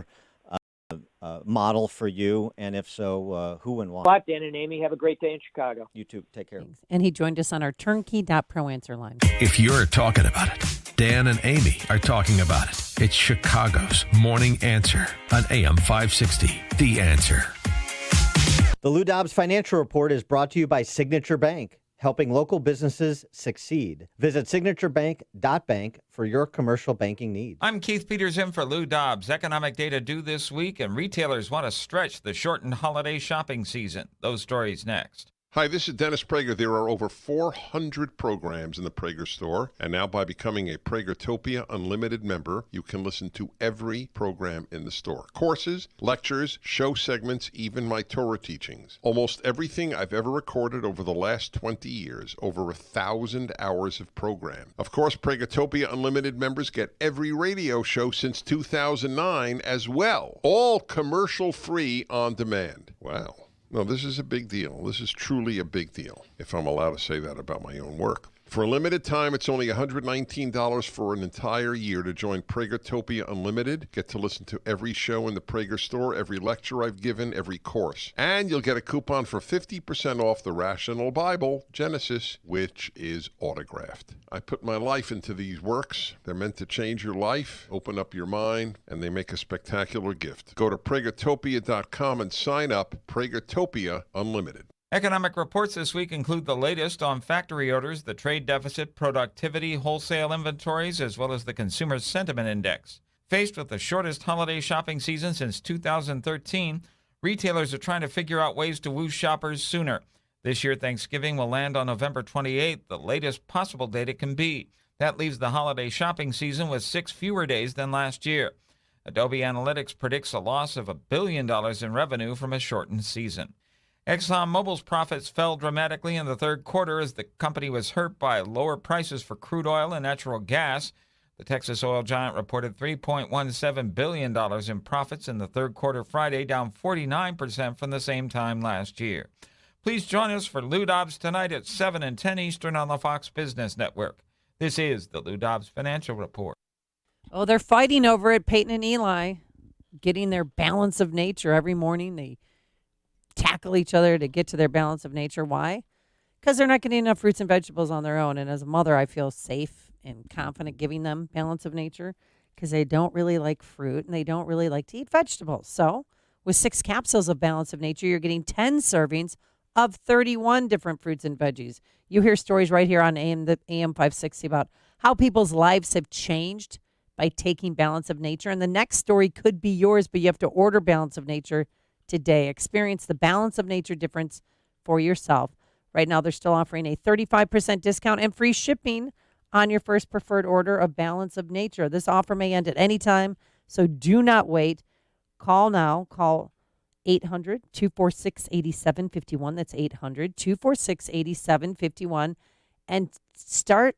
model for you? And if so, who and why? But Dan and Amy, have a great day in Chicago. You too. Take care. And he joined us on our turnkey.pro answer line. If you're talking about it, Dan and Amy are talking about it. It's Chicago's Morning Answer on AM 560. The Answer. The Lou Dobbs Financial Report is brought to you by Signature Bank, helping local businesses succeed. Visit signaturebank.bank for your commercial banking needs. I'm Keith Peters in for Lou Dobbs. Economic data due this week, and retailers want to stretch the shortened holiday shopping season. Those stories next. Hi, this is Dennis Prager. There are over 400 programs in the Prager store, and now by becoming a Pragertopia Unlimited member, you can listen to every program in the store. Courses, lectures, show segments, even my Torah teachings. Almost everything I've ever recorded over the last 20 years, over 1,000 hours of program. Of course, Pragertopia Unlimited members get every radio show since 2009 as well, all commercial-free on demand. Wow. No, this is a big deal. This is truly a big deal, if I'm allowed to say that about my own work. For a limited time, it's only $119 for an entire year to join Pragertopia Unlimited. Get to listen to every show in the Prager store, every lecture I've given, every course. And you'll get a coupon for 50% off the Rational Bible, Genesis, which is autographed. I put my life into these works. They're meant to change your life, open up your mind, and they make a spectacular gift. Go to Pragertopia.com and sign up. Pragertopia Unlimited. Economic reports this week include the latest on factory orders, the trade deficit, productivity, wholesale inventories, as well as the Consumer Sentiment Index. Faced with the shortest holiday shopping season since 2013, retailers are trying to figure out ways to woo shoppers sooner. This year, Thanksgiving will land on November 28th, the latest possible date it can be. That leaves the holiday shopping season with 6 fewer days than last year. Adobe Analytics predicts a loss of $1 billion in revenue from a shortened season. ExxonMobil's profits fell dramatically in the third quarter as the company was hurt by lower prices for crude oil and natural gas. The Texas oil giant reported $3.17 billion in profits in the third quarter Friday, down 49% from the same time last year. Please join us for Lou Dobbs tonight at 7 and 10 Eastern on the Fox Business Network. This is the Lou Dobbs Financial Report. Oh, they're fighting over it, Peyton and Eli, getting their balance of nature every morning. They tackle each other to get to their balance of nature. Why? Because they're not getting enough fruits and vegetables on their own. And as a mother, I feel safe and confident giving them balance of nature because they don't really like fruit and they don't really like to eat vegetables. So with 6 capsules of balance of nature, you're getting 10 servings of 31 different fruits and veggies. You hear stories right here on AM 560 about how people's lives have changed by taking balance of nature. And the next story could be yours, but you have to order balance of nature today. Experience the balance of nature difference for yourself. Right now, they're still offering a 35% discount and free shipping on your first preferred order of balance of nature. This offer may end at any time, so do not wait. Call now. Call 800-246-8751. That's 800-246-8751. And start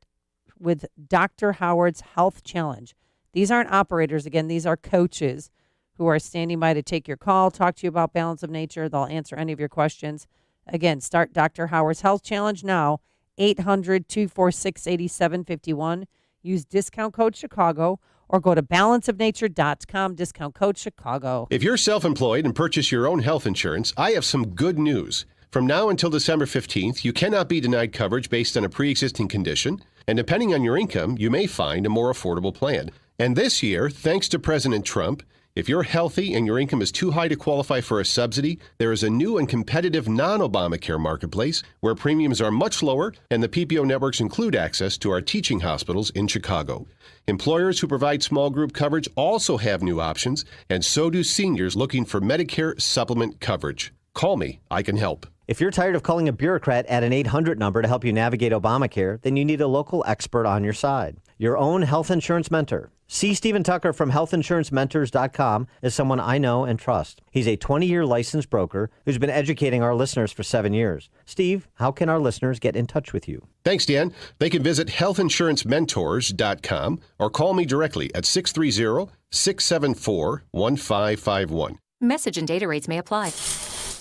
with Dr. Howard's Health Challenge. These aren't operators. Again, these are coaches who are standing by to take your call, talk to you about balance of nature. They'll answer any of your questions. Again, start Dr. Howard's Health Challenge now, 800-246-8751. Use discount code Chicago or go to balanceofnature.com, discount code Chicago. If you're self-employed and purchase your own health insurance, I have some good news. From now until December 15th, you cannot be denied coverage based on a pre-existing condition, and depending on your income, you may find a more affordable plan. And this year, thanks to President Trump, If you're healthy and your income is too high to qualify for a subsidy, there is a new and competitive non-Obamacare marketplace where premiums are much lower and the PPO networks include access to our teaching hospitals in Chicago. Employers who provide small group coverage also have new options, and so do seniors looking for Medicare supplement coverage. Call me. I can help. If you're tired of calling a bureaucrat at an 800 number to help you navigate Obamacare, then you need a local expert on your side. Your own health insurance mentor. See Stephen Tucker from healthinsurancementors.com is someone I know and trust. He's a 20-year licensed broker who's been educating our listeners for 7 years. Steve, how can our listeners get in touch with you? Thanks, Dan. They can visit healthinsurancementors.com or call me directly at 630-674-1551. Message and data rates may apply.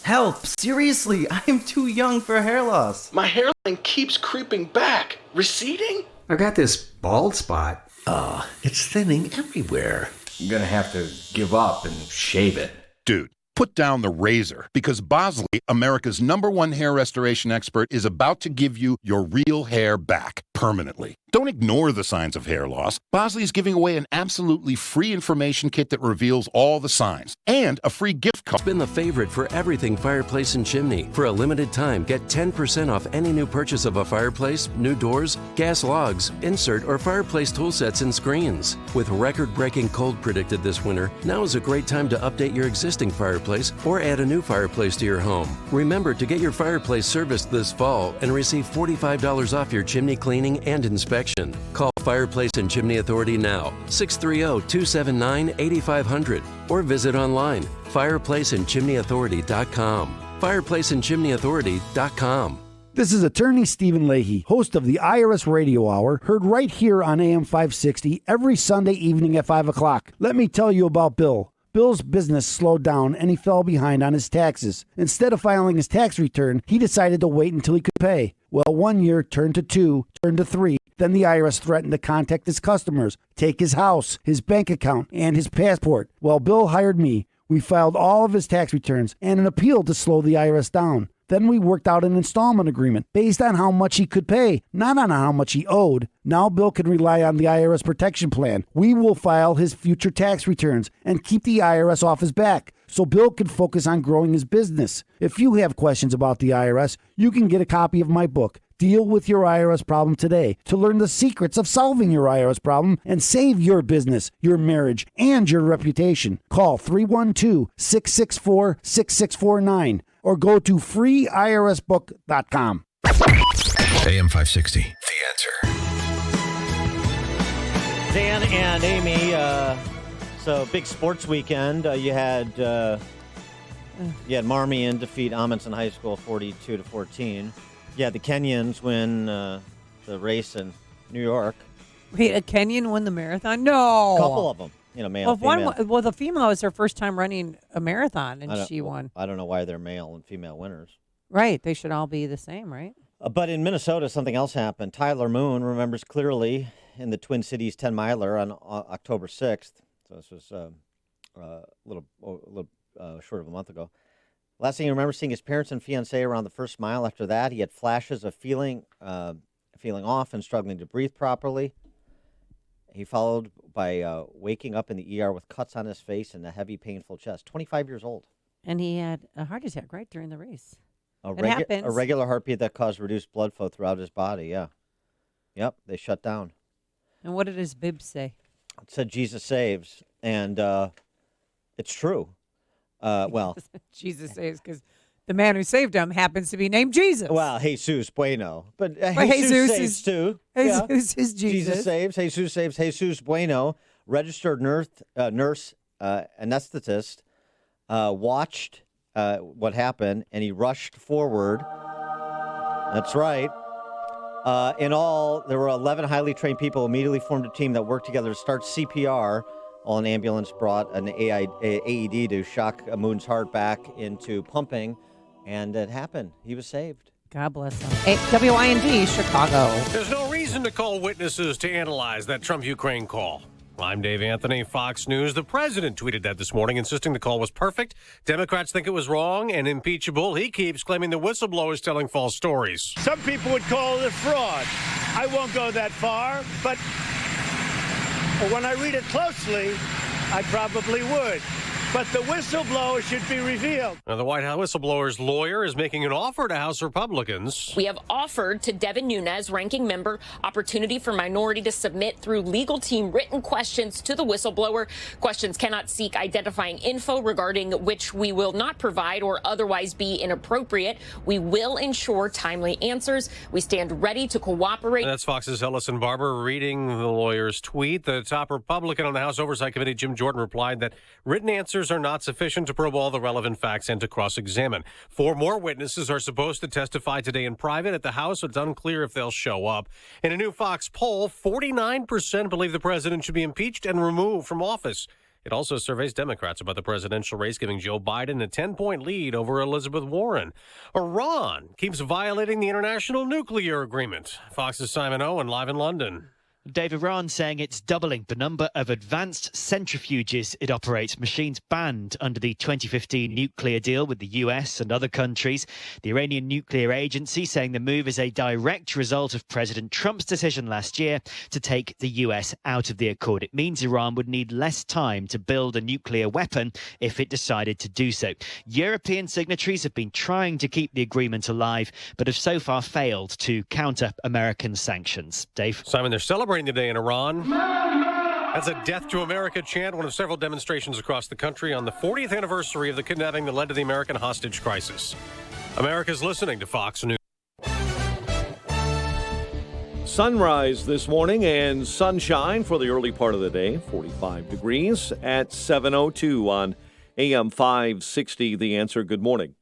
Help! Seriously, I am too young for hair loss. My hairline keeps creeping back. Receding? I got this bald spot. It's thinning everywhere. I'm gonna have to give up and shave it. Dude, put down the razor, because Bosley, America's #1 hair restoration expert, is about to give you your real hair back permanently. Don't ignore the signs of hair loss. Bosley is giving away an absolutely free information kit that reveals all the signs and a free gift card. It's been the favorite for everything fireplace and chimney. For a limited time, get 10% off any new purchase of a fireplace, new doors, gas logs, insert, or fireplace tool sets and screens. With record-breaking cold predicted this winter, now is a great time to update your existing fireplace or add a new fireplace to your home. Remember to get your fireplace serviced this fall and receive $45 off your chimney cleaning and inspection. Call Fireplace and Chimney Authority now, 630-279-8500, or visit online, fireplaceandchimneyauthority.com. Fireplaceandchimneyauthority.com. This is Attorney Stephen Leahy, host of the IRS Radio Hour, heard right here on AM 560 every Sunday evening at 5 o'clock. Let me tell you about Bill. Bill's business slowed down and he fell behind on his taxes. Instead of filing his tax return, he decided to wait until he could pay. Well, 1 year turned to 2, turned to 3. Then the IRS threatened to contact his customers, take his house, his bank account, and his passport. Well, Bill hired me. We filed all of his tax returns and an appeal to slow the IRS down. Then we worked out an installment agreement based on how much he could pay, not on how much he owed. Now Bill can rely on the IRS protection plan. We will file his future tax returns and keep the IRS off his back so Bill can focus on growing his business. If you have questions about the IRS, you can get a copy of my book, Deal with Your IRS Problem Today, to learn the secrets of solving your IRS problem and save your business, your marriage, and your reputation. Call 312-664-6649 or go to freeirsbook.com. AM 560, The Answer. Dan and Amy, so big sports weekend. You had Marmion defeat Amundsen High School 42-14. Yeah, the Kenyans win the race in New York. Wait, a Kenyan won the marathon? No. A couple of them. Male, female. The female was her first time running a marathon, and she won. I don't know why they're male and female winners. Right. They should all be the same, right? But in Minnesota, something else happened. Tyler Moon remembers clearly in the Twin Cities 10-miler on October 6th. So this was a little short of a month ago. Last thing he remembers, seeing his parents and fiancée around the first mile. After that, he had flashes of feeling off and struggling to breathe properly. He followed by waking up in the ER with cuts on his face and a heavy, painful chest. 25 years old. And he had a heart attack right during the race. A regular heartbeat that caused reduced blood flow throughout his body, yeah. Yep, they shut down. And what did his bib say? It said, Jesus saves. And it's true. Jesus saves because the man who saved him happens to be named Jesus. Well, Jesus Bueno. But Jesus saves too. Jesus is Jesus. Jesus saves. Jesus saves. Jesus Bueno, registered nurse anesthetist, watched what happened, and he rushed forward. That's right. In all, there were 11 highly trained people who immediately formed a team that worked together to start CPR. While an ambulance brought an AED to shock Moon's heart back into pumping, and it happened. He was saved. God bless him. WIND, Chicago. There's no reason to call witnesses to analyze that Trump-Ukraine call. I'm Dave Anthony, Fox News. The president tweeted that this morning, insisting the call was perfect. Democrats think it was wrong and impeachable. He keeps claiming the whistleblower is telling false stories. Some people would call it a fraud. I won't go that far, but when I read it closely, I probably would. But the whistleblower should be revealed. Now, the White House whistleblower's lawyer is making an offer to House Republicans. We have offered to Devin Nunes, ranking member, opportunity for minority to submit through legal team written questions to the whistleblower. Questions cannot seek identifying info regarding which we will not provide or otherwise be inappropriate. We will ensure timely answers. We stand ready to cooperate. That's Fox's Ellison Barber reading the lawyer's tweet. The top Republican on the House Oversight Committee, Jim Jordan, replied that written answers are not sufficient to probe all the relevant facts and to cross-examine. 4 more witnesses are supposed to testify today in private at the House. It's unclear if they'll show up. In a new Fox poll, 49% believe the president should be impeached and removed from office. It also surveys Democrats about the presidential race, giving Joe Biden a 10-point lead over Elizabeth Warren. Iran keeps violating the international nuclear agreement. Fox's Simon Owen live in London. Dave, Iran saying it's doubling the number of advanced centrifuges it operates, machines banned under the 2015 nuclear deal with the US and other countries. The Iranian Nuclear Agency saying the move is a direct result of President Trump's decision last year to take the US out of the accord. It means Iran would need less time to build a nuclear weapon if it decided to do so. European signatories have been trying to keep the agreement alive, but have so far failed to counter American sanctions. Dave? Simon, they're celebrating today in Iran. That's a Death to America chant, one of several demonstrations across the country on the 40th anniversary of the kidnapping that led to the American hostage crisis. America's listening to Fox News. Sunrise this morning and sunshine for the early part of the day, 45 degrees at 7:02 on AM 560. The Answer. Good morning.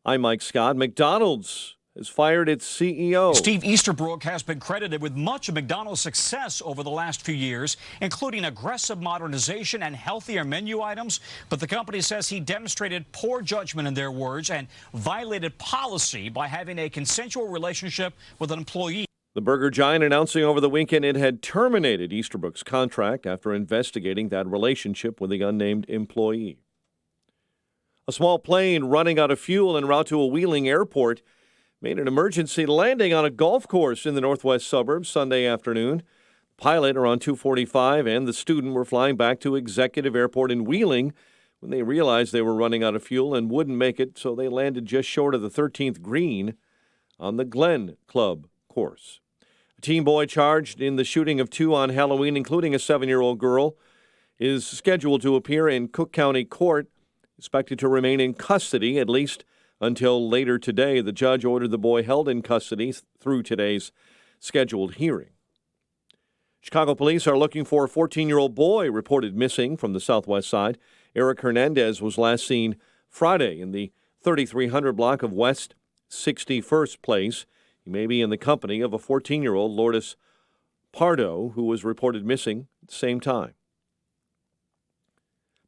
I'm Mike Scott. McDonald's has fired its CEO. Steve Easterbrook has been credited with much of McDonald's success over the last few years, including aggressive modernization and healthier menu items. But the company says he demonstrated poor judgment, in their words, and violated policy by having a consensual relationship with an employee. The burger giant announcing over the weekend it had terminated Easterbrook's contract after investigating that relationship with the unnamed employee. A small plane running out of fuel en route to a Wheeling airport made an emergency landing on a golf course in the northwest suburbs Sunday afternoon. The pilot, around 2:45, and the student were flying back to Executive Airport in Wheeling when they realized they were running out of fuel and wouldn't make it, so they landed just short of the 13th green on the Glen Club course. A teen boy charged in the shooting of 2 on Halloween, including a 7-year-old girl, is scheduled to appear in Cook County Court, expected to remain in custody at least until later today. The judge ordered the boy held in custody through today's scheduled hearing. Chicago police are looking for a 14-year-old boy reported missing from the southwest side. Eric Hernandez was last seen Friday in the 3300 block of West 61st Place. He may be in the company of a 14-year-old Lourdes Pardo, who was reported missing at the same time.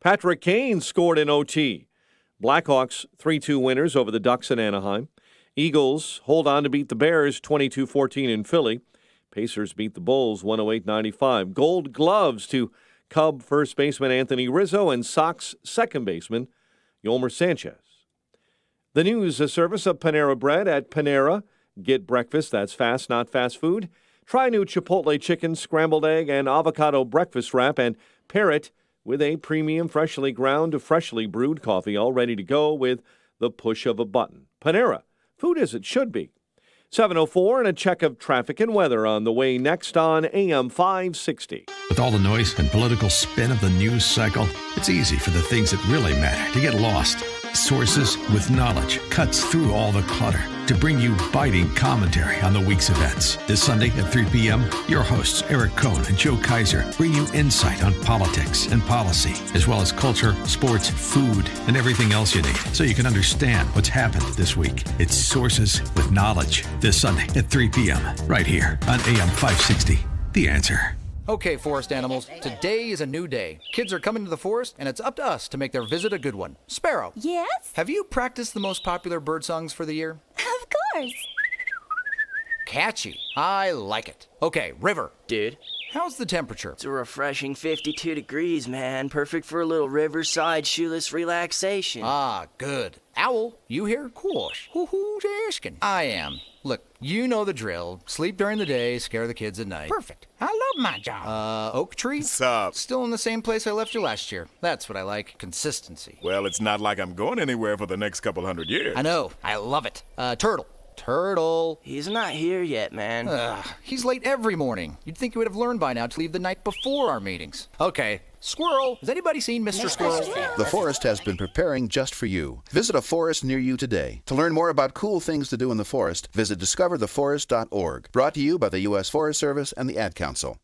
Patrick Kane scored in OT. Blackhawks 3-2 winners over the Ducks in Anaheim. Eagles hold on to beat the Bears 22-14 in Philly. Pacers beat the Bulls 108-95. Gold gloves to Cub first baseman Anthony Rizzo and Sox second baseman Yolmer Sanchez. The news service of Panera Bread at Panera. Get breakfast that's fast, not fast food. Try new Chipotle chicken, scrambled egg, and avocado breakfast wrap, and pair it with a premium freshly ground to freshly brewed coffee, all ready to go with the push of a button. Panera, food as it should be. 7:04 and a check of traffic and weather on the way next on AM 560. With all the noise and political spin of the news cycle, it's easy for the things that really matter to get lost. Sources with knowledge cuts through all the clutter to bring you biting commentary on the week's events. This Sunday at 3 p.m., your hosts Eric Cohn and Joe Kaiser bring you insight on politics and policy, as well as culture, sports, food, and everything else you need, so you can understand what's happened this week. It's Sources with Knowledge this Sunday at 3 p.m. right here on AM 560. The Answer. Okay, forest animals, today is a new day. Kids are coming to the forest, and it's up to us to make their visit a good one. Sparrow. Yes? Have you practiced the most popular bird songs for the year? Of course. Catchy. I like it. Okay, River. Dude. How's the temperature? It's a refreshing 52 degrees, man. Perfect for a little riverside shoeless relaxation. Ah, good. Owl, you here? Of course. Who's asking? I am. Look, you know the drill. Sleep during the day, scare the kids at night. Perfect. I love my job. Oak Tree? What's up? Still in the same place I left you last year. That's what I like. Consistency. Well, it's not like I'm going anywhere for the next couple hundred years. I know. I love it. Turtle. He's not here yet, man. He's late every morning. You'd think he would have learned by now to leave the night before our meetings. Okay. Squirrel. Has anybody seen Mr. Squirrel? The forest has been preparing just for you. Visit a forest near you today. To learn more about cool things to do in the forest, visit discovertheforest.org. Brought to you by the U.S. Forest Service and the Ad Council.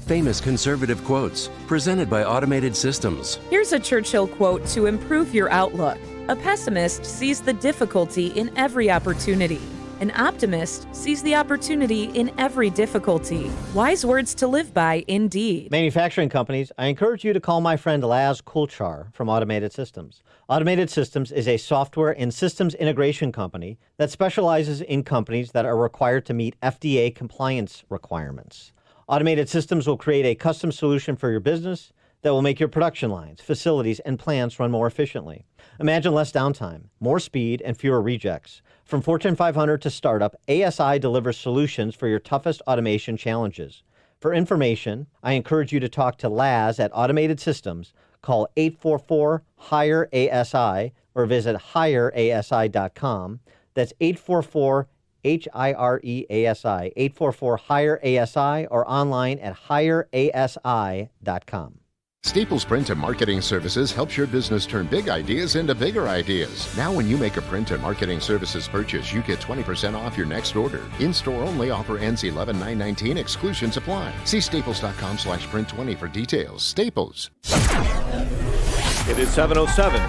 Famous conservative quotes, presented by Automated Systems. Here's a Churchill quote to improve your outlook. A pessimist sees the difficulty in every opportunity. An optimist sees the opportunity in every difficulty. Wise words to live by, indeed. Manufacturing companies, I encourage you to call my friend Laz Kulchar from Automated Systems. Automated Systems is a software and systems integration company that specializes in companies that are required to meet FDA compliance requirements. Automated Systems will create a custom solution for your business that will make your production lines, facilities, and plants run more efficiently. Imagine less downtime, more speed, and fewer rejects. From Fortune 500 to startup, ASI delivers solutions for your toughest automation challenges. For information, I encourage you to talk to Laz at Automated Systems. Call 844-HIRE-ASI or visit hireasi.com. That's 844-HIRE-ASI, 844-HIRE-ASI, or online at hireasi.com. Staples Print and Marketing Services helps your business turn big ideas into bigger ideas. Now when you make a print and marketing services purchase, you get 20% off your next order. In-store only, offer ends 11/9/19, exclusions apply. See staples.com/print20 for details. Staples. It is 7:07.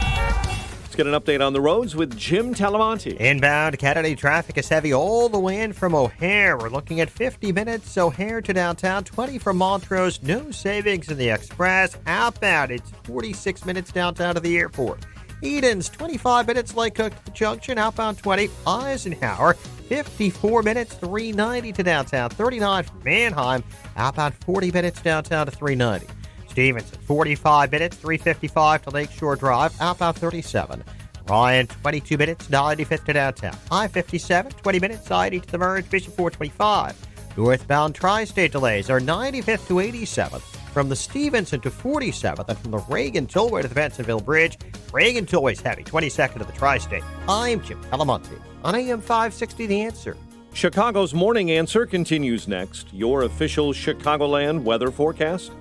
Let's get an update on the roads with Jim Talamonte. Inbound Kennedy traffic is heavy all the way in from O'Hare. We're looking at 50 minutes O'Hare to downtown, 20 from Montrose. No savings in the express. Outbound, it's 46 minutes downtown to the airport. Edens, 25 minutes Lake Cook Junction, outbound 20. Eisenhower, 54 minutes, 390 to downtown. 39 from Manheim, outbound 40 minutes downtown to 390. Stevenson, 45 minutes, 355 to Lakeshore Drive, outbound 37. Ryan, 22 minutes, 95th to downtown. I-57, 20 minutes, 90 to the Merge, Bishop 425. Northbound tri-state delays are 95th to 87th, from the Stevenson to 47th, and from the Reagan Tollway to the Bensonville Bridge. Reagan Tollway's heavy, 22nd to the tri-state. I'm Jim Talamonte on AM 560 The Answer. Chicago's Morning Answer continues next. Your official Chicagoland weather forecast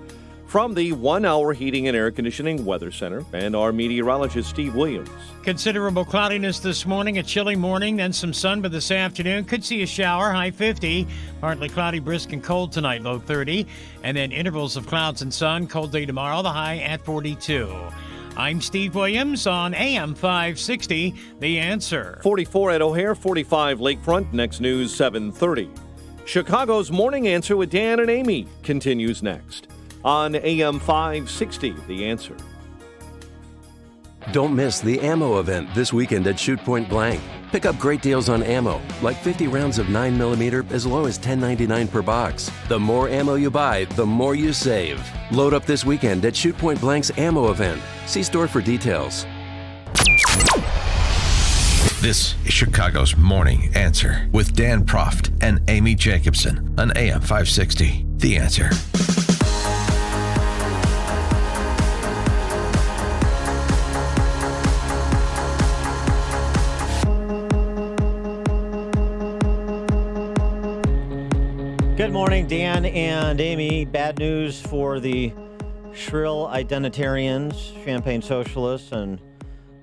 from the 1 Hour Heating and Air Conditioning Weather Center and our meteorologist, Steve Williams. Considerable cloudiness this morning, a chilly morning, then some sun, but this afternoon could see a shower, high 50. Partly cloudy, brisk, and cold tonight, low 30. And then intervals of clouds and sun, cold day tomorrow, the high at 42. I'm Steve Williams on AM 560, The Answer. 44 at O'Hare, 45 Lakefront. Next news, 7:30. Chicago's Morning Answer with Dan and Amy continues next on AM 560, The Answer. Don't miss the ammo event this weekend at Shoot Point Blank. Pick up great deals on ammo, like 50 rounds of 9mm as low as $10.99 per box. The more ammo you buy, the more you save. Load up this weekend at Shoot Point Blank's ammo event. See store for details. This is Chicago's Morning Answer with Dan Proft and Amy Jacobson on AM 560, The Answer. Good morning, Dan and Amy. Bad news for the shrill identitarians, champagne socialists, and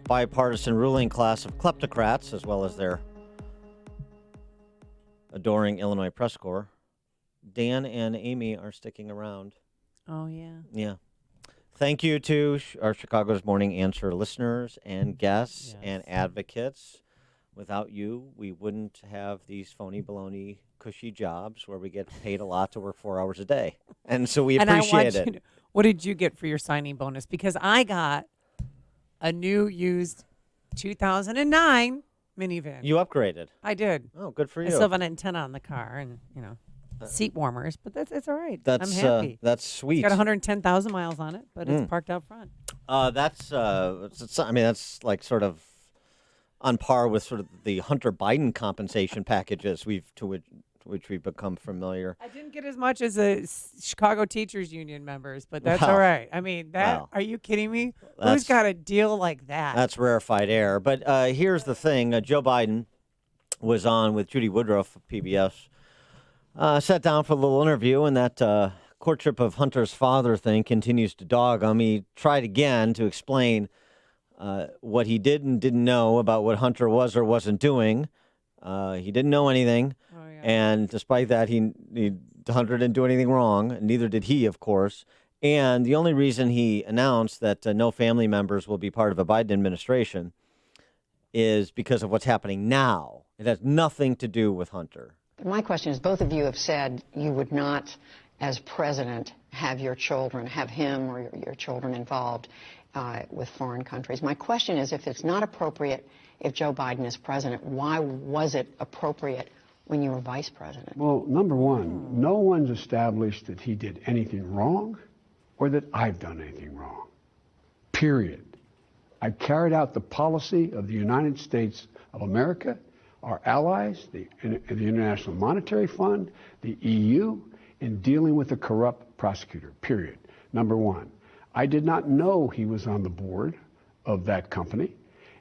bipartisan ruling class of kleptocrats, as well as their adoring Illinois press corps. Dan and Amy are sticking around. Oh, yeah. Yeah. Thank you to our Chicago's Morning Answer listeners and guests and advocates. Without you, we wouldn't have these phony baloney cushy jobs where we get paid a lot to work 4 hours a day. And so we appreciate it. What did you get for your signing bonus? Because I got a new used 2009 minivan. You upgraded. I did. Oh, good for you. I still have an antenna on the car, and, seat warmers, but it's all right. That's I'm happy. that's sweet. It's got 110,000 miles on it, but it's parked out front. That's like sort of on par with sort of the Hunter Biden compensation packages to which we've become familiar. I didn't get as much as the Chicago Teachers Union members, but that's all right. I mean, are you kidding me? Who's got a deal like that? That's rarefied air. But here's the thing. Joe Biden was on with Judy Woodruff of PBS, sat down for a little interview, and that courtship of Hunter's father thing continues to dog him. He tried again to explain what he did and didn't know about what Hunter was or wasn't doing. He didn't know anything. And despite that, Hunter didn't do anything wrong, and neither did he, of course. And the only reason he announced that no family members will be part of a Biden administration is because of what's happening now. It has nothing to do with Hunter. My question is, both of you have said you would not, as president, have your children, have him or your children involved with foreign countries. My question is, if it's not appropriate if Joe Biden is president, why was it appropriate when you were vice president? Well, number one, no one's established that he did anything wrong or that I've done anything wrong. Period. I carried out the policy of the United States of America, our allies, the International Monetary Fund, the EU, in dealing with a corrupt prosecutor, period. Number one, I did not know he was on the board of that company.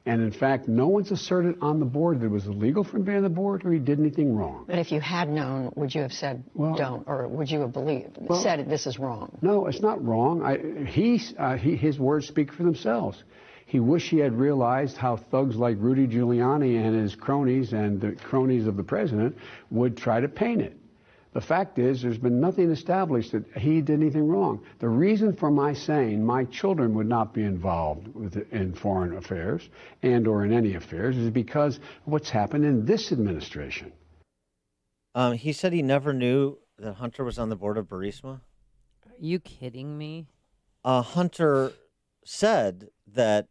And in fact, no one's asserted on the board that it was illegal for him to be on the board or he did anything wrong. But if you had known, would you have said don't, or would you have said this is wrong? No, it's not wrong. His words speak for themselves. He wished he had realized how thugs like Rudy Giuliani and his cronies and the cronies of the president would try to paint it. The fact is, there's been nothing established that he did anything wrong. The reason for my saying my children would not be involved in foreign affairs and or in any affairs is because of what's happened in this administration. He said he never knew that Hunter was on the board of Burisma. Are you kidding me? Hunter said that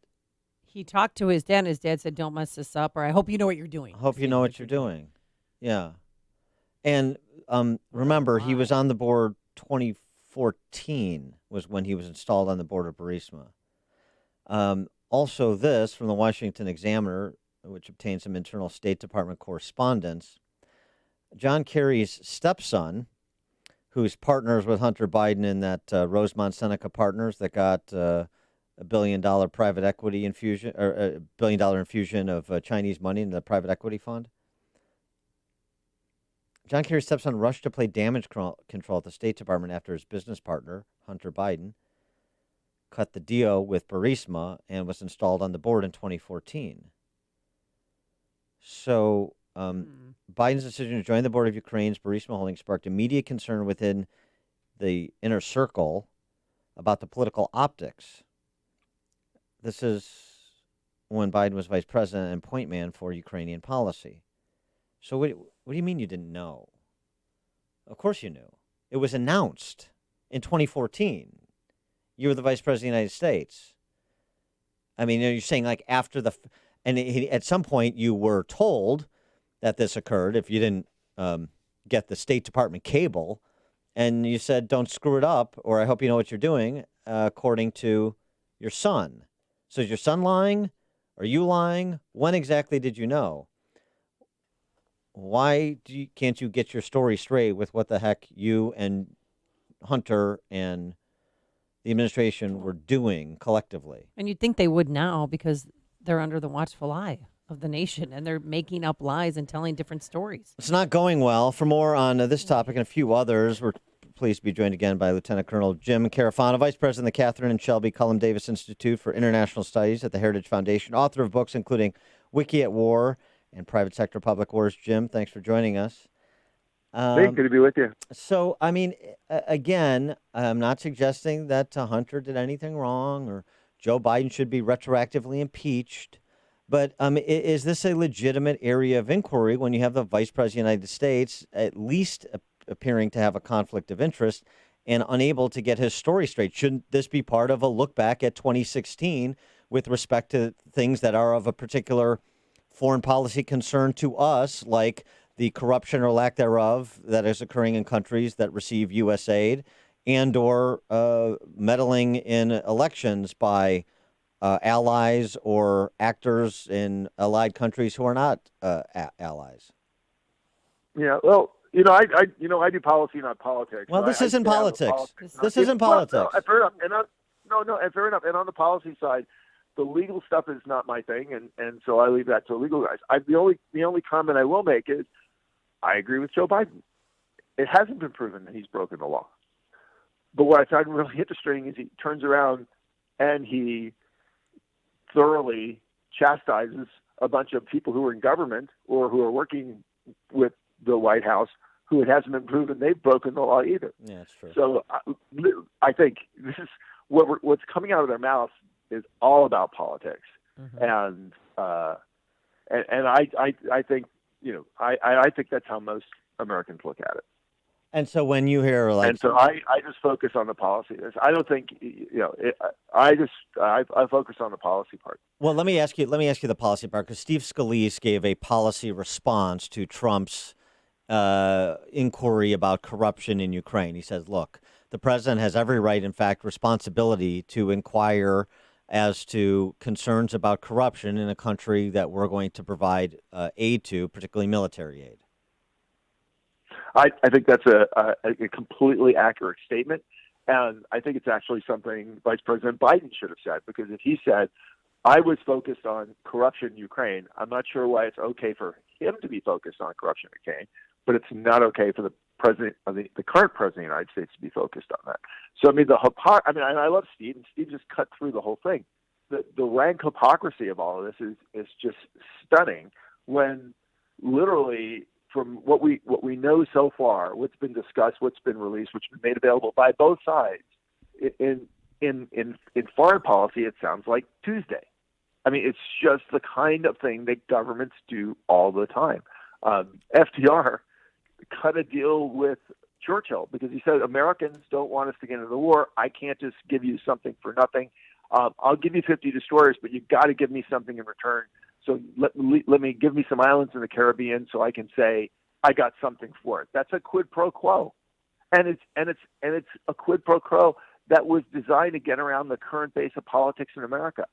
he talked to his dad, and his dad said, "Don't mess this up," or "I hope you know what you're doing." I hope you know what you're doing. Yeah. And remember, he was on the board 2014 was when he was installed on the board of Burisma. Also this from the Washington Examiner, which obtained some internal State Department correspondence. John Kerry's stepson, who's partners with Hunter Biden in that Rosemont Seneca Partners that got $1 billion private equity infusion, or $1 billion infusion of Chinese money into the private equity fund. John Kerry's stepson rushed to play damage control at the State Department after his business partner, Hunter Biden, cut the deal with Burisma and was installed on the board in 2014. So Biden's decision to join the board of Ukraine's Burisma holding sparked immediate concern within the inner circle about the political optics. This is when Biden was vice president and point man for Ukrainian policy. So what do you mean you didn't know? Of course you knew. It was announced in 2014. You were the vice president of the United States. I mean, you're saying like after at some point you were told that this occurred if you didn't get the State Department cable, and you said, don't screw it up, or I hope you know what you're doing, according to your son. So is your son lying? Are you lying? When exactly did you know? Why can't you get your story straight with what the heck you and Hunter and the administration were doing collectively? And you'd think they would now because they're under the watchful eye of the nation and they're making up lies and telling different stories. It's not going well. For more on this topic and a few others, we're pleased to be joined again by Lieutenant Colonel Jim Carafano, Vice President of the Catherine and Shelby Cullum Davis Institute for International Studies at the Heritage Foundation, author of books including Wiki at War and Private Sector Public Wars. Jim, thanks for joining us. Good to be with you. So, I mean, again, I'm not suggesting that Hunter did anything wrong or Joe Biden should be retroactively impeached. But is this a legitimate area of inquiry when you have the Vice President of the United States at least appearing to have a conflict of interest and unable to get his story straight? Shouldn't this be part of a look back at 2016 with respect to things that are of a particular foreign policy concern to us, like the corruption or lack thereof that is occurring in countries that receive U.S. aid, and or meddling in elections by allies or actors in allied countries who are not allies. Yeah, well, I do policy, not politics. Well, so this I isn't stay out of the politics. politics. This isn't politics. Well, no, fair enough. And fair enough. And on the policy side, the legal stuff is not my thing, and so I leave that to the legal guys. The only comment I will make is I agree with Joe Biden. It hasn't been proven that he's broken the law. But what I find really interesting is he turns around and he thoroughly chastises a bunch of people who are in government or who are working with the White House who it hasn't been proven they've broken the law either. Yeah, that's true. So I think this is what's coming out of their mouths is all about politics, and I think I think that's how most Americans look at it. And so when you hear and so I just focus on the policy. I don't think I focus on the policy part. Well, let me ask you the policy part, because Steve Scalise gave a policy response to Trump's inquiry about corruption in Ukraine. He says, look, the president has every right, in fact, responsibility to inquire as to concerns about corruption in a country that we're going to provide aid to, particularly military aid. I think that's a completely accurate statement. And I think it's actually something Vice President Biden should have said, because if he said, I was focused on corruption in Ukraine, I'm not sure why it's okay for him to be focused on corruption in Ukraine, but it's not okay for the president of the current president of the United States to be focused on that. So, I mean, and I love Steve, and Steve just cut through the whole thing. The rank hypocrisy of all of this is just stunning, when literally from what we know so far, what's been discussed, what's been released, what's been made available by both sides, in foreign policy, it sounds like Tuesday. I mean, it's just the kind of thing that governments do all the time. FDR cut a deal with Churchill because he said, Americans don't want us to get into the war. I can't just give you something for nothing. I'll give you 50 destroyers, but you've got to give me something in return. So let me give me some islands in the Caribbean so I can say I got something for it. That's a quid pro quo, and it's a quid pro quo that was designed to get around the current base of politics in America.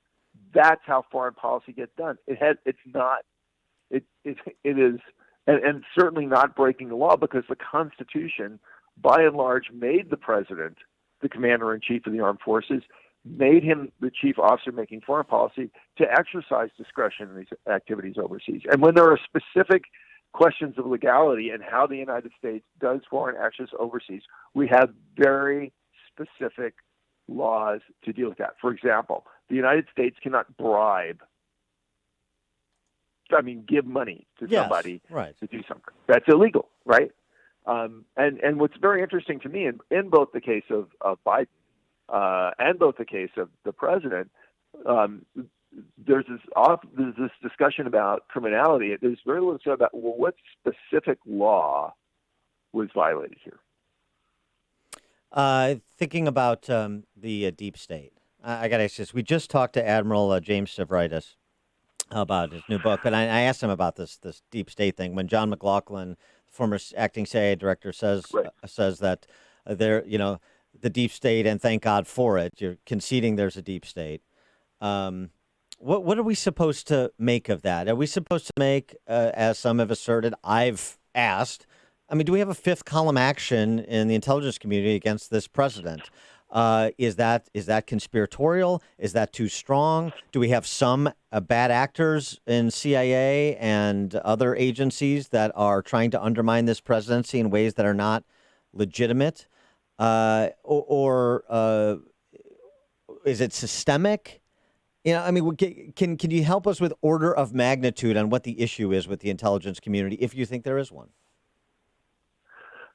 That's how foreign policy gets done. It is certainly not breaking the law, because the Constitution, by and large, made the president the commander-in-chief of the armed forces, made him the chief officer making foreign policy, to exercise discretion in these activities overseas. And when there are specific questions of legality and how the United States does foreign actions overseas, we have very specific laws to deal with that. For example, the United States cannot give money to somebody to do something. That's illegal, right? And what's very interesting to me in both the case of Biden and both the case of the president, there's this discussion about criminality. There's very little said about, well, what specific law was violated here? Thinking about the deep state, I got to ask this. We just talked to Admiral James Stavridis about his new book, and I asked him about this deep state thing. When John McLaughlin, former acting CIA director, says that the deep state, and thank God for it, you're conceding there's a deep state. What are we supposed to make of that? Are we supposed to make, as some have asserted, I've asked, do we have a fifth column action in the intelligence community against this president? Is that conspiratorial? Is that too strong? Do we have some bad actors in CIA and other agencies that are trying to undermine this presidency in ways that are not legitimate? Or is it systemic? Can you help us with order of magnitude on what the issue is with the intelligence community, if you think there is one?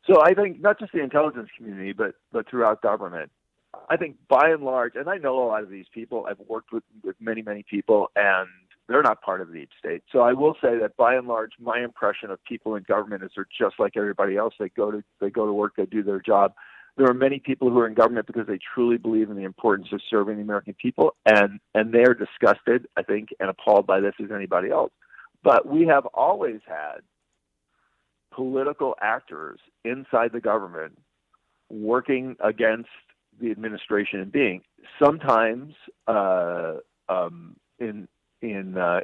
So I think not just the intelligence community, but throughout government, I think by and large, and I know a lot of these people, I've worked with many, many people, and they're not part of the deep state. So I will say that by and large, my impression of people in government is they're just like everybody else. They go to work, they do their job. There are many people who are in government because they truly believe in the importance of serving the American people, and they're disgusted, I think, and appalled by this as anybody else. But we have always had political actors inside the government working against the administration and being sometimes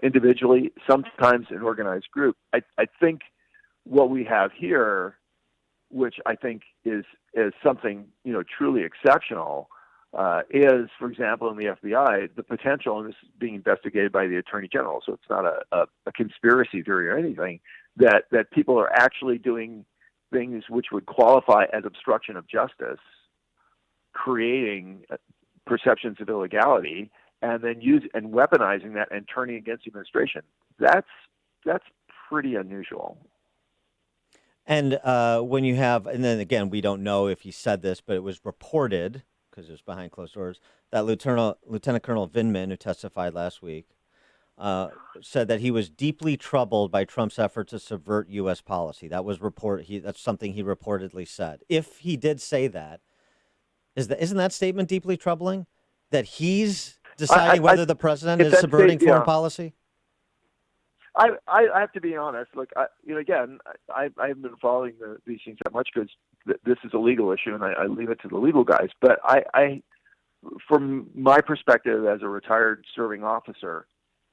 individually, sometimes in organized group. I think what we have here, which I think is something truly exceptional, is, for example, in the FBI, the potential, and this is being investigated by the Attorney General, so it's not a conspiracy theory or anything, that people are actually doing things which would qualify as obstruction of justice, creating perceptions of illegality, and then weaponizing that and turning against the administration. That's pretty unusual. And when you have, and then again, we don't know if he said this, but it was reported, because it was behind closed doors, that Lieutenant Colonel Vindman, who testified last week, said that he was deeply troubled by Trump's effort to subvert U.S. policy. That was that's something he reportedly said. If he did say that, isn't that statement deeply troubling? That he's deciding whether the president is subverting foreign policy? I have to be honest. Look, I haven't been following these things that much because this is a legal issue, and I leave it to the legal guys. But from my perspective as a retired serving officer,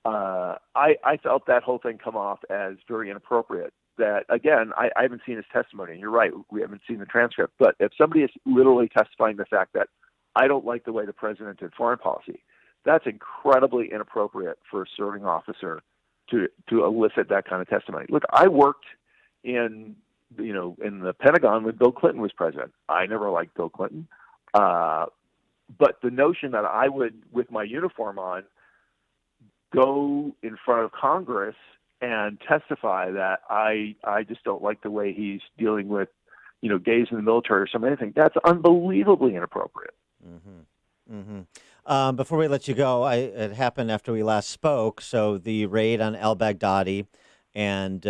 I felt that whole thing come off as very inappropriate. That, again, I haven't seen his testimony, and you're right, we haven't seen the transcript. But if somebody is literally testifying the fact that I don't like the way the president did foreign policy, that's incredibly inappropriate for a serving officer to elicit that kind of testimony. Look, I worked in the Pentagon when Bill Clinton was president. I never liked Bill Clinton. But the notion that I would, with my uniform on, go in front of Congress and testify that I just don't like the way he's dealing with, gays in the military or something, that's unbelievably inappropriate. Mm-hmm. Mm-hmm. Before we let you go, it happened after we last spoke. So the raid on al-Baghdadi and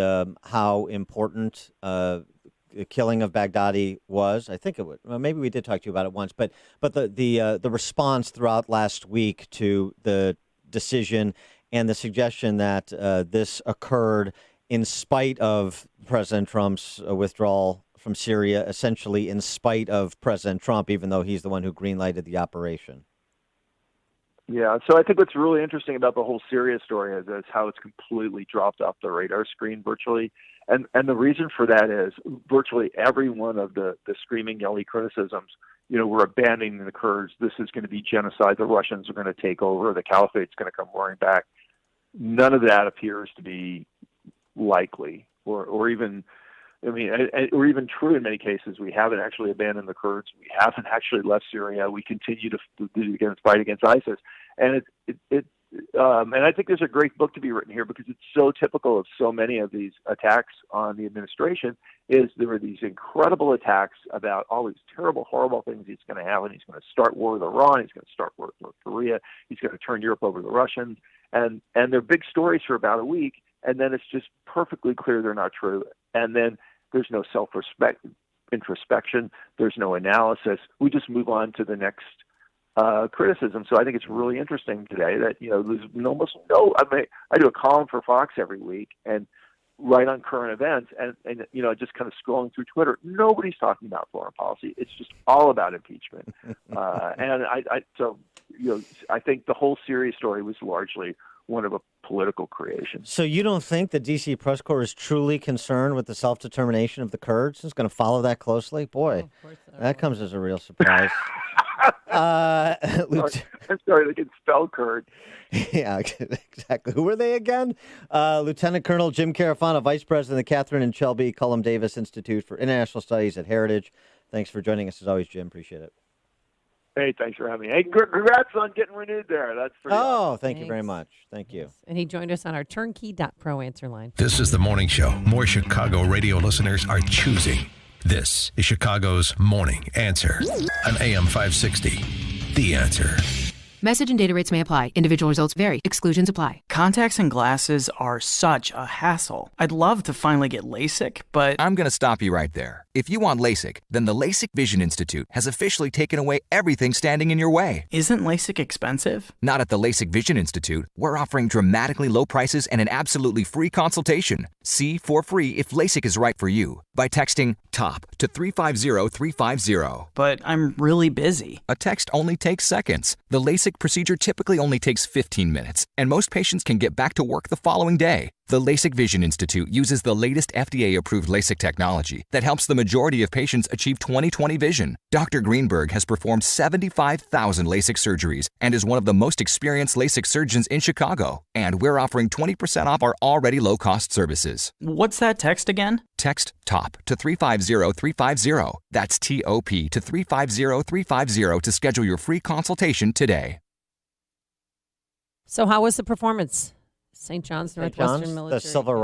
how important the killing of Baghdadi was. I think it would. Well, maybe we did talk to you about it once, but the response throughout last week to the decision and the suggestion that this occurred in spite of President Trump's withdrawal from Syria, essentially in spite of President Trump, even though he's the one who greenlighted the operation. Yeah, so I think what's really interesting about the whole Syria story is how it's completely dropped off the radar screen virtually. And the reason for that is virtually every one of the screaming, yelly criticisms, we're abandoning the Kurds. This is going to be genocide. The Russians are going to take over. The caliphate's going to come roaring back. None of that appears to be likely or even true in many cases. We haven't actually abandoned the Kurds. We haven't actually left Syria. We continue to fight against ISIS. And and I think there's a great book to be written here because it's so typical of so many of these attacks on the administration. Is there were these incredible attacks about all these terrible, horrible things he's going to have, and he's going to start war with Iran. He's going to start war with North Korea. He's going to turn Europe over to the Russians. And they're big stories for about a week, and then it's just perfectly clear they're not true. And then there's no introspection. There's no analysis. We just move on to the next criticism. So I think it's really interesting today that, there's almost no, I do a column for Fox every week and write on current events and just kind of scrolling through Twitter. Nobody's talking about foreign policy. It's just all about impeachment. And I think the whole Syria story was largely one of a political creation. So you don't think the D.C. press corps is truly concerned with the self-determination of the Kurds? It's going to follow that closely? Boy, that comes as a real surprise. I'm sorry, they can spell Kurd. Yeah, exactly. Who are they again? Lieutenant Colonel Jim Carafano, Vice President of the Catherine and Shelby Cullum Davis Institute for International Studies at Heritage. Thanks for joining us as always, Jim. Appreciate it. Hey, thanks for having me. Hey, congrats on getting renewed there. That's pretty awesome. Thank you very much. Thank you. And he joined us on our turnkey.pro answer line. This is the morning show more Chicago radio listeners are choosing. This is Chicago's Morning Answer on AM 560. The Answer. Message and data rates may apply. Individual results vary. Exclusions apply. Contacts and glasses are such a hassle. I'd love to finally get LASIK, but I'm going to stop you right there. If you want LASIK, then the LASIK Vision Institute has officially taken away everything standing in your way. Isn't LASIK expensive? Not at the LASIK Vision Institute. We're offering dramatically low prices and an absolutely free consultation. See for free if LASIK is right for you by texting TOP to 350350. But I'm really busy. A text only takes seconds. The LASIK procedure typically only takes 15 minutes, and most patients can get back to work the following day. The LASIK Vision Institute uses the latest FDA-approved LASIK technology that helps the majority of patients achieve 20/20 vision. Dr. Greenberg has performed 75,000 LASIK surgeries and is one of the most experienced LASIK surgeons in Chicago. And we're offering 20% off our already low-cost services. What's that text again? Text TOP to 350350. That's TOP to 350350 to schedule your free consultation today. So how was the performance? St. John's Northwestern Military. The silver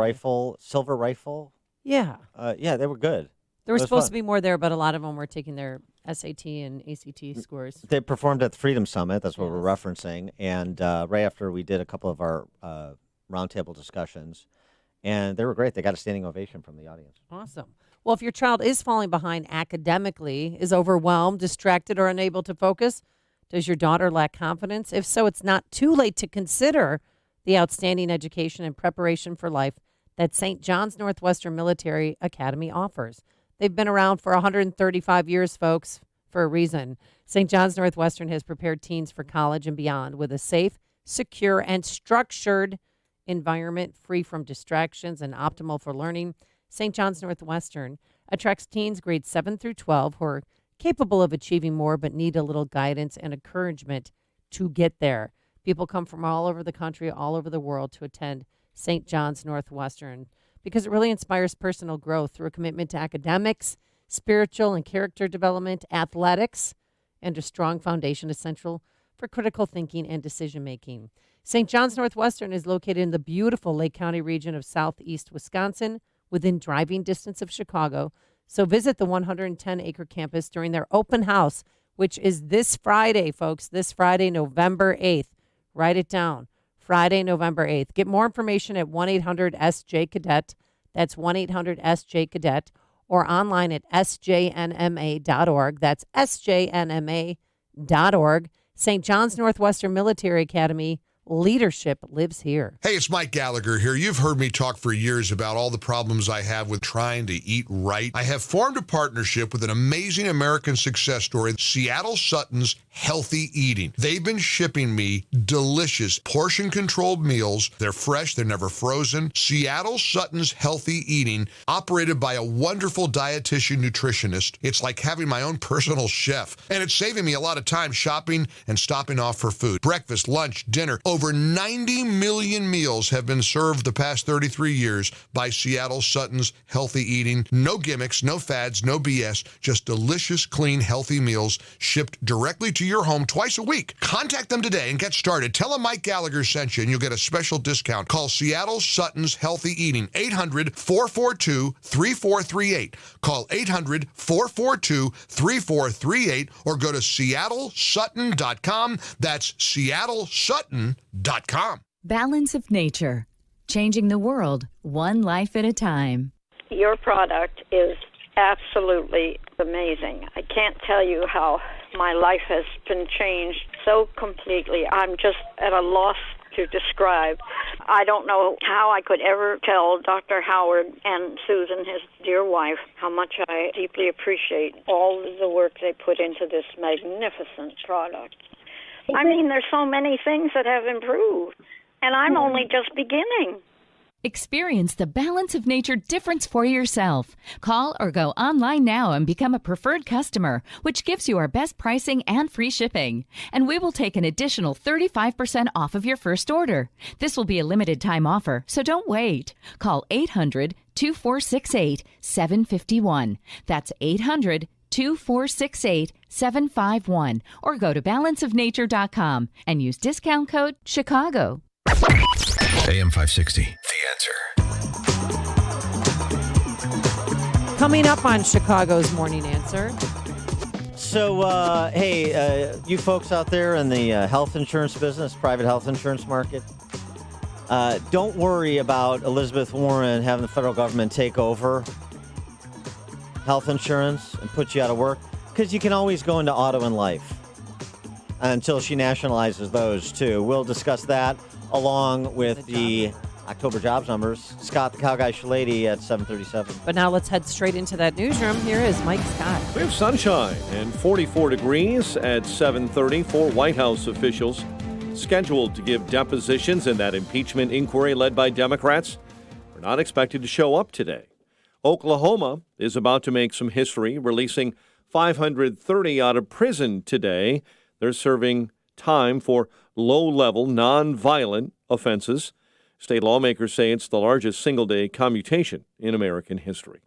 rifle. Yeah. Yeah, they were good. There were supposed to be more there, but a lot of them were taking their SAT and ACT scores. They performed at the Freedom Summit. That's what we're referencing. And right after we did a couple of our roundtable discussions, and they were great. They got a standing ovation from the audience. Awesome. Well, if your child is falling behind academically, is overwhelmed, distracted, or unable to focus, does your daughter lack confidence? If so, it's not too late to consider the outstanding education and preparation for life that St. John's Northwestern Military Academy offers. They've been around for 135 years, folks, for a reason. St. John's Northwestern has prepared teens for college and beyond with a safe, secure, and structured environment free from distractions and optimal for learning. St. John's Northwestern attracts teens grades 7 through 12 who are capable of achieving more but need a little guidance and encouragement to get there. People come from all over the country, all over the world to attend St. John's Northwestern because it really inspires personal growth through a commitment to academics, spiritual and character development, athletics, and a strong foundation essential for critical thinking and decision-making. St. John's Northwestern is located in the beautiful Lake County region of southeast Wisconsin within driving distance of Chicago. So visit the 110-acre campus during their open house, which is this Friday, folks, this Friday, November 8th. Write it down. Friday, November 8th. Get more information at 1-800-SJ-CADET. That's 1-800-SJ-CADET. Or online at sjnma.org. That's sjnma.org. St. John's Northwestern Military Academy. Leadership lives here. Hey, it's Mike Gallagher here. You've heard me talk for years about all the problems I have with trying to eat right. I have formed a partnership with an amazing American success story, Seattle Sutton's Healthy Eating. They've been shipping me delicious portion-controlled meals. They're fresh. They're never frozen. Seattle Sutton's Healthy Eating, operated by a wonderful dietitian nutritionist. It's like having my own personal chef. And it's saving me a lot of time shopping and stopping off for food. Breakfast, lunch, dinner. Over 90 million meals have been served the past 33 years by Seattle Sutton's Healthy Eating. No gimmicks, no fads, no BS, just delicious, clean, healthy meals shipped directly to your home twice a week. Contact them today and get started. Tell them Mike Gallagher sent you and you'll get a special discount. Call Seattle Sutton's Healthy Eating, 800-442-3438. Call 800-442-3438 or go to seattlesutton.com. That's seattlesutton.com. Balance of Nature, changing the world one life at a time. Your product is absolutely amazing. I can't tell you how my life has been changed so completely. I'm just at a loss to describe. I don't know how I could ever tell Dr. Howard and Susan, his dear wife, how much I deeply appreciate all the work they put into this magnificent product. I mean, there's so many things that have improved, and I'm only just beginning. Experience the Balance of Nature difference for yourself. Call or go online now and become a preferred customer, which gives you our best pricing and free shipping. And we will take an additional 35% off of your first order. This will be a limited time offer, so don't wait. Call 800-2468-751. That's 800-2468-751 or go to balanceofnature.com and use discount code Chicago. AM 560. The Answer. Coming up on Chicago's Morning Answer. So, hey, you folks out there in the health insurance business, private health insurance market, Don't worry about Elizabeth Warren having the federal government take over health insurance and put you out of work, because you can always go into auto and life until she nationalizes those, too. We'll discuss that along with the October jobs numbers. Scott the Cowguy Shalady at 7:37. But now let's head straight into that newsroom. Here is Mike Scott. We have sunshine and 44 degrees at 7:30 for White House officials scheduled to give depositions in that impeachment inquiry led by Democrats are not expected to show up today. Oklahoma is about to make some history, releasing 530 out of prison today. They're serving time for low-level, non-violent offenses. State lawmakers say it's the largest single-day commutation in American history.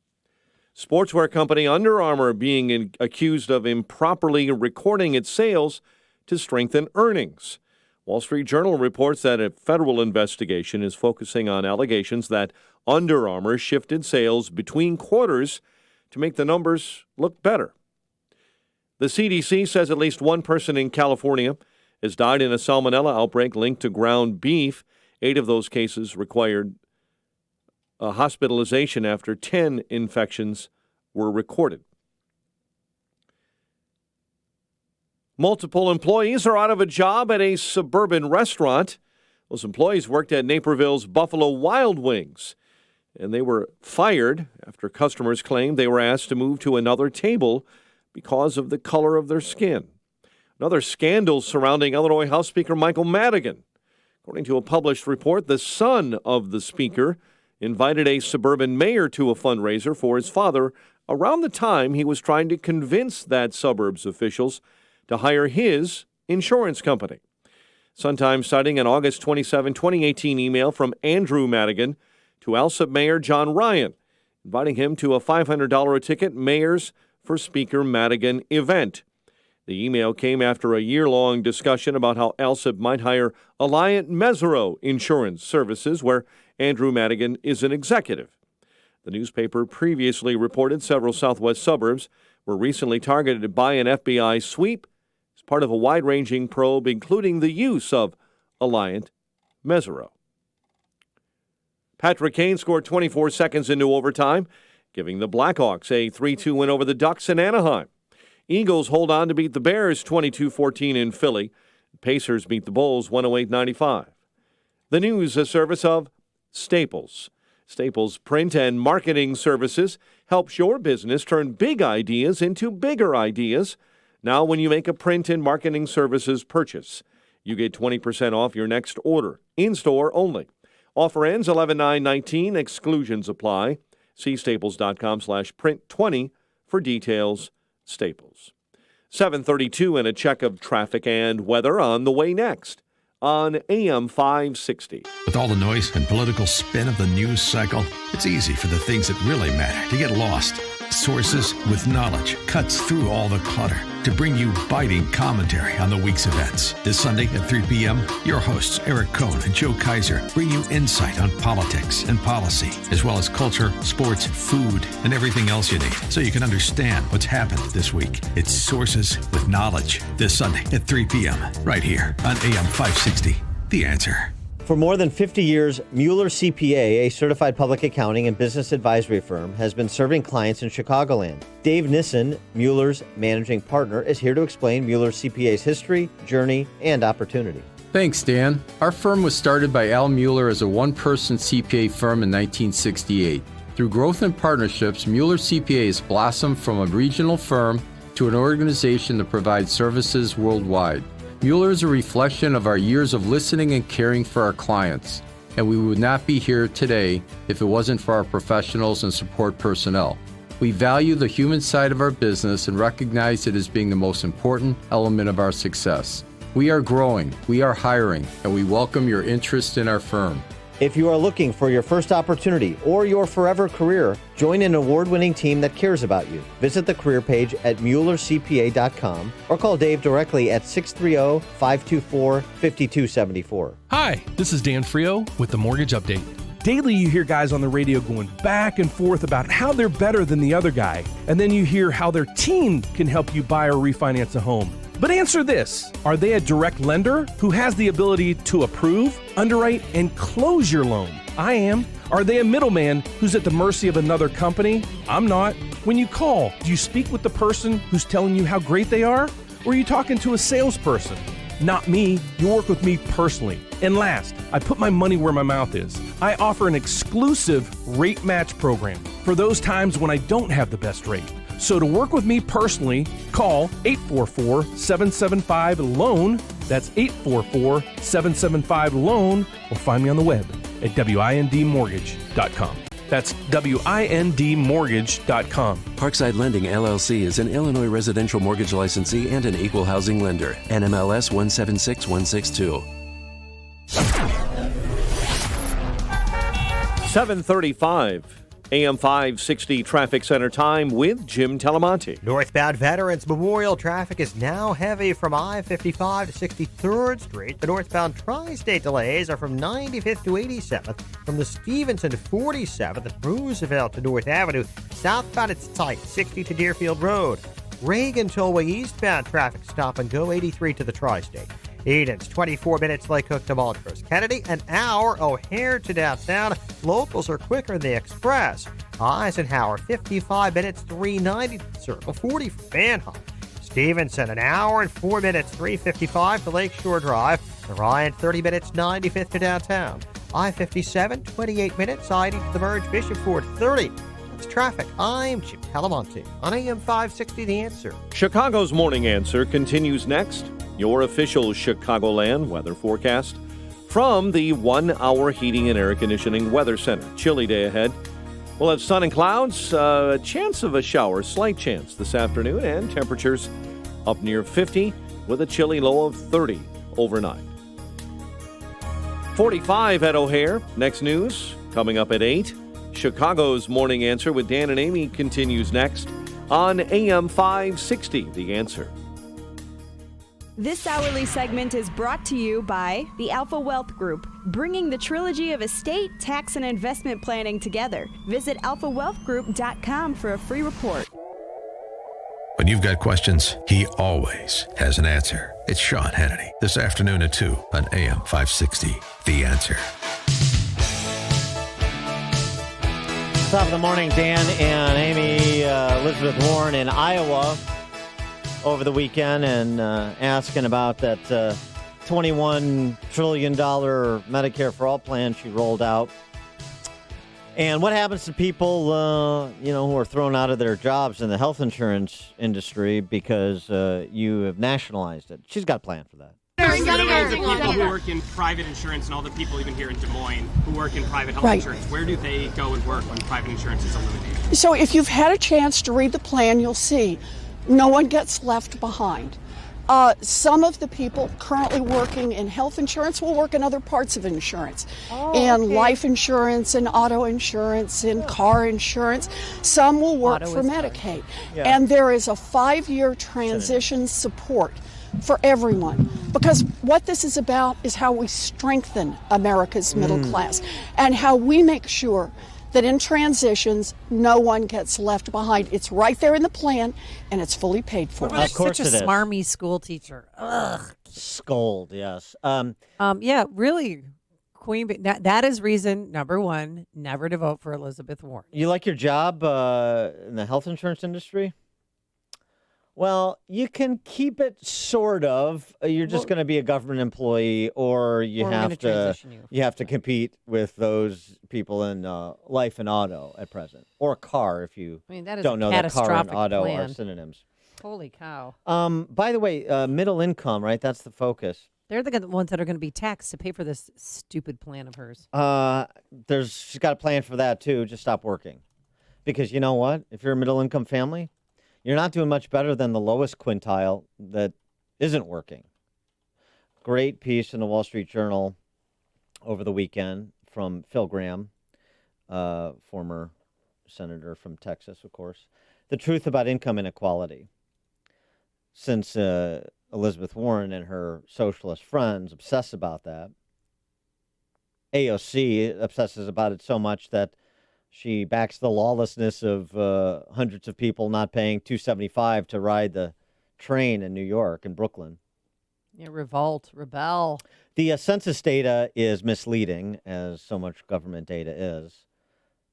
Sportswear company Under Armour being accused of improperly recording its sales to strengthen earnings. Wall Street Journal reports that a federal investigation is focusing on allegations that Under Armour shifted sales between quarters to make the numbers look better. The CDC says at least one person in California has died in a salmonella outbreak linked to ground beef. 8 of those cases required a hospitalization after 10 infections were recorded. Multiple employees are out of a job at a suburban restaurant. Those employees worked at Naperville's Buffalo Wild Wings, and they were fired after customers claimed they were asked to move to another table because of the color of their skin. Another scandal surrounding Illinois House Speaker Michael Madigan. According to a published report, the son of the speaker invited a suburban mayor to a fundraiser for his father around the time he was trying to convince that suburb's officials to hire his insurance company. Sun-Times citing an August 27, 2018 email from Andrew Madigan to Alsip Mayor John Ryan, inviting him to a $500 a ticket Mayors for Speaker Madigan event. The email came after a year-long discussion about how Alsip might hire Alliant Mesero Insurance Services, where Andrew Madigan is an executive. The newspaper previously reported several southwest suburbs were recently targeted by an FBI sweep as part of a wide-ranging probe, including the use of Alliant Mesero. Patrick Kane scored 24 seconds into overtime, giving the Blackhawks a 3-2 win over the Ducks in Anaheim. Eagles hold on to beat the Bears 22-14 in Philly. Pacers beat the Bulls 108-95. The news, a service of Staples. Staples print and marketing services helps your business turn big ideas into bigger ideas. Now when you make a print and marketing services purchase, you get 20% off your next order, in-store only. Offer ends 11/9/19. Exclusions apply. See staples.com/print20 for details. Staples. 7:32 and a check of traffic and weather on the way next on AM 560. With all the noise and political spin of the news cycle, it's easy for the things that really matter to get lost. Sources with knowledge cuts through all the clutter to bring you biting commentary on the week's events. This Sunday at 3 p.m., your hosts Eric Cohn and Joe Kaiser bring you insight on politics and policy, as well as culture, sports, food, and everything else you need, so you can understand what's happened this week. It's Sources with Knowledge this Sunday at 3 p.m. right here on AM 560. The Answer. For more than 50 years, Mueller CPA, a certified public accounting and business advisory firm, has been serving clients in Chicagoland. Dave Nissen, Mueller's managing partner, is here to explain Mueller CPA's history, journey, and opportunity. Thanks, Dan. Our firm was started by Al Mueller as a one-person CPA firm in 1968. Through growth and partnerships, Mueller CPA has blossomed from a regional firm to an organization that provides services worldwide. Mueller is a reflection of our years of listening and caring for our clients, and we would not be here today if it wasn't for our professionals and support personnel. We value the human side of our business and recognize it as being the most important element of our success. We are growing, we are hiring, and we welcome your interest in our firm. If you are looking for your first opportunity or your forever career, join an award-winning team that cares about you. Visit the career page at MuellerCPA.com or call Dave directly at 630-524-5274. Hi, this is Dan Frio with the Mortgage Update. Daily you hear guys on the radio going back and forth about how they're better than the other guy, and then you hear how their team can help you buy or refinance a home. But answer this. Are they a direct lender who has the ability to approve, underwrite, and close your loan? I am. Are they a middleman who's at the mercy of another company? I'm not. When you call, do you speak with the person who's telling you how great they are? Or are you talking to a salesperson? Not me. You work with me personally. And last, I put my money where my mouth is. I offer an exclusive rate match program for those times when I don't have the best rate. So to work with me personally, call 844-775-LOAN. That's 844-775-LOAN. Or find me on the web at windmortgage.com. That's windmortgage.com. Parkside Lending, LLC is an Illinois residential mortgage licensee and an equal housing lender. NMLS 176162. 7:35 AM 560 Traffic Center time with Jim Telemonte. Northbound Veterans Memorial traffic is now heavy from I-55 to 63rd Street. The northbound tri-state delays are from 95th to 87th, from the Stevenson to 47th, and Roosevelt to North Avenue. Southbound it's tight, 60 to Deerfield Road. Reagan Tollway eastbound traffic stop and go 83 to the tri-state. Eden's 24 minutes Lake Hook to Montrose. Kennedy, an hour. O'Hare to downtown. Locals are quicker than the express. Eisenhower, 55 minutes, 390 to the Circle, 40 for Manheim. Stevenson, an hour and 4 minutes, 355 to Lakeshore Drive. Orion, 30 minutes, 95th to downtown. I-57, 28 minutes, I-80 to the Merge. Bishop Ford, 30. That's traffic. I'm Jim Calamonte on AM 560 The Answer. Chicago's Morning Answer continues next. Your official Chicagoland weather forecast from the 1 Hour Heating and Air Conditioning Weather Center. Chilly day ahead. We'll have sun and clouds, a chance of a shower, slight chance this afternoon, and temperatures up near 50 with a chilly low of 30 overnight. 45 at O'Hare. Next news coming up at 8. Chicago's Morning Answer with Dan and Amy continues next on AM 560 The Answer. This hourly segment is brought to you by the Alpha Wealth Group, bringing the trilogy of estate, tax, and investment planning together. Visit alphawealthgroup.com for a free report. When you've got questions, he always has an answer. It's Sean Hannity, this afternoon at 2 on AM 560, The Answer. Top of the morning, Dan and Amy. Elizabeth Warren in Iowa over the weekend and asking about that $21 trillion Medicare for All plan she rolled out. And what happens to people, who are thrown out of their jobs in the health insurance industry because you have nationalized it? She's got a plan for that. There's millions of people who work in private insurance and all the people even here in Des Moines who work in private health insurance. Where do they go and work when private insurance is eliminated? So if you've had a chance to read the plan, you'll see no one gets left behind. Some of the people currently working in health insurance will work in other parts of insurance, life insurance and auto insurance and car insurance. Some will work for Medicaid. Yeah. And there is a 5-year transition support for everyone, because what this is about is how we strengthen America's middle class and how we make sure that in transitions, no one gets left behind. It's right there in the plan, and it's fully paid for. Of course it is. Such a smarmy school teacher. Ugh. Scold, yes. Yeah, really, Queen. That is reason number one, never to vote for Elizabeth Warren. You like your job in the health insurance industry? Well, you can keep it sort of. You're just going to be a government employee, or you have to compete with those people in life and auto at present, or a car if you don't know that car and auto are synonyms. Holy cow! By the way, middle income, right? That's the focus. They're the ones that are going to be taxed to pay for this stupid plan of hers. She's got a plan for that too. Just stop working, because you know what? If you're a middle income family, you're not doing much better than the lowest quintile that isn't working. Great piece in the Wall Street Journal over the weekend from Phil Gramm, former senator from Texas, of course. The truth about income inequality. Since Elizabeth Warren and her socialist friends obsess about that, AOC obsesses about it so much that she backs the lawlessness of hundreds of people not paying $275 to ride the train in New York and Brooklyn. Yeah, rebel. The census data is misleading, as so much government data is.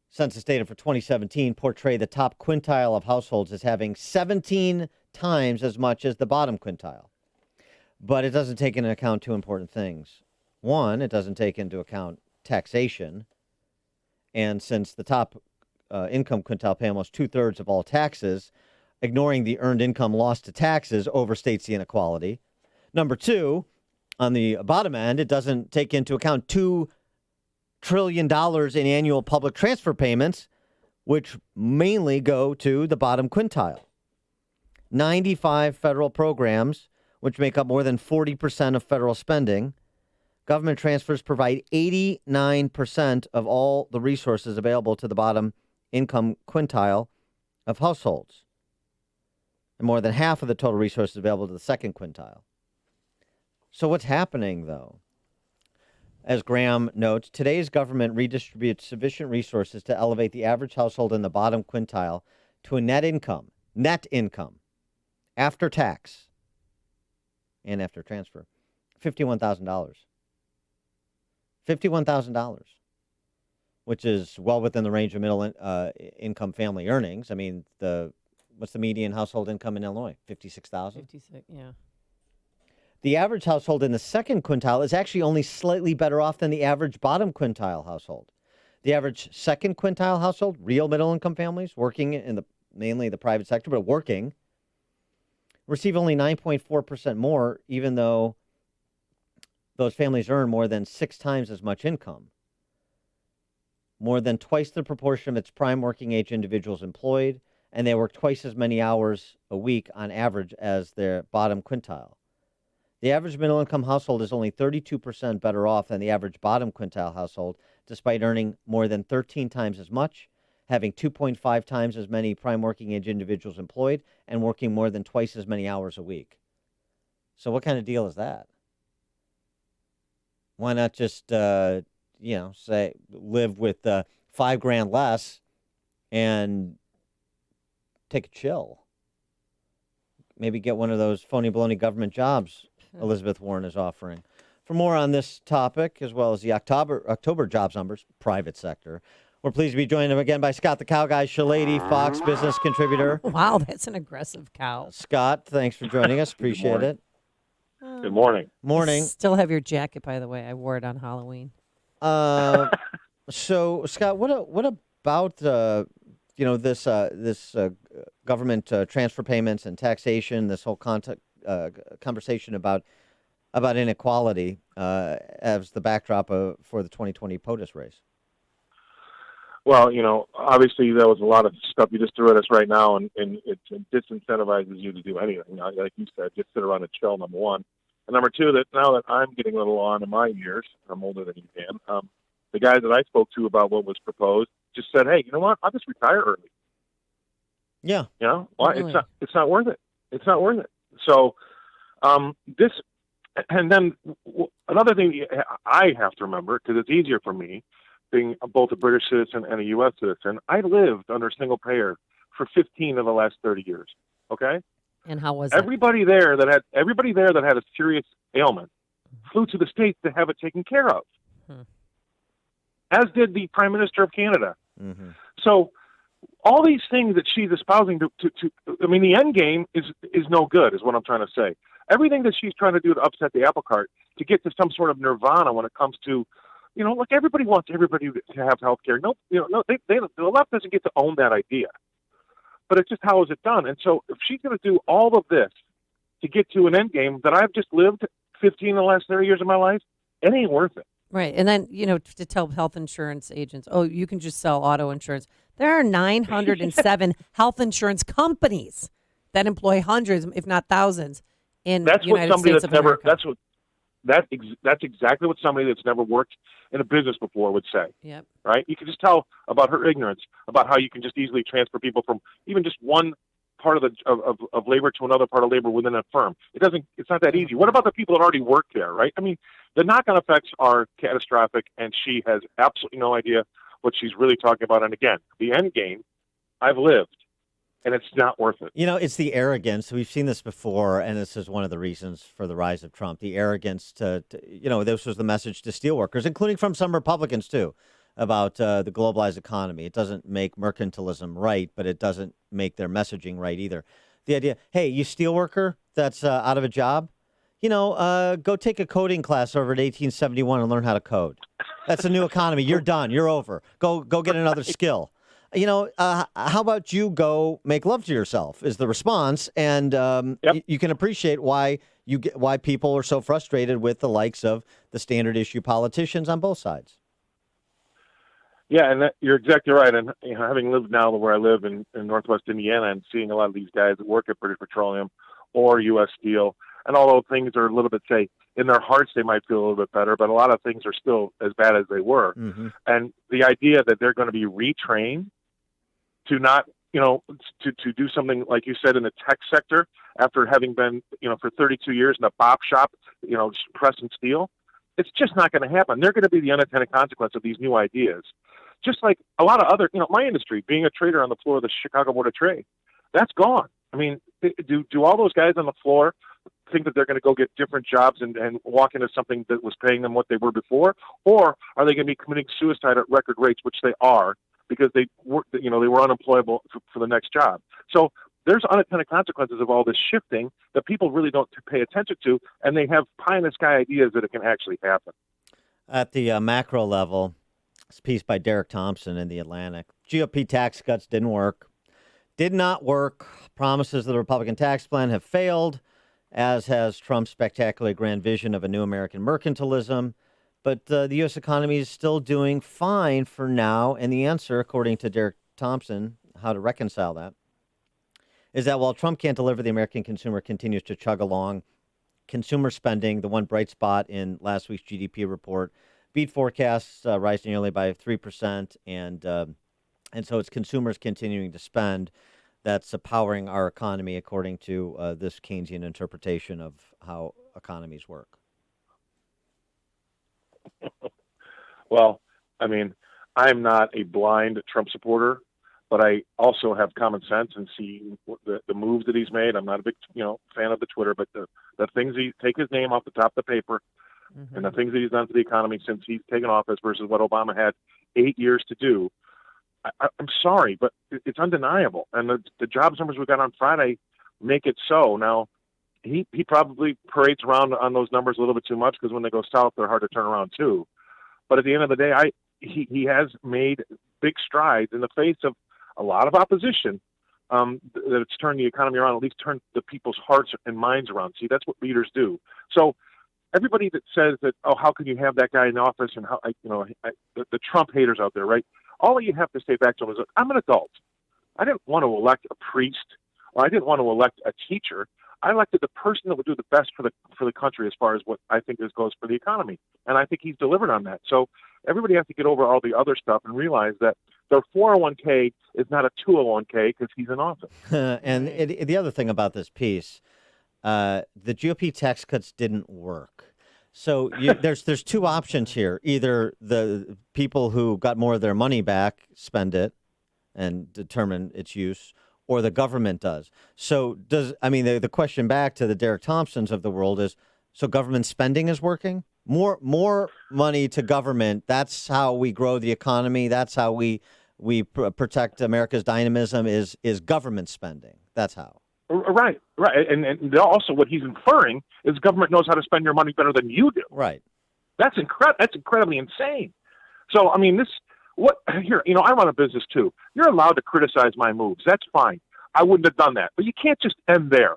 Census data for 2017 portray the top quintile of households as having 17 times as much as the bottom quintile. But it doesn't take into account two important things. One, it doesn't take into account taxation. And since the top income quintile pay almost 2/3 of all taxes, ignoring the earned income lost to taxes overstates the inequality. Number two, on the bottom end, it doesn't take into account $2 trillion in annual public transfer payments, which mainly go to the bottom quintile. 95 federal programs, which make up more than 40% of federal spending. Government transfers provide 89% of all the resources available to the bottom income quintile of households, and more than half of the total resources available to the second quintile. So what's happening, though? As Graham notes, today's government redistributes sufficient resources to elevate the average household in the bottom quintile to a net income, after tax and after transfer, $51,000. $51,000, which is well within the range of middle income family earnings. I mean, what's the median household income in Illinois? 56,000? 56, yeah. The average household in the second quintile is actually only slightly better off than the average bottom quintile household. The average second quintile household, real middle-income families working in mainly the private sector, but working, receive only 9.4% more, even though those families earn more than 6 times as much income. More than twice the proportion of its prime working age individuals employed, and they work twice as many hours a week on average as their bottom quintile. The average middle-income household is only 32% better off than the average bottom quintile household, despite earning more than 13 times as much, having 2.5 times as many prime working age individuals employed, and working more than twice as many hours a week. So what kind of deal is that? Why not just, say, live with $5,000 less and take a chill? Maybe get one of those phony baloney government jobs Elizabeth Warren is offering. For more on this topic, as well as the October jobs numbers, private sector, we're pleased to be joined again by Scott the Cow Guy Shalady, Fox business contributor. Wow, that's an aggressive cow. Scott, thanks for joining us. Appreciate it. Good morning. Morning. I still have your jacket, by the way. I wore it on Halloween. So, Scott, what about this government transfer payments and taxation? This whole conversation about inequality as the backdrop for the 2020 POTUS race. Well, obviously there was a lot of stuff you just threw at us right now, and it disincentivizes you to do anything. Like you said, just sit around and chill, number one. And number two, that now that I'm getting a little on in my years, I'm older than you can, the guys that I spoke to about what was proposed just said, hey, you know what, I'll just retire early. Yeah. Well, really? It's not worth it. It's not worth it. So this, and then another thing I have to remember, because it's easier for me, being both a British citizen and a U.S. citizen, I lived under single payer for 15 of the last 30 years. Okay. And how was everybody there that had a serious ailment flew to the States to have it taken care of, as did the Prime Minister of Canada. Mm-hmm. So all these things that she's espousing the end game is no good, is what I'm trying to say. Everything that she's trying to do to upset the apple cart to get to some sort of nirvana when it comes to, everybody wants everybody to have health care. No, the left doesn't get to own that idea. But it's just, how is it done? And so if she's going to do all of this to get to an end game that I've just lived 15 of the last 30 years of my life, it ain't worth it. Right. And then, to tell health insurance agents, you can just sell auto insurance. There are 907 health insurance companies that employ hundreds, if not thousands, in the United States of America. That's exactly what somebody that's never worked in a business before would say. Yep. Right? You can just tell about her ignorance, about how you can just easily transfer people from even just one part of labor to another part of labor within a firm. It's not that easy. What about the people that already work there, right? I mean, the knock-on effects are catastrophic, and she has absolutely no idea what she's really talking about. And again, the end game, I've lived. and it's not worth it. You know, it's the arrogance. We've seen this before, and this is one of the reasons for the rise of Trump. The arrogance this was the message to steelworkers, including from some Republicans, too, about the globalized economy. It doesn't make mercantilism right, but it doesn't make their messaging right either. The idea, hey, you steelworker that's out of a job, go take a coding class over at 1871 and learn how to code. That's a new economy. You're done. You're over. Go get another skill. How about you go make love to yourself is the response. And you can appreciate why people are so frustrated with the likes of the standard issue politicians on both sides. Yeah, and you're exactly right. And having lived now where I live in Northwest Indiana and seeing a lot of these guys that work at British Petroleum or U.S. Steel, and although things are a little bit, say, in their hearts they might feel a little bit better, but a lot of things are still as bad as they were. Mm-hmm. And the idea that they're going to be retrained to not, to do something, like you said, in the tech sector after having been, for 32 years in a bop shop, pressing steel, it's just not going to happen. They're going to be the unintended consequence of these new ideas. Just like a lot of other, my industry, being a trader on the floor of the Chicago Board of Trade, that's gone. I mean, do all those guys on the floor think that they're going to go get different jobs and walk into something that was paying them what they were before? Or are they going to be committing suicide at record rates, which they are, because they were unemployable for the next job? So there's unintended consequences of all this shifting that people really don't pay attention to, and they have pie-in-the-sky ideas that it can actually happen. At the macro level, this piece by Derek Thompson in The Atlantic. GOP tax cuts did not work. Promises of the Republican tax plan have failed, as has Trump's spectacularly grand vision of a new American mercantilism. But the U.S. economy is still doing fine for now. And the answer, according to Derek Thompson, how to reconcile that, is that while Trump can't deliver, the American consumer continues to chug along. Consumer spending, the one bright spot in last week's GDP report, beat forecasts, rising nearly by 3%. And so it's consumers continuing to spend that's powering our economy, according to this Keynesian interpretation of how economies work. Well, I mean, I'm not a blind Trump supporter, but I also have common sense and see the moves that he's made. I'm not a big, fan of the Twitter, but the things take his name off the top of the paper, mm-hmm. and the things that he's done for the economy since he's taken office versus what Obama had 8 years to do. I'm sorry, but it's undeniable. And the jobs numbers we got on Friday make it so. Now, he probably parades around on those numbers a little bit too much, because when they go south, they're hard to turn around too. But at the end of the day, he has made big strides in the face of a lot of opposition, that it's turned the economy around, at least turned the people's hearts and minds around. See, that's what leaders do. So everybody that says that, oh, how can you have that guy in office, and how, the Trump haters out there, right? All you have to say back to them is, I'm an adult. I didn't want to elect a priest, or I didn't want to elect a teacher. I elected the person that would do the best for the country as far as what I think goes for the economy. And I think he's delivered on that. So everybody has to get over all the other stuff and realize that their 401k is not a 201k because he's in office. And the other thing about this piece, the GOP tax cuts didn't work. So there's two options here. Either the people who got more of their money back spend it and determine its use, or the government does. So the question back to the Derek Thompsons of the world is, so government spending is working? More money to government, that's how we grow the economy, that's how we protect America's dynamism, is government spending. That's how. Right. And also what he's inferring is government knows how to spend your money better than you do. Right. That's incredibly insane. So, I mean, I run a business too. You're allowed to criticize my moves. That's fine. I wouldn't have done that. But you can't just end there.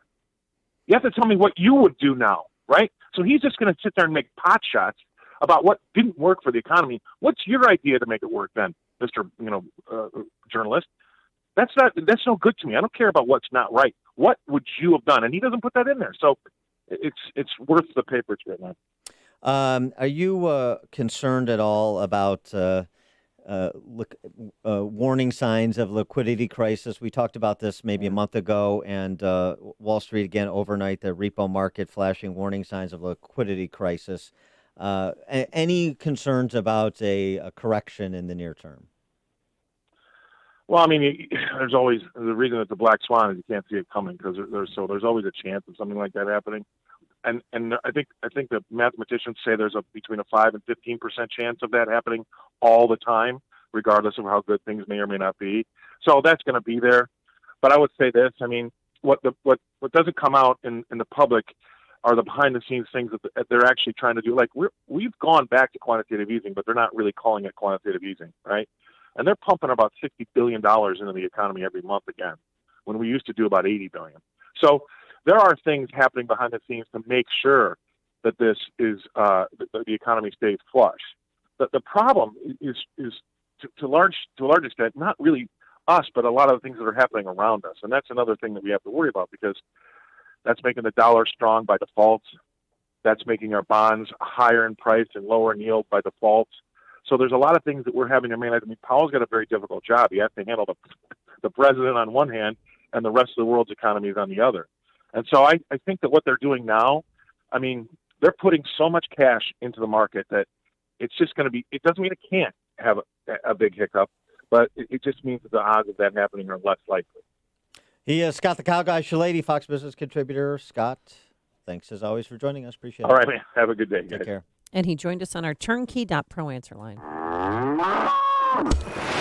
You have to tell me what you would do now, right? So he's just going to sit there and make pot shots about what didn't work for the economy. What's your idea to make it work then, Mr. Journalist? That's no good to me. I don't care about what's not right. What would you have done? And he doesn't put that in there. So it's worth the paper it's written on. Are you concerned at all about warning signs of liquidity crisis? We talked about this maybe a month ago, and Wall Street again overnight, the repo market flashing warning signs of liquidity crisis. Any concerns about a correction in the near term? Well, I mean, there's always the reason it's a black swan is you can't see it coming because there's always a chance of something like that happening. And I think the mathematicians say there's between a 5 and 15% chance of that happening all the time, regardless of how good things may or may not be. So that's going to be there. But I would say this: I mean, what doesn't come out in the public are the behind the scenes things that they're actually trying to do. Like we've gone back to quantitative easing, but they're not really calling it quantitative easing, right? And they're pumping about $60 billion into the economy every month again, when we used to do about $80 billion. So there are things happening behind the scenes to make sure that this is the economy stays flush. But the problem is to a large extent not really us, but a lot of the things that are happening around us, and that's another thing that we have to worry about because that's making the dollar strong by default. That's making our bonds higher in price and lower in yield by default. So there's a lot of things that we're having to manage. I mean, Powell's got a very difficult job. He has to handle the president on one hand and the rest of the world's economy is on the other. And so I think that what they're doing now, I mean, they're putting so much cash into the market that it's just going to be, it doesn't mean it can't have a big hiccup, but it just means that the odds of that happening are less likely. He is Scott the Cow Guy Shalady, Fox Business contributor. Scott, thanks as always for joining us. Appreciate it. All right, man. Have a good day, guys. Take care. And he joined us on our turnkey.pro answer line.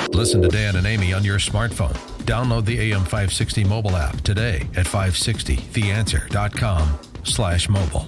Listen to Dan and Amy on your smartphone. Download the AM560 mobile app today at 560theanswer.com/mobile.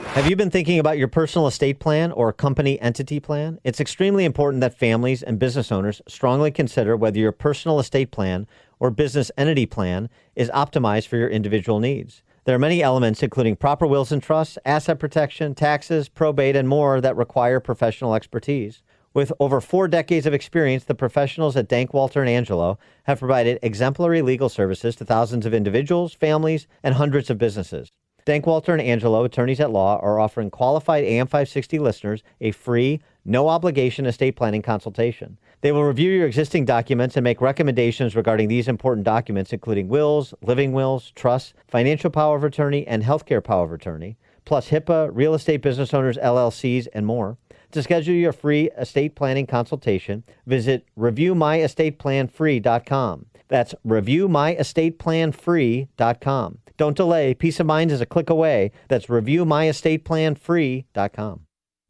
Have you been thinking about your personal estate plan or company entity plan? It's extremely important that families and business owners strongly consider whether your personal estate plan or business entity plan is optimized for your individual needs. There are many elements, including proper wills and trusts, asset protection, taxes, probate, and more that require professional expertise. With over 4 decades of experience, the professionals at Dank, Walter & Angelo have provided exemplary legal services to thousands of individuals, families, and hundreds of businesses. Dank, Walter & Angelo, attorneys at law, are offering qualified AM560 listeners a free, no-obligation estate planning consultation. They will review your existing documents and make recommendations regarding these important documents, including wills, living wills, trusts, financial power of attorney, and healthcare power of attorney, plus HIPAA, real estate business owners, LLCs, and more. To schedule your free estate planning consultation, visit reviewmyestateplanfree.com. That's reviewmyestateplanfree.com. Don't delay. Peace of mind is a click away. That's reviewmyestateplanfree.com.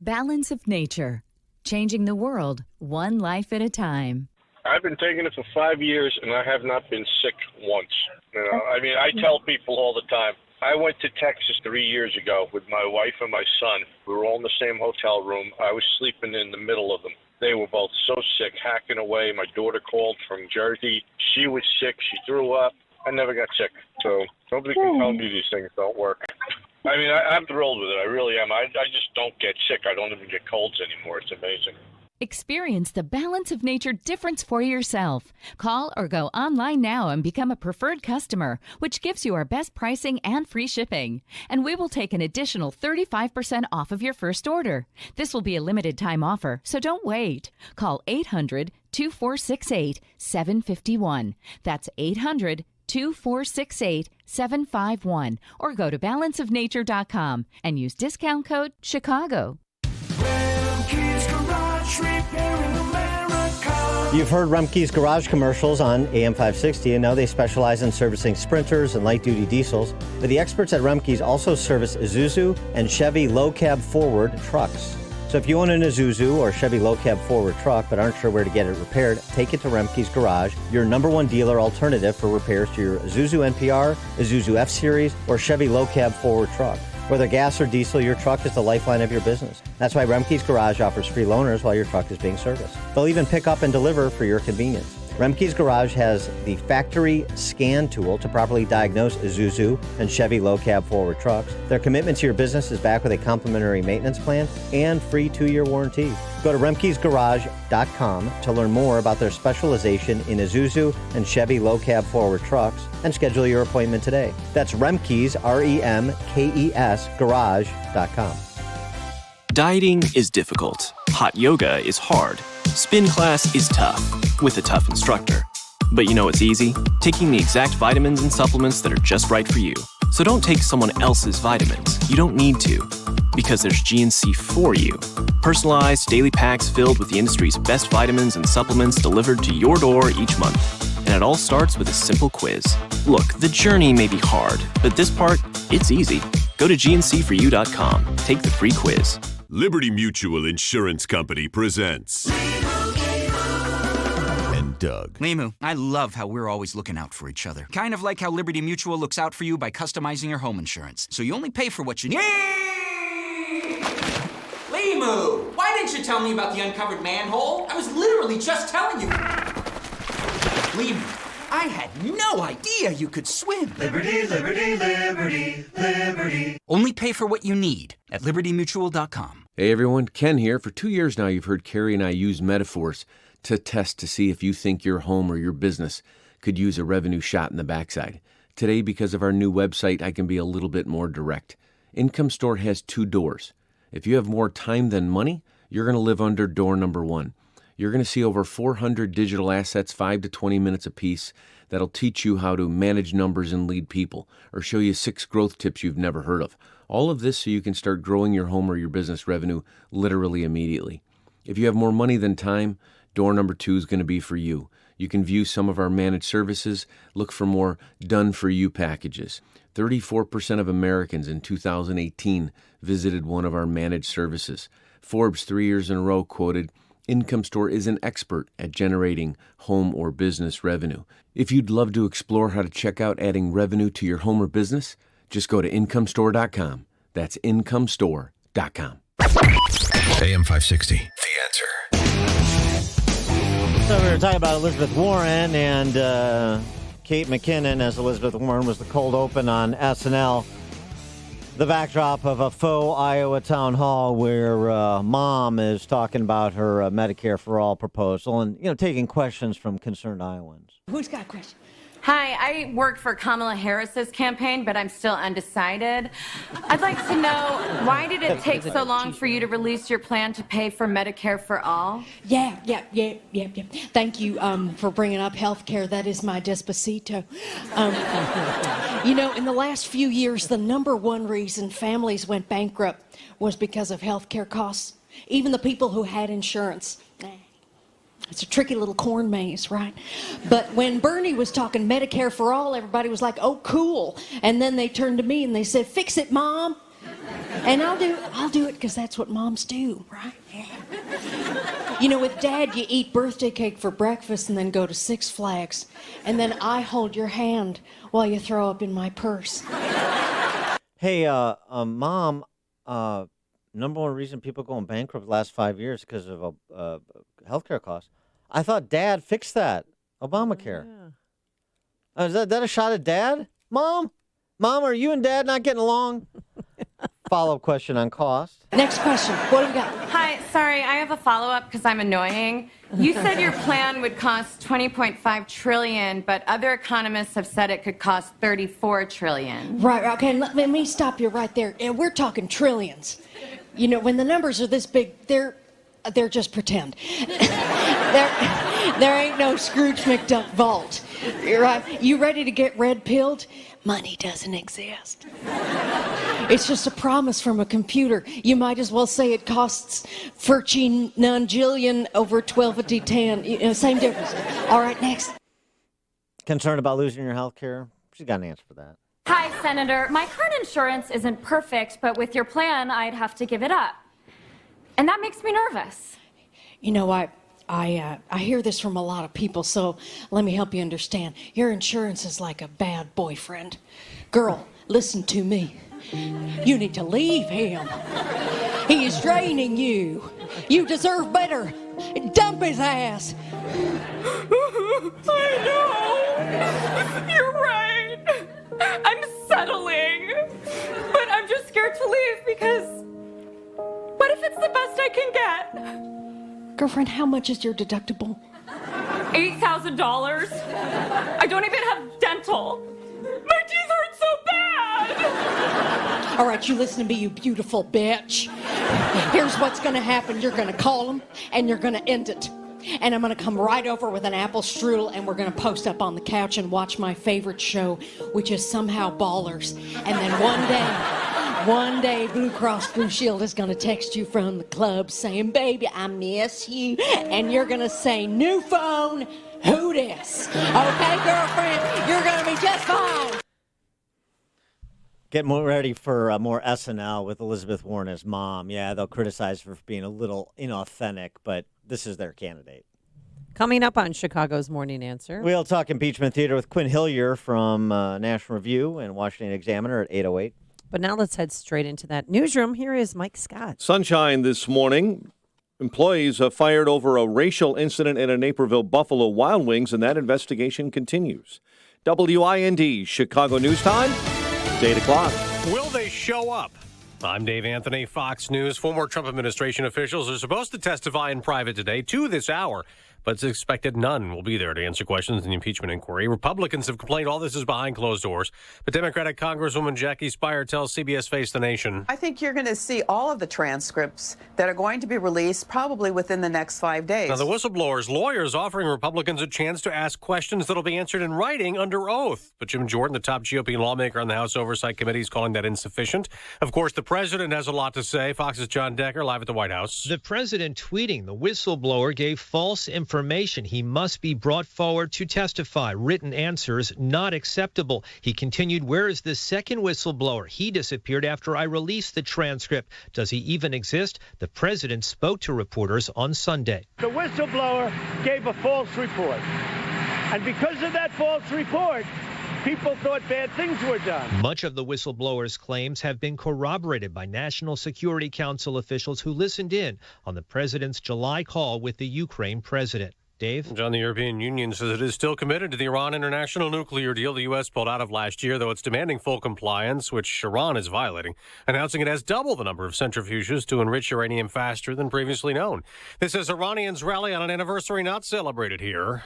Balance of nature. Changing the world, one life at a time. I've been taking it for 5 years, and I have not been sick once. You know, I mean, I tell people all the time, I went to Texas 3 years ago with my wife and my son. We were all in the same hotel room. I was sleeping in the middle of them. They were both so sick, hacking away. My daughter called from Jersey. She was sick. She threw up. I never got sick. So nobody can tell me these things don't work. I mean, I'm thrilled with it. I really am. I just don't get sick. I don't even get colds anymore. It's amazing. Experience the balance of nature difference for yourself. Call or go online now and become a preferred customer, which gives you our best pricing and free shipping. And we will take an additional 35% off of your first order. This will be a limited time offer, so don't wait. Call 800-2468-751. That's 800-2468-751. Or go to balanceofnature.com and use discount code Chicago. You've heard Rumpke's Garage commercials on AM560, and now they specialize in servicing Sprinters and light-duty diesels. But the experts at Rumpke's also service Isuzu and Chevy low-cab forward trucks. So if you own an Isuzu or Chevy low-cab forward truck but aren't sure where to get it repaired, take it to Rumpke's Garage, your #1 dealer alternative for repairs to your Isuzu NPR, Isuzu F-Series, or Chevy low-cab forward truck. Whether gas or diesel, your truck is the lifeline of your business. That's why Rumpke's Garage offers free loaners while your truck is being serviced. They'll even pick up and deliver for your convenience. Rumpke's Garage has the factory scan tool to properly diagnose Isuzu and Chevy low-cab forward trucks. Their commitment to your business is backed with a complimentary maintenance plan and free 2-year warranty. Go to Rumpke'sGarage.com to learn more about their specialization in Isuzu and Chevy low-cab forward trucks and schedule your appointment today. That's Rumpke's, REMKES, Garage.com. Dieting is difficult. Hot yoga is hard. Spin class is tough, with a tough instructor. But you know what's easy? Taking the exact vitamins and supplements that are just right for you. So don't take someone else's vitamins. You don't need to. Because there's GNC for you. Personalized daily packs filled with the industry's best vitamins and supplements delivered to your door each month. And it all starts with a simple quiz. Look, the journey may be hard, but this part, it's easy. Go to GNCForYou.com. Take the free quiz. Liberty Mutual Insurance Company presents... and Doug. Limu, I love how we're always looking out for each other. Kind of like how Liberty Mutual looks out for you by customizing your home insurance. So you only pay for what you need. Limu, why didn't you tell me about the uncovered manhole? I was literally just telling you. Limu, I had no idea you could swim. Liberty, liberty, liberty, liberty. Only pay for what you need at libertymutual.com. Hey everyone, Ken here. For 2 years now, you've heard Carrie and I use metaphors to test to see if you think your home or your business could use a revenue shot in the backside. Today, because of our new website, I can be a little bit more direct. Income Store has 2 doors. If you have more time than money, you're going to live under door number 1. You're going to see over 400 digital assets, 5 to 20 minutes apiece, that'll teach you how to manage numbers and lead people, or show you 6 growth tips you've never heard of. All of this so you can start growing your home or your business revenue literally immediately. If you have more money than time, door number 2 is going to be for you. You can view some of our managed services, look for more done-for-you packages. 34% of Americans in 2018 visited one of our managed services. Forbes 3 years in a row quoted, "Income Store is an expert at generating home or business revenue." If you'd love to explore how to check out adding revenue to your home or business, just go to incomestore.com. That's incomestore.com. AM 560. The Answer. So we were talking about Elizabeth Warren and Kate McKinnon as Elizabeth Warren was the cold open on SNL. The backdrop of a faux Iowa town hall where mom is talking about her Medicare for All proposal and, taking questions from concerned Iowans. Who's got a question? Hi, I work for Kamala Harris's campaign, but I'm still undecided. I'd like to know, why did it take so long for you to release your plan to pay for Medicare for All? Yeah. Thank you for bringing up health care. That is my despacito. In the last few years, the number one reason families went bankrupt was because of health care costs. Even the people who had insurance. It's a tricky little corn maze, right? But when Bernie was talking Medicare for All, everybody was like, "Oh, cool." And then they turned to me and they said, "Fix it, Mom." And I'll do it because that's what moms do, right? Yeah. With Dad, you eat birthday cake for breakfast and then go to Six Flags. And then I hold your hand while you throw up in my purse. Hey, Mom, number one reason people going bankrupt the last 5 years because of healthcare costs. I thought Dad fixed that. Obamacare. Yeah. Is that a shot at Dad? Mom, are you and Dad not getting along? Follow-up question on cost. Next question. What do we got? Hi, sorry, I have a follow-up because I'm annoying. You said your plan would cost $20.5 trillion, but other economists have said it could cost $34 trillion. Right, okay, let me stop you right there. We're talking trillions. When the numbers are this big, they're just pretend. There ain't no Scrooge McDuck vault. Right? You ready to get red-pilled? Money doesn't exist. It's just a promise from a computer. You might as well say it costs 13 nonjillion over 12/10. Same difference. All right, next. Concerned about losing your health care? She's got an answer for that. Hi, Senator. My current insurance isn't perfect, but with your plan, I'd have to give it up. And that makes me nervous. I hear this from a lot of people, so let me help you understand. Your insurance is like a bad boyfriend. Girl, listen to me. You need to leave him. He is draining you. You deserve better. Dump his ass. I know. You're right. I'm settling. But I'm just scared to leave because what if it's the best I can get? Girlfriend, how much is your deductible? $8,000. I don't even have dental. My teeth hurt so bad. All right, you listen to me, you beautiful bitch. Here's what's going to happen. You're going to call him, and you're going to end it. And I'm going to come right over with an apple strudel, and we're going to post up on the couch and watch my favorite show, which is Somehow Ballers. And then one day, One day, Blue Cross Blue Shield is going to text you from the club saying, baby, I miss you. And you're going to say, new phone, who dis? Okay, girlfriend, you're going to be just fine. Get more ready for more SNL with Elizabeth Warren as mom. Yeah, they'll criticize her for being a little inauthentic, but this is their candidate. Coming up on Chicago's Morning Answer. We'll talk impeachment theater with Quinn Hillier from National Review and Washington Examiner at 8:08. But now let's head straight into that newsroom. Here is Mike Scott. Sunshine this morning. Employees fired over a racial incident at a Naperville Buffalo Wild Wings, and that investigation continues. WIND, Chicago News Time. It's 8 o'clock. Will they show up? I'm Dave Anthony, Fox News. Former Trump administration officials are supposed to testify in private today, 2 this hour, but it's expected none will be there to answer questions in the impeachment inquiry. Republicans have complained all this is behind closed doors, but Democratic Congresswoman Jackie Speier tells CBS Face the Nation. I think you're going to see all of the transcripts that are going to be released probably within the next 5 days. Now, the whistleblower's lawyers offering Republicans a chance to ask questions that'll be answered in writing under oath. But Jim Jordan, the top GOP lawmaker on the House Oversight Committee, is calling that insufficient. Of course, the president has a lot to say. Fox's John Decker live at the White House. The president tweeting the whistleblower gave false information. He must be brought forward to testify. Written answers not acceptable. He continued, where is the second whistleblower? He disappeared after I released the transcript. Does he even exist? The president spoke to reporters on Sunday. The whistleblower gave a false report. And because of that false report, people thought bad things were done. Much of the whistleblower's claims have been corroborated by National Security Council officials who listened in on the president's July call with the Ukraine president. Dave? John, the European Union says it is still committed to the Iran international nuclear deal the U.S. pulled out of last year, though it's demanding full compliance, which Iran is violating, announcing it has double the number of centrifuges to enrich uranium faster than previously known. This as Iranians rally on an anniversary not celebrated here.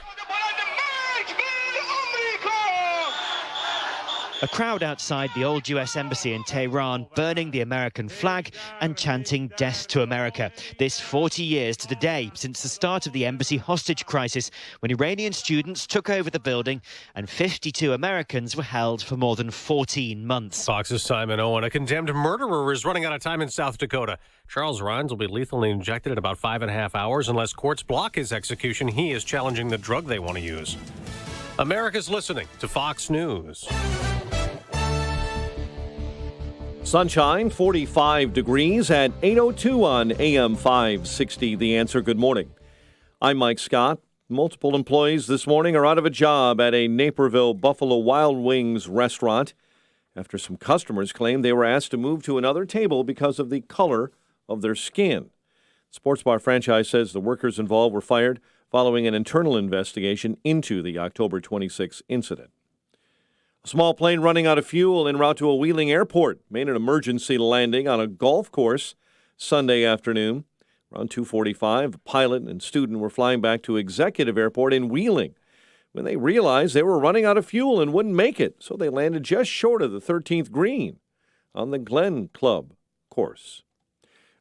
A crowd outside the old U.S. Embassy in Tehran burning the American flag and chanting death to America. This 40 years to the day since the start of the embassy hostage crisis, when Iranian students took over the building and 52 Americans were held for more than 14 months. Fox's Simon Owen, a condemned murderer, is running out of time in South Dakota. Charles Rhines will be lethally injected in about 5.5 hours unless courts block his execution. He is challenging the drug they want to use. America's listening to Fox News. Sunshine, 45 degrees at 8:02 on AM 560. The Answer. Good morning. I'm Mike Scott. Multiple employees this morning are out of a job at a Naperville Buffalo Wild Wings restaurant after some customers claimed they were asked to move to another table because of the color of their skin. Sports bar franchise says the workers involved were fired following an internal investigation into the October 26 incident. A small plane running out of fuel en route to a Wheeling airport made an emergency landing on a golf course Sunday afternoon. Around 2:45, a pilot and student were flying back to Executive Airport in Wheeling when they realized they were running out of fuel and wouldn't make it, so they landed just short of the 13th green on the Glen Club course.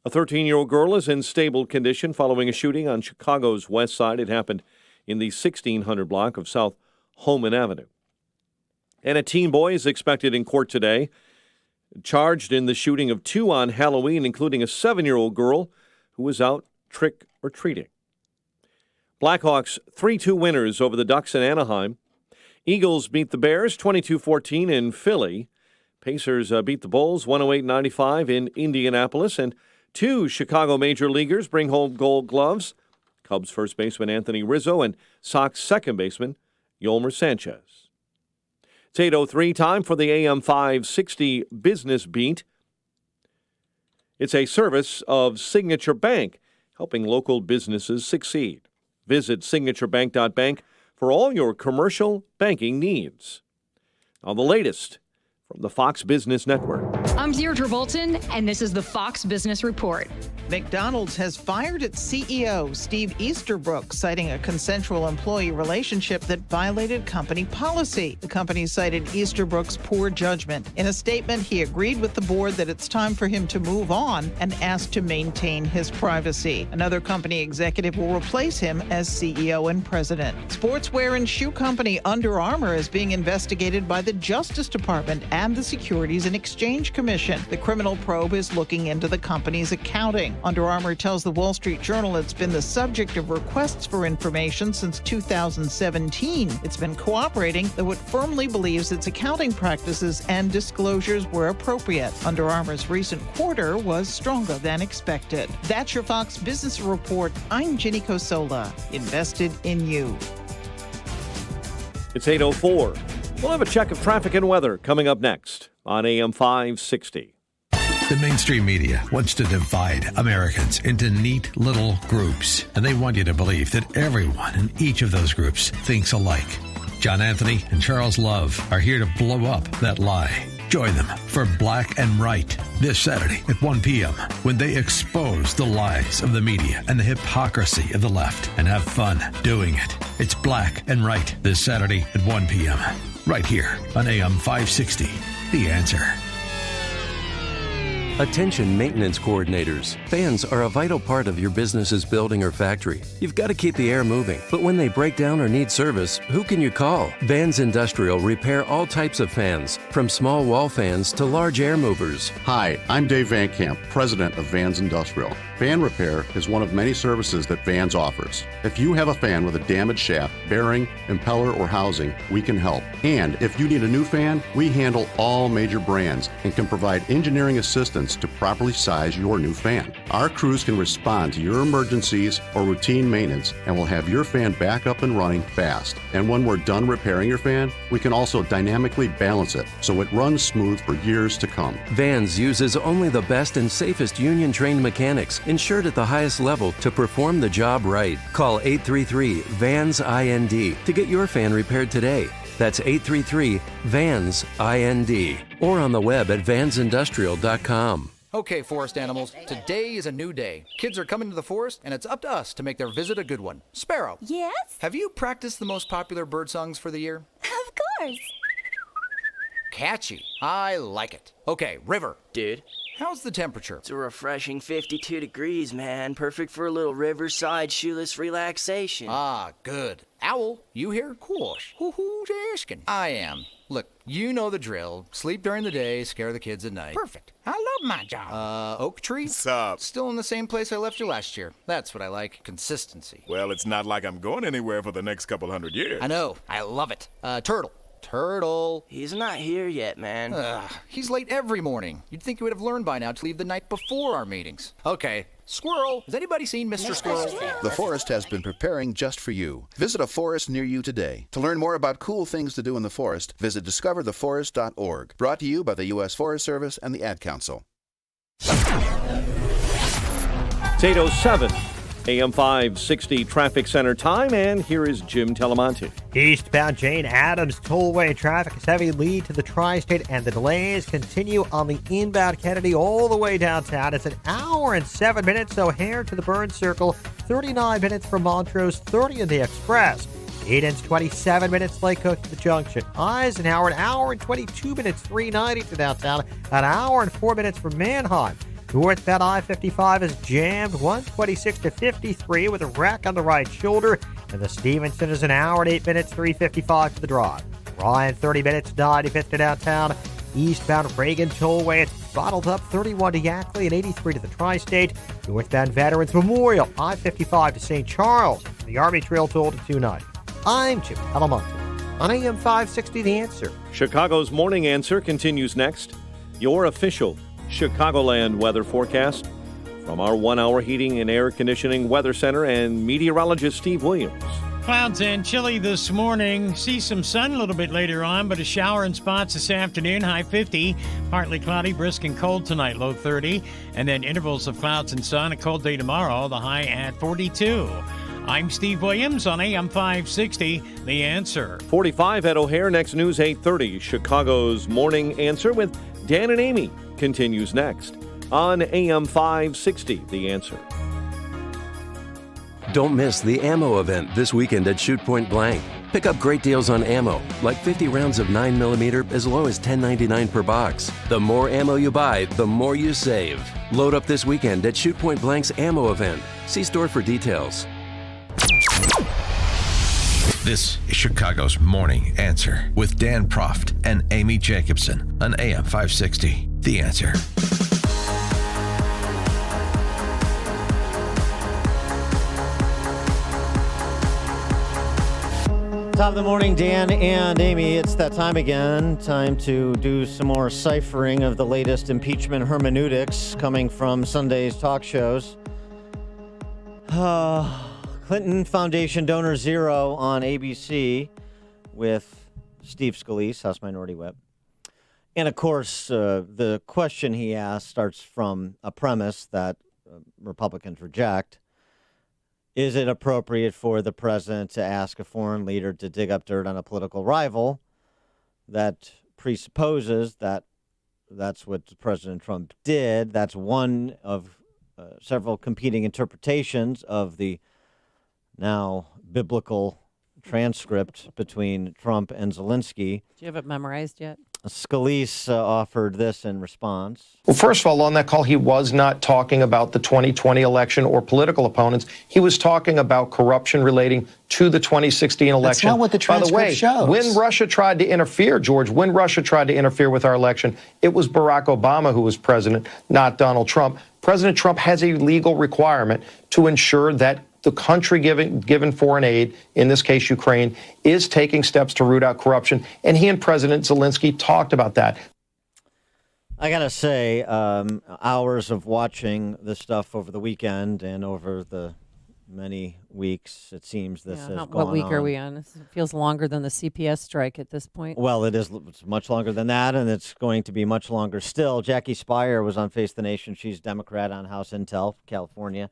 A 13-year-old girl is in stable condition following a shooting on Chicago's west side. It happened in the 1600 block of South Holman Avenue. And a teen boy is expected in court today, charged in the shooting of 2 on Halloween, including a 7-year-old girl who was out trick-or-treating. Blackhawks 3-2 winners over the Ducks in Anaheim. Eagles beat the Bears 22-14 in Philly. Pacers beat the Bulls 108-95 in Indianapolis. And 2 Chicago Major Leaguers bring home gold gloves. Cubs first baseman Anthony Rizzo and Sox second baseman Yolmer Sanchez. It's 8:03, time for the AM 560 Business Beat. It's a service of Signature Bank, helping local businesses succeed. Visit signaturebank.bank for all your commercial banking needs. Now the latest from the Fox Business Network. I'm Deirdre Bolton, and this is the Fox Business Report. McDonald's has fired its CEO, Steve Easterbrook, citing a consensual employee relationship that violated company policy. The company cited Easterbrook's poor judgment. In a statement, he agreed with the board that it's time for him to move on and asked to maintain his privacy. Another company executive will replace him as CEO and president. Sportswear and shoe company Under Armour is being investigated by the Justice Department and the Securities and Exchange Exchange Commission. The criminal probe is looking into the company's accounting. Under Armour tells the Wall Street Journal it's been the subject of requests for information since 2017. It's been cooperating, though it firmly believes its accounting practices and disclosures were appropriate. Under Armour's recent quarter was stronger than expected. That's your Fox Business Report. I'm Ginny Cosola. Invested in you. It's 8:04. We'll have a check of traffic and weather coming up next on AM 560. The mainstream media wants to divide Americans into neat little groups, and they want you to believe that everyone in each of those groups thinks alike. John Anthony and Charles Love are here to blow up that lie. Join them for Black and Right this Saturday at 1 p.m. when they expose the lies of the media and the hypocrisy of the left and have fun doing it. It's Black and Right this Saturday at 1 p.m. right here on AM 560. The Answer. Attention maintenance coordinators. Fans are a vital part of your business's building or factory. You've got to keep the air moving. But when they break down or need service, who can you call? Vans Industrial repair all types of fans, from small wall fans to large air movers. Hi, I'm Dave Van Camp, president of Vans Industrial. Fan repair is one of many services that Vans offers. If you have a fan with a damaged shaft, bearing, impeller, or housing, we can help. And if you need a new fan, we handle all major brands and can provide engineering assistance to properly size your new fan. Our crews can respond to your emergencies or routine maintenance and will have your fan back up and running fast. And when we're done repairing your fan, we can also dynamically balance it so it runs smooth for years to come. Vans uses only the best and safest union-trained mechanics, insured at the highest level, to perform the job right. Call 833-VANS-IND to get your fan repaired today. That's 833-VANS-IND. Or on the web at vansindustrial.com. Okay, forest animals, today is a new day. Kids are coming to the forest, and it's up to us to make their visit a good one. Sparrow. Yes? Have you practiced the most popular bird songs for the year? Of course. Catchy. I like it. Okay, River. Dude. How's the temperature? It's a refreshing 52 degrees, man. Perfect for a little riverside shoeless relaxation. Ah, good. Owl, you here? Course. Who's asking? I am. Look, you know the drill. Sleep during the day, scare the kids at night. Perfect. I love my job. Oak Tree? What's up? Still in the same place I left you last year. That's what I like. Consistency. Well, it's not like I'm going anywhere for the next couple hundred years. I know. I love it. Turtle. Turtle. He's not here yet, man. He's late every morning. You'd think he would have learned by now to leave the night before our meetings. Okay. Squirrel. Has anybody seen Mr. Squirrel? The forest has been preparing just for you. Visit a forest near you today. To learn more about cool things to do in the forest, visit discovertheforest.org. Brought to you by the U.S. Forest Service and the Ad Council. It's 8:07. AM 560 Traffic Center time, and here is Jim Telemonte. Eastbound Jane Addams Tollway traffic is heavy lead to the Tri-State, and the delays continue on the inbound Kennedy all the way downtown. It's an hour and 7 minutes, so O'Hare to the Burn Circle, 39 minutes from Montrose, 30 in the Express. Eden's 27 minutes, Lake Cook to the Junction. Eisenhower, an hour and 22 minutes, 390 to downtown, an hour and 4 minutes from Manheim. Northbound I-55 is jammed, 126 to 53 with a wreck on the right shoulder. And the Stevenson is an hour and 8 minutes, 355 to the drive. Ryan, 30 minutes, 95th to downtown. Eastbound Reagan Tollway, it's bottled up, 31 to Yackley and 83 to the Tri-State. Northbound Veterans Memorial, I-55 to St. Charles. The Army Trail toll to 290. I'm Jim Telemonte on AM 560 The Answer. Chicago's Morning Answer continues next. Your official Chicagoland weather forecast from our 1-hour heating and air conditioning weather center and meteorologist Steve Williams. Clouds and chilly this morning. See some sun a little bit later on, but a shower in spots this afternoon, high 50. Partly cloudy, brisk and cold tonight, low 30. And then intervals of clouds and sun, a cold day tomorrow, the high at 42. I'm Steve Williams on AM 560, The Answer. 45 at O'Hare, next news 8:30. Chicago's Morning Answer with Dan and Amy continues next on AM 560, The Answer. Don't miss the ammo event this weekend at Shoot Point Blank. Pick up great deals on ammo, like 50 rounds of 9mm as low as $10.99 per box. The more ammo you buy, the more you save. Load up this weekend at Shoot Point Blank's ammo event. See store for details. This is Chicago's Morning Answer with Dan Proft and Amy Jacobson on AM 560. The The Answer. Top of the morning, Dan and Amy. It's that time again. Time to do some more ciphering of the latest impeachment hermeneutics coming from Sunday's talk shows. Clinton Foundation Donor Zero on ABC with Steve Scalise, House Minority Whip. And, of course, the question he asked starts from a premise that Republicans reject. Is it appropriate for the president to ask a foreign leader to dig up dirt on a political rival? That presupposes that that's what President Trump did. That's one of several competing interpretations of the now biblical transcript between Trump and Zelensky. Do you have it memorized yet? Scalise offered this in response. Well, first of all, on that call, he was not talking about the 2020 election or political opponents. He was talking about corruption relating to the 2016 election. That's not what the transcript shows. When Russia tried to interfere, George, when Russia tried to interfere with our election, it was Barack Obama who was president, not Donald Trump. President Trump has a legal requirement to ensure that the country given foreign aid, in this case Ukraine, is taking steps to root out corruption. And he and President Zelensky talked about that. I got to say, hours of watching this stuff over the weekend and over the many weeks, it seems this has gone on. What week are we on? It feels longer than the CPS strike at this point. Well, it's much longer than that, and it's going to be much longer still. Jackie Speier was on Face the Nation. She's Democrat on House Intel, California.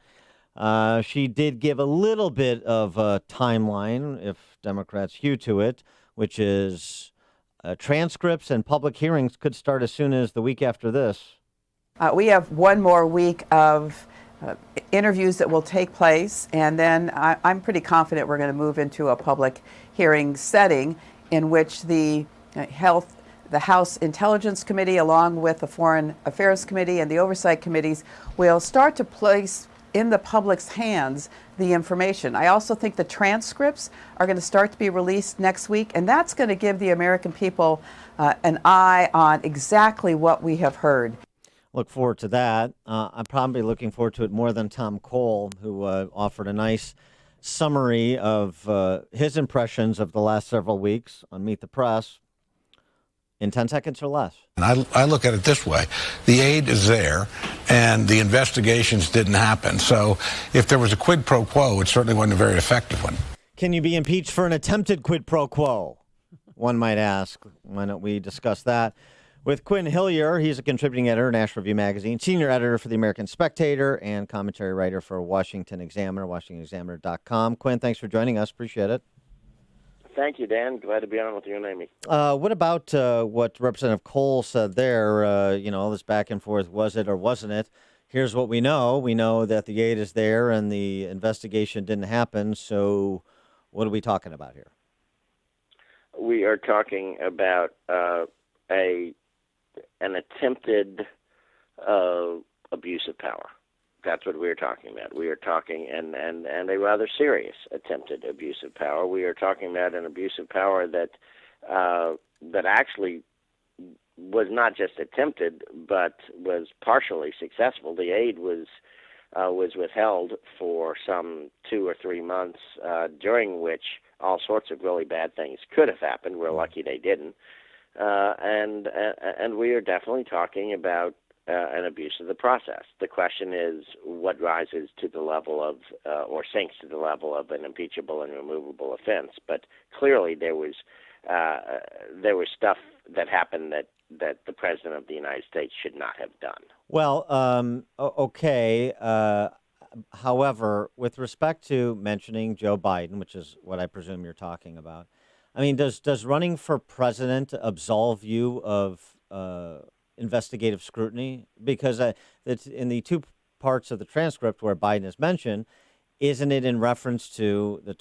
She did give a little bit of a timeline, if Democrats hew to it, which is transcripts and public hearings could start as soon as the week after this. We have one more week of interviews that will take place, and then I'm pretty confident we're going to move into a public hearing setting in which the House Intelligence Committee, along with the Foreign Affairs Committee and the Oversight Committees, will start to place in the public's hands the information. I also think the transcripts are going to start to be released next week, and that's going to give the American people an eye on exactly what we have heard. Look forward to that. I'm probably looking forward to it more than Tom Cole, who offered a nice summary of his impressions of the last several weeks on Meet the Press in 10 seconds or less. And I look at it this way. The aid is there, and the investigations didn't happen. So if there was a quid pro quo, it certainly wasn't a very effective one. Can you be impeached for an attempted quid pro quo? One might ask. Why don't we discuss that with Quinn Hillier? He's a contributing editor, National Review Magazine, senior editor for the American Spectator, and commentary writer for Washington Examiner, WashingtonExaminer.com. Quinn, thanks for joining us. Appreciate it. Thank you, Dan. Glad to be on with you and Amy. What about what Representative Cole said there? All this back and forth, was it or wasn't it? Here's what we know. We know that the aid is there and the investigation didn't happen. So what are we talking about here? We are talking about an attempted abuse of power. That's what we're talking about. We are talking, and a rather serious attempted abuse of power. We are talking about an abuse of power that actually was not just attempted, but was partially successful. The aid was withheld for some 2 or 3 months, during which all sorts of really bad things could have happened. We're lucky they didn't, and we are definitely talking about an abuse of the process. The question is what rises to the level of, or sinks to the level of an impeachable and removable offense. But clearly there was stuff that happened that the President of the United States should not have done. Well, okay. However, with respect to mentioning Joe Biden, which is what I presume you're talking about, I mean, does running for president absolve you of investigative scrutiny? Because it's in the two parts of the transcript where Biden is mentioned, isn't it in reference to the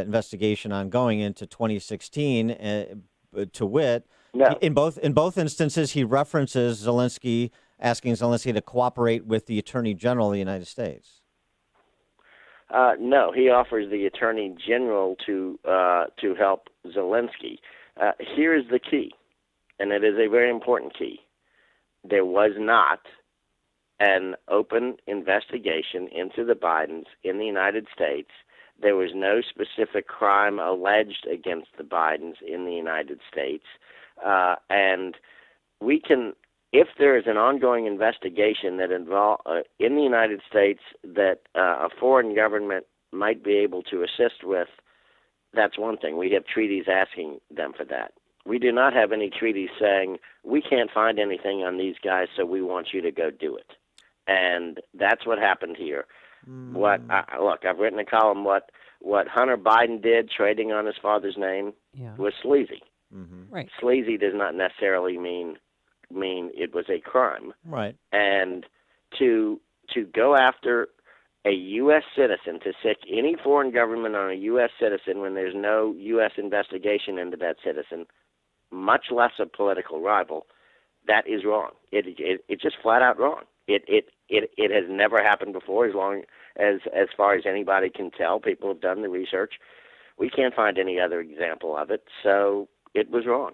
investigation ongoing into 2016? To wit, no. In both instances, he references Zelensky, asking Zelensky to cooperate with the Attorney General of the United States. No, he offers the Attorney General to help Zelensky. Here is the key. And it is a very important key. there was not an open investigation into the Bidens in the United States. There was no specific crime alleged against the Bidens in the United States. And we can, if there is an ongoing investigation that involve in the United States that a foreign government might be able to assist with, that's one thing. We have treaties asking them for that. We do not have any treaties saying we can't find anything on these guys, so we want you to go do it. And that's what happened here. Look, I've written a column. What Hunter Biden did, trading on his father's name, was sleazy. Right. Sleazy does not necessarily mean it was a crime. Right. And to go after a U.S. citizen, to sic any foreign government on a U.S. citizen when there's no U.S. investigation into that citizen, much less a political rival, that is wrong. It's just flat out wrong. It has never happened before, as far as anybody can tell. People have done the research. We can't find any other example of it, so it was wrong.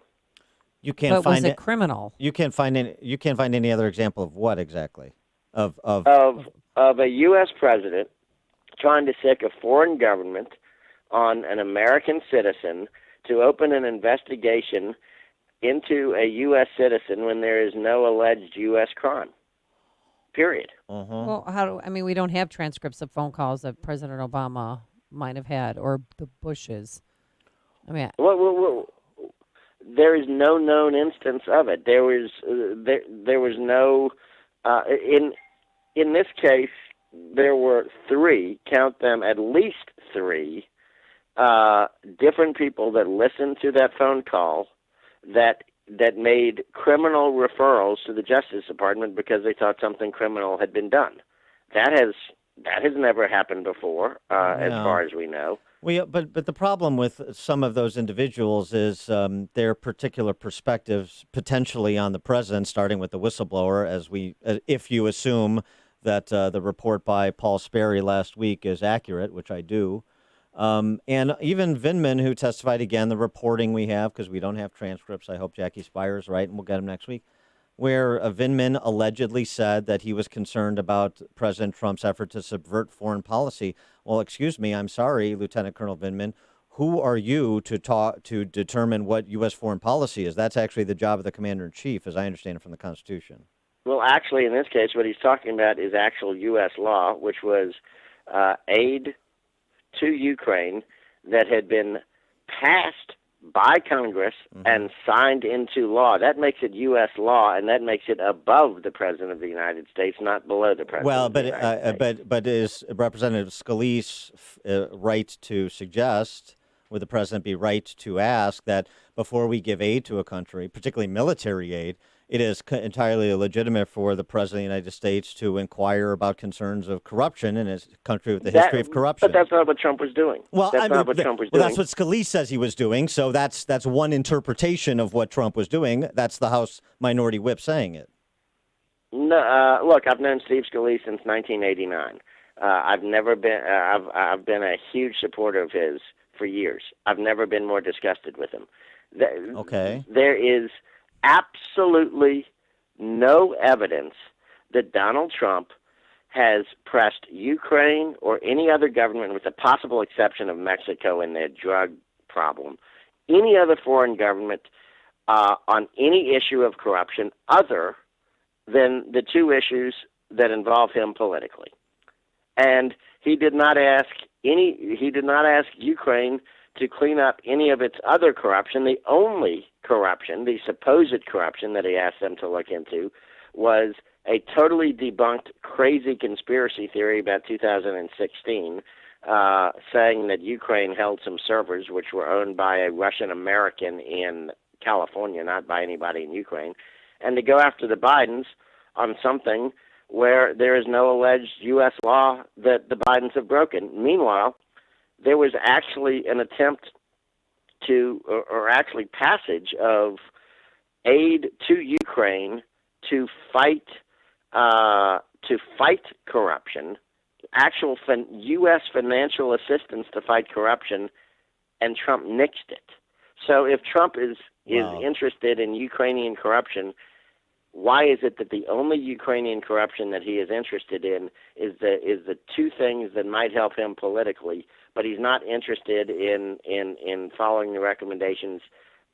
You can't but find was it criminal? You can't find any other example of what exactly? Of a U.S. president trying to sic a foreign government on an American citizen to open an investigation into a U.S. citizen when there is no alleged U.S. crime. Period. Well, we don't have transcripts of phone calls that President Obama might have had, or the Bushes. I mean, there is no known instance of it. There was no in this case. There were three, count them, at least three different people that listened to that phone call that made criminal referrals to the Justice Department because they thought something criminal had been done. That has never happened before, as far as we know. But the problem with some of those individuals is their particular perspectives potentially on the president, starting with the whistleblower, if you assume that the report by Paul Sperry last week is accurate, which I do. And even Vindman, who testified again, the reporting we have, because we don't have transcripts. I hope Jackie Spires right, and we'll get him next week, where Vindman allegedly said that he was concerned about President Trump's effort to subvert foreign policy. Well, excuse me, I'm sorry, Lieutenant Colonel Vindman. Who are you to determine what U.S. foreign policy is? That's actually the job of the Commander-in-Chief, as I understand it from the Constitution. Well, actually, in this case, what he's talking about is actual U.S. law, which was aid to Ukraine that had been passed by Congress and signed into law. That makes it U.S. law, and that makes it above the President of the United States, not below the President of the United States. But is Representative Scalise right to suggest, would the President be right to ask that before we give aid to a country, particularly military aid, it is entirely legitimate for the President of the United States to inquire about concerns of corruption in his country with a history of corruption? But that's not what Trump was doing. That's not what Trump was doing. That's what Scalise says he was doing, so that's one interpretation of what Trump was doing. That's the House Minority Whip saying it. No, look, I've known Steve Scalise since 1989. I've been a huge supporter of his for years. I've never been more disgusted with him. Okay. There is absolutely no evidence that Donald Trump has pressed Ukraine or any other government, with the possible exception of Mexico and their drug problem, any other foreign government on any issue of corruption other than the two issues that involve him politically. And he did not ask Ukraine to clean up any of its other corruption. The only corruption, the supposed corruption that he asked them to look into, was a totally debunked, crazy conspiracy theory about 2016, saying that Ukraine held some servers which were owned by a Russian American in California, not by anybody in Ukraine, and to go after the Bidens on something where there is no alleged U.S. law that the Bidens have broken. Meanwhile, there was actually an attempt or actually passage of aid to Ukraine to fight corruption, actual U.S. financial assistance to fight corruption, and Trump nixed it. So if Trump is interested in Ukrainian corruption, why is it that the only Ukrainian corruption that he is interested in is the two things that might help him politically, but he's not interested in following the recommendations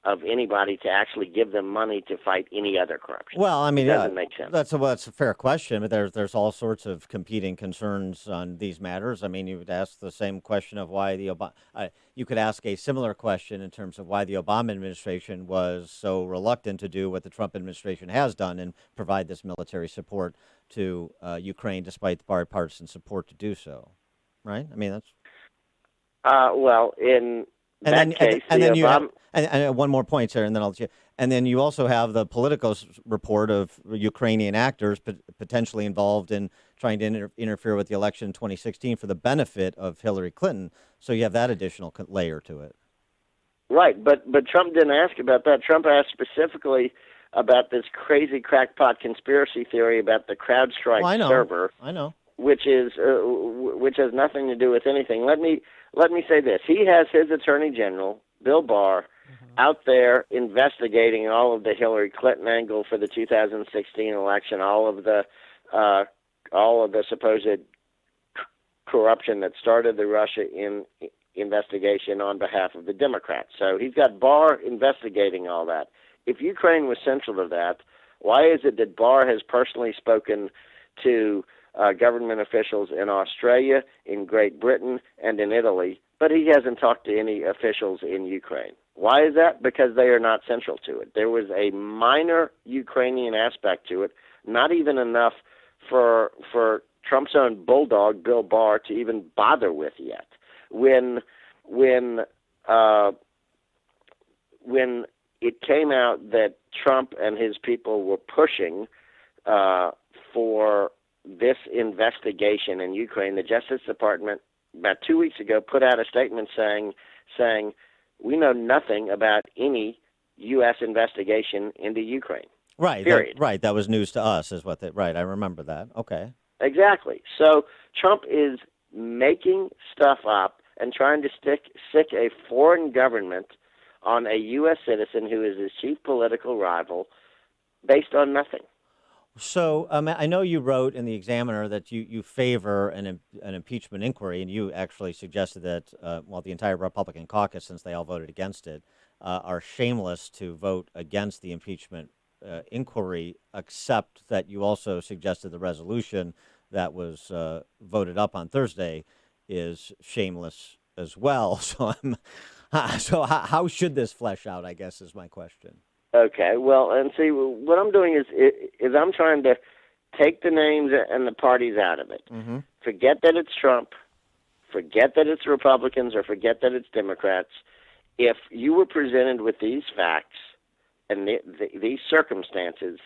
of anybody to actually give them money to fight any other corruption? Well, I mean, it doesn't make sense. That's a fair question, but there's all sorts of competing concerns on these matters. I mean, you would ask the same question of why you could ask a similar question in terms of why the Obama administration was so reluctant to do what the Trump administration has done and provide this military support to Ukraine, despite the bipartisan support to do so. Right? I mean, that's. Well, in that case, and one more point, sir, and then I'll let you. And then you also have the Politico report of Ukrainian actors potentially involved in trying to interfere with the election in 2016 for the benefit of Hillary Clinton. So you have that additional layer to it. Right, but Trump didn't ask about that. Trump asked specifically about this crazy crackpot conspiracy theory about the CrowdStrike server. I know. Which has nothing to do with anything. Let me say this: he has his Attorney General, Bill Barr, out there investigating all of the Hillary Clinton angle for the 2016 election, all of the supposed corruption that started the Russia investigation on behalf of the Democrats. So he's got Barr investigating all that. If Ukraine was central to that, why is it that Barr has personally spoken to government officials in Australia, in Great Britain, and in Italy, but he hasn't talked to any officials in Ukraine? Why is that? Because they are not central to it. There was a minor Ukrainian aspect to it, not even enough for Trump's own bulldog, Bill Barr, to even bother with yet. When it came out that Trump and his people were pushing for this investigation in Ukraine, the Justice Department about 2 weeks ago put out a statement saying we know nothing about any U.S. investigation into Ukraine. Right. Period. Right. That was news to us, is what. Right. I remember that. Okay. Exactly. So Trump is making stuff up and trying to stick a foreign government on a U.S. citizen who is his chief political rival based on nothing. So I know you wrote in the Examiner that you favor an impeachment inquiry, and you actually suggested that, the entire Republican caucus, since they all voted against it, are shameless to vote against the impeachment inquiry, except that you also suggested the resolution that was voted up on Thursday is shameless as well. So how should this flesh out, I guess, is my question. Okay, well, and see, what I'm doing is I'm trying to take the names and the parties out of it. Mm-hmm. Forget that it's Trump, forget that it's Republicans, or forget that it's Democrats. If you were presented with these facts and these circumstances,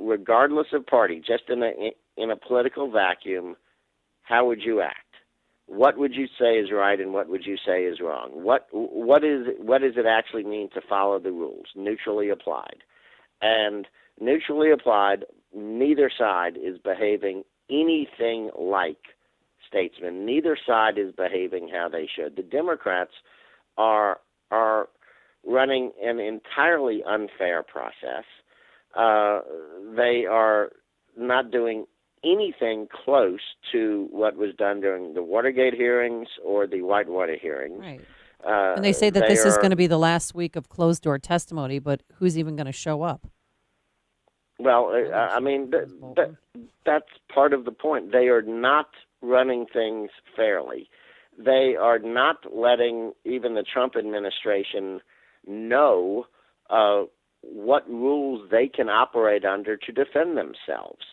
regardless of party, just in a political vacuum, how would you act? What would you say is right and what would you say is wrong? What does it actually mean to follow the rules, neutrally applied? And neutrally applied, neither side is behaving anything like statesmen. Neither side is behaving how they should. The Democrats are running an entirely unfair process. They are not doing anything close to what was done during the Watergate hearings or the Whitewater hearings. Right. And they say that this is going to be the last week of closed-door testimony, but who's even going to show up? Well, I mean, that's part of the point. They are not running things fairly. They are not letting even the Trump administration know what rules they can operate under to defend themselves.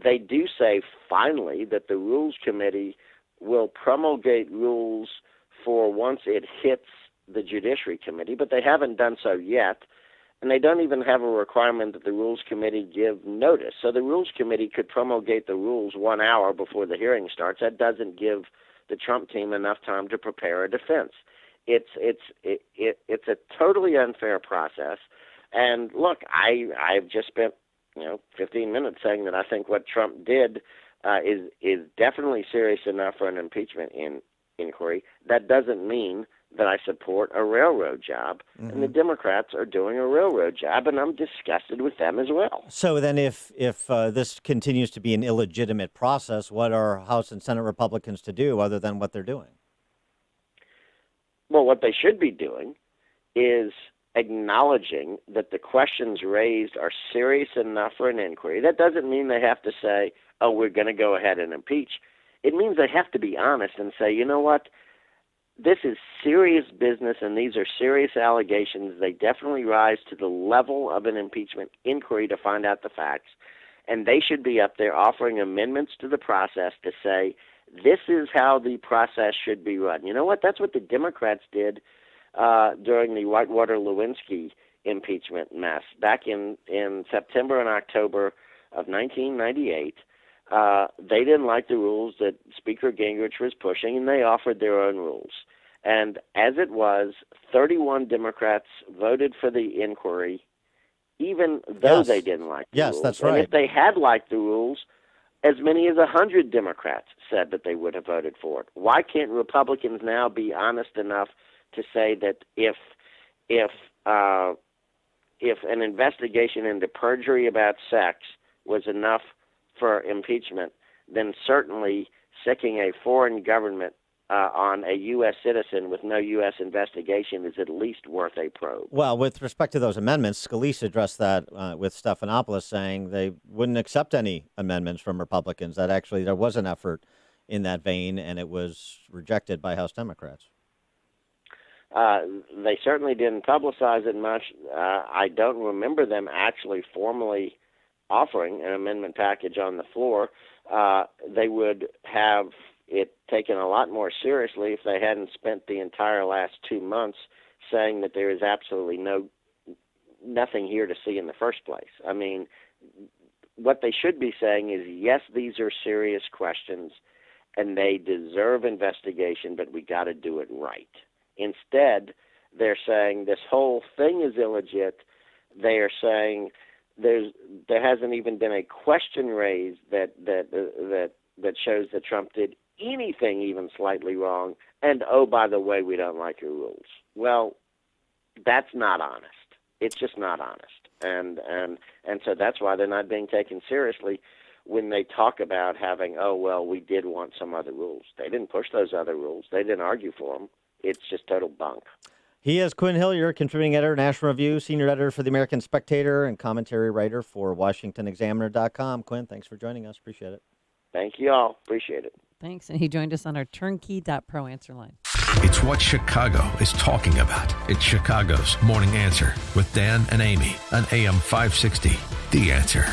They do say, finally, that the Rules Committee will promulgate rules for once it hits the Judiciary Committee, but they haven't done so yet, and they don't even have a requirement that the Rules Committee give notice. So the Rules Committee could promulgate the rules 1 hour before the hearing starts. That doesn't give the Trump team enough time to prepare a defense. It's a totally unfair process. And look, I've just spent 15 minutes saying that I think what Trump did is definitely serious enough for an impeachment inquiry. That doesn't mean that I support a railroad job, and the Democrats are doing a railroad job, and I'm disgusted with them as well. So then if this continues to be an illegitimate process, what are House and Senate Republicans to do other than what they're doing? Well, what they should be doing is acknowledging that the questions raised are serious enough for an inquiry. That doesn't mean they have to say, oh, we're going to go ahead and impeach. It means they have to be honest and say, you know what, this is serious business and these are serious allegations. They definitely rise to the level of an impeachment inquiry to find out the facts. And they should be up there offering amendments to the process to say, this is how the process should be run. You know what? That's what the Democrats did during the Whitewater-Lewinsky impeachment mess back in September and October of 1998. They didn't like the rules that Speaker Gingrich was pushing, and they offered their own rules. And as it was, 31 Democrats voted for the inquiry, even though they didn't like the rules. Yes, that's right. And if they had liked the rules, as many as 100 Democrats said that they would have voted for it. Why can't Republicans now be honest enough to say that if an investigation into perjury about sex was enough for impeachment, then certainly sicking a foreign government on a U.S. citizen with no U.S. investigation is at least worth a probe. Well, with respect to those amendments, Scalise addressed that with Stephanopoulos, saying they wouldn't accept any amendments from Republicans. That actually there was an effort in that vein, and it was rejected by House Democrats. They certainly didn't publicize it much. I don't remember them actually formally offering an amendment package on the floor. They would have it taken a lot more seriously if they hadn't spent the entire last 2 months saying that there is absolutely nothing here to see in the first place. I mean, what they should be saying is, yes, these are serious questions and they deserve investigation, but we got to do it right. Instead, they're saying this whole thing is illegit. They are saying there hasn't even been a question raised that shows that Trump did anything even slightly wrong. And oh, by the way, we don't like your rules. Well, that's not honest. It's just not honest. And so that's why they're not being taken seriously when they talk about having, oh, well, we did want some other rules. They didn't push those other rules. They didn't argue for them. It's just total bunk. He is Quinn Hillier, contributing editor, National Review, senior editor for the American Spectator, and commentary writer for WashingtonExaminer.com. Quinn, thanks for joining us. Appreciate it. Thank you all. Appreciate it. Thanks. And he joined us on our turnkey.pro answer line. It's what Chicago is talking about. It's Chicago's Morning Answer with Dan and Amy on AM 560. The Answer.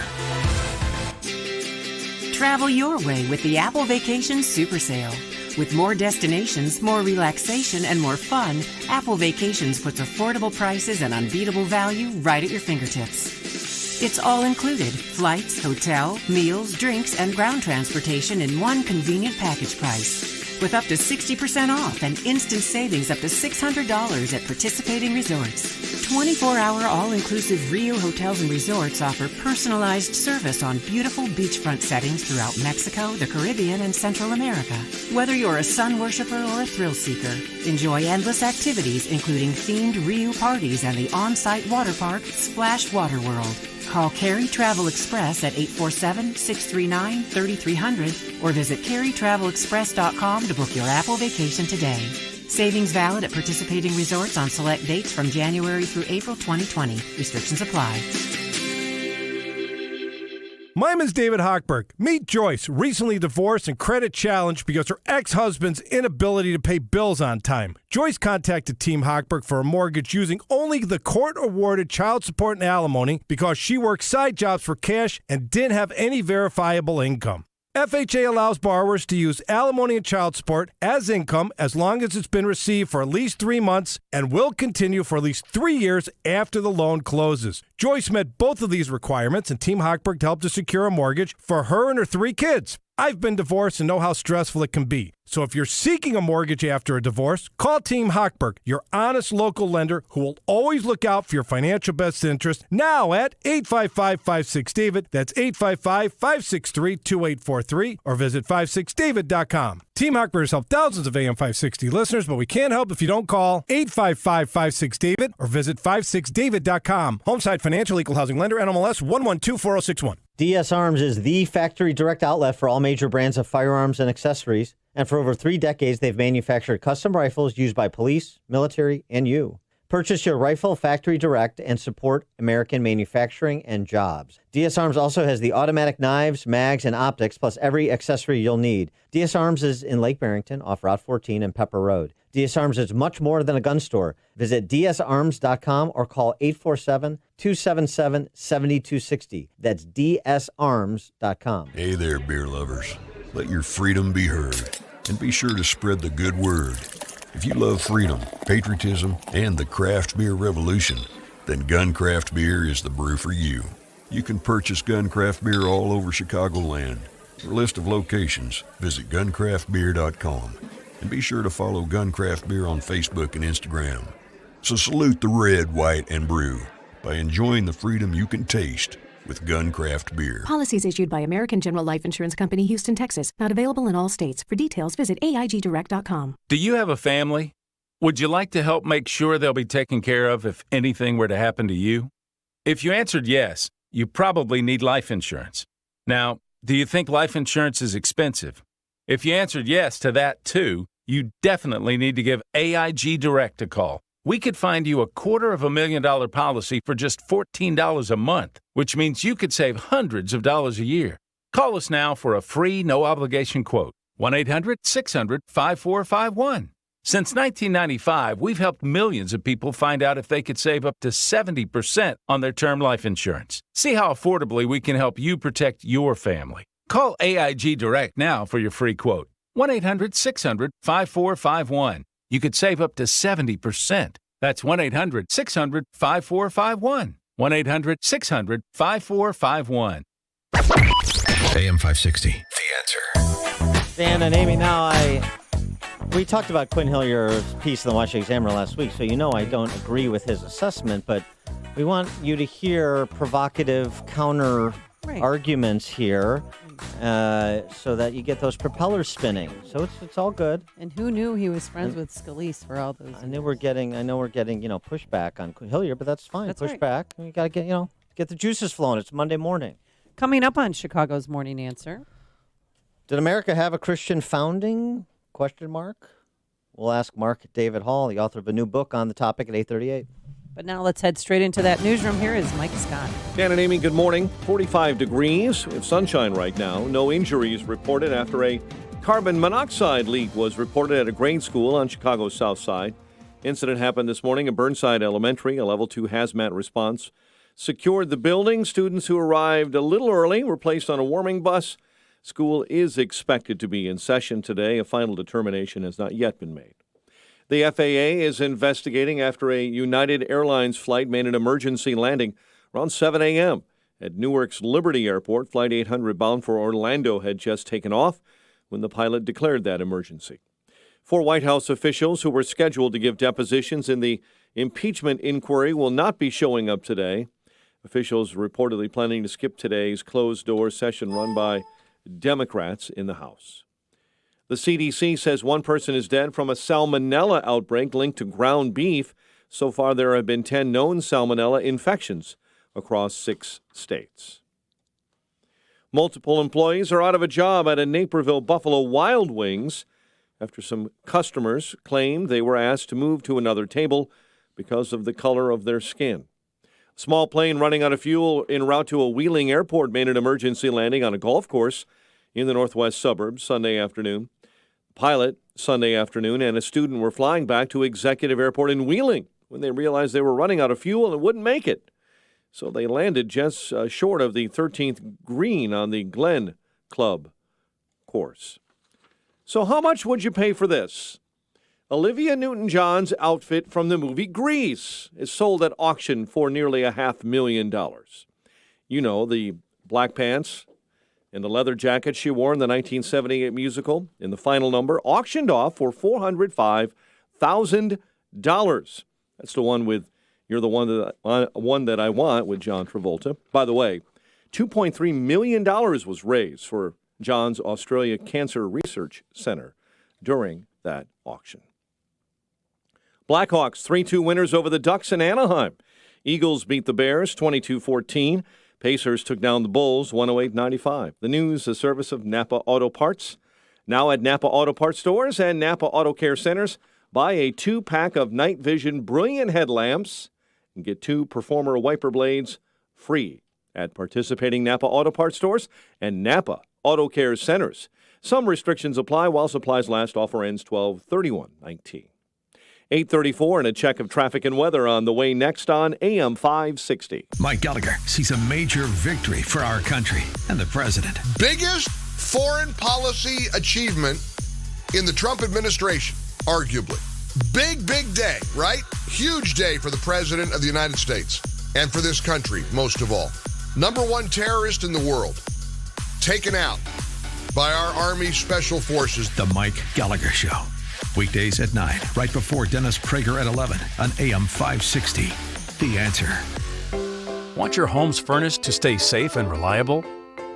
Travel your way with the Apple Vacation Super Sale. With more destinations, more relaxation, and more fun, Apple Vacations puts affordable prices and unbeatable value right at your fingertips. It's all included: flights, hotel, meals, drinks, and ground transportation in one convenient package price. With up to 60% off and instant savings up to $600 at participating resorts. 24-hour all-inclusive Rio hotels and resorts offer personalized service on beautiful beachfront settings throughout Mexico, the Caribbean, and Central America. Whether you're a sun worshiper or a thrill seeker, enjoy endless activities including themed Rio parties and the on-site water park, Splash Water World. Call Carey Travel Express at 847-639-3300 or visit CareyTravelExpress.com to book your Apple vacation today. Savings valid at participating resorts on select dates from January through April 2020. Restrictions apply. My name is David Hochberg. Meet Joyce, recently divorced and credit challenged because her ex-husband's inability to pay bills on time. Joyce contacted Team Hochberg for a mortgage using only the court-awarded child support and alimony because she worked side jobs for cash and didn't have any verifiable income. FHA allows borrowers to use alimony and child support as income as long as it's been received for at least 3 months and will continue for at least 3 years after the loan closes. Joyce met both of these requirements, and Team Hochberg helped to secure a mortgage for her and her 3 kids. I've been divorced and know how stressful it can be. So if you're seeking a mortgage after a divorce, call Team Hochberg, your honest local lender who will always look out for your financial best interest, now at 855-56-DAVID. That's 855-563-2843 or visit 56david.com. Team Hochberg has helped thousands of AM 560 listeners, but we can't help if you don't call 855-56-DAVID or visit 56david.com. Homeside Financial Equal Housing Lender, NMLS 1124061. DS Arms is the factory direct outlet for all major brands of firearms and accessories. And for over 3 decades, they've manufactured custom rifles used by police, military, and you. Purchase your rifle factory direct and support American manufacturing and jobs. DS Arms also has the automatic knives, mags, and optics, plus every accessory you'll need. DS Arms is in Lake Barrington off Route 14 and Pepper Road. DS Arms is much more than a gun store. Visit dsarms.com or call 847-277-7260. That's dsarms.com. Hey there, beer lovers. Let your freedom be heard. And be sure to spread the good word. If you love freedom, patriotism, and the craft beer revolution, then Gun Craft Beer is the brew for you. You can purchase Gun Craft Beer all over Chicagoland. For a list of locations, visit guncraftbeer.com. And be sure to follow Gun Craft Beer on Facebook and Instagram. So salute the red, white, and brew by enjoying the freedom you can taste with Gun Craft Beer. Policies issued by American General Life Insurance Company, Houston, Texas. Not available in all states. For details, visit AIGdirect.com. Do you have a family? Would you like to help make sure they'll be taken care of if anything were to happen to you? If you answered yes, you probably need life insurance. Now, do you think life insurance is expensive? If you answered yes to that too, you definitely need to give AIG Direct a call. We could find you a $250,000 policy for just $14 a month, which means you could save hundreds of dollars a year. Call us now for a free, no-obligation quote. 1-800-600-5451. Since 1995, we've helped millions of people find out if they could save up to 70% on their term life insurance. See how affordably we can help you protect your family. Call AIG Direct now for your free quote. 1-800-600-5451. You could save up to 70%. That's 1-800-600-5451. 1-800-600-5451. AM 560, The Answer. Dan and Amy, we talked about Quinn Hillier's piece in the Washington Examiner last week, so you know I don't agree with his assessment, but we want you to hear provocative counter arguments here so that you get those propellers spinning. So it's all good. And who knew he was friends with Scalise for all those years? I know we're getting pushback on Quinn Hillier, but that's fine. That's pushback. You got to get the juices flowing. It's Monday morning. Coming up on Chicago's Morning Answer. Did America have a Christian founding? ? We'll ask Mark David Hall, the author of a new book on the topic, at 8:38. But now let's head straight into that newsroom. Here is Mike Scott. Dan and Amy, good morning. 45 degrees. We have sunshine right now. No injuries reported after a carbon monoxide leak was reported at a grade school on Chicago's south side. Incident happened this morning at Burnside Elementary. A level 2 hazmat response secured the building. Students who arrived a little early were placed on a warming bus. School is expected to be in session today. A final determination has not yet been made. The FAA is investigating after a United Airlines flight made an emergency landing around 7 a.m. at Newark's Liberty Airport. Flight 800 bound for Orlando had just taken off when the pilot declared that emergency. 4 White House officials who were scheduled to give depositions in the impeachment inquiry will not be showing up today. Officials reportedly planning to skip today's closed-door session run by Democrats in the House. The CDC says 1 person is dead from a salmonella outbreak linked to ground beef. So far, there have been 10 known salmonella infections across 6 states. Multiple employees are out of a job at a Naperville Buffalo Wild Wings after some customers claimed they were asked to move to another table because of the color of their skin. A small plane running out of fuel en route to a Wheeling airport made an emergency landing on a golf course in the northwest suburbs Sunday afternoon. The pilot, Sunday afternoon, and a student were flying back to Executive Airport in Wheeling when they realized they were running out of fuel and wouldn't make it. So they landed just short of the 13th green on the Glen Club course. So how much would you pay for this? Olivia Newton-John's outfit from the movie Grease is sold at auction for nearly $500,000. You know, the black pants in the leather jacket she wore in the 1978 musical in the final number, auctioned off for $405,000. That's the one with You're the One That I Want with John Travolta. By the way, $2.3 million was raised for John's Australia Cancer Research Center during that auction. Blackhawks 3-2 winners over the Ducks in Anaheim. Eagles beat the Bears 22-14. Pacers took down the Bulls 108-95. The news, a service of Napa Auto Parts. Now at Napa Auto Parts stores and Napa Auto Care Centers, buy a 2-pack of Night Vision Brilliant headlamps and get 2 Performer wiper blades free at participating Napa Auto Parts stores and Napa Auto Care Centers. Some restrictions apply while supplies last. Offer ends 12/31/19. 8:34 and a check of traffic and weather on the way next on AM 560. Mike Gallagher sees a major victory for our country and the president. Biggest foreign policy achievement in the Trump administration, arguably. Big day, right? Huge day for the president of the United States and for this country, most of all. Number 1 terrorist in the world, taken out by our Army Special Forces. The Mike Gallagher Show. Weekdays at 9, right before Dennis Prager at 11 on AM 560. The Answer. Want your home's furnace to stay safe and reliable?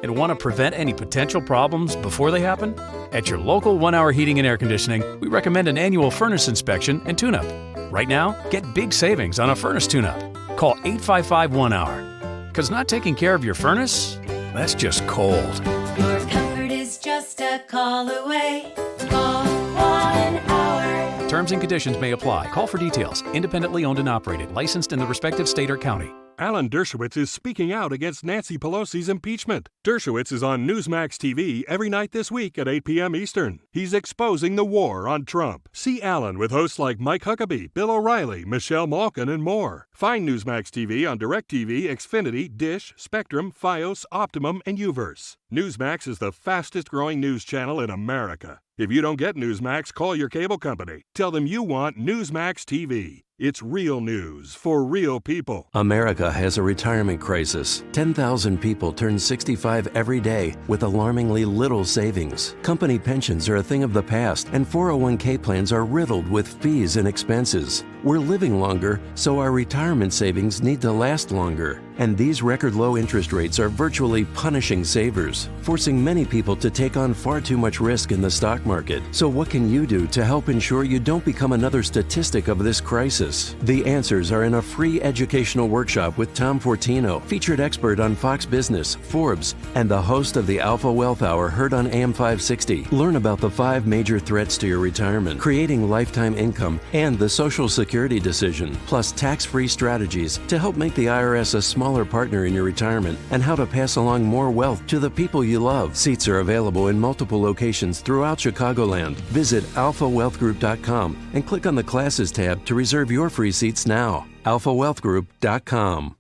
And want to prevent any potential problems before they happen? At your local 1 Hour Heating and Air Conditioning, we recommend an annual furnace inspection and tune-up. Right now, get big savings on a furnace tune-up. Call 855-1-HOUR. Because not taking care of your furnace, that's just cold. Your comfort is just a call away. Call 1 Hour. Terms and conditions may apply. Call for details. Independently owned and operated. Licensed in the respective state or county. Alan Dershowitz is speaking out against Nancy Pelosi's impeachment. Dershowitz is on Newsmax TV every night this week at 8 p.m. Eastern. He's exposing the war on Trump. See Alan with hosts like Mike Huckabee, Bill O'Reilly, Michelle Malkin, and more. Find Newsmax TV on DirecTV, Xfinity, Dish, Spectrum, Fios, Optimum, and Uverse. Newsmax is the fastest-growing news channel in America. If you don't get Newsmax, call your cable company. Tell them you want Newsmax TV. It's real news for real people. America has a retirement crisis. 10,000 people turn 65 every day with alarmingly little savings. Company pensions are a thing of the past, and 401k plans are riddled with fees and expenses. We're living longer, so our retirement savings need to last longer. And these record low interest rates are virtually punishing savers, forcing many people to take on far too much risk in the stock market. So what can you do to help ensure you don't become another statistic of this crisis? The answers are in a free educational workshop with Tom Fortino, featured expert on Fox Business, Forbes, and the host of the Alpha Wealth Hour heard on AM 560. Learn about the 5 major threats to your retirement, creating lifetime income, and the Social Security decision, plus tax-free strategies to help make the IRS a smaller partner in your retirement and how to pass along more wealth to the people you love. Seats are available in multiple locations throughout Chicagoland. Visit alphawealthgroup.com and click on the Classes tab to reserve your free seats now. alphawealthgroup.com.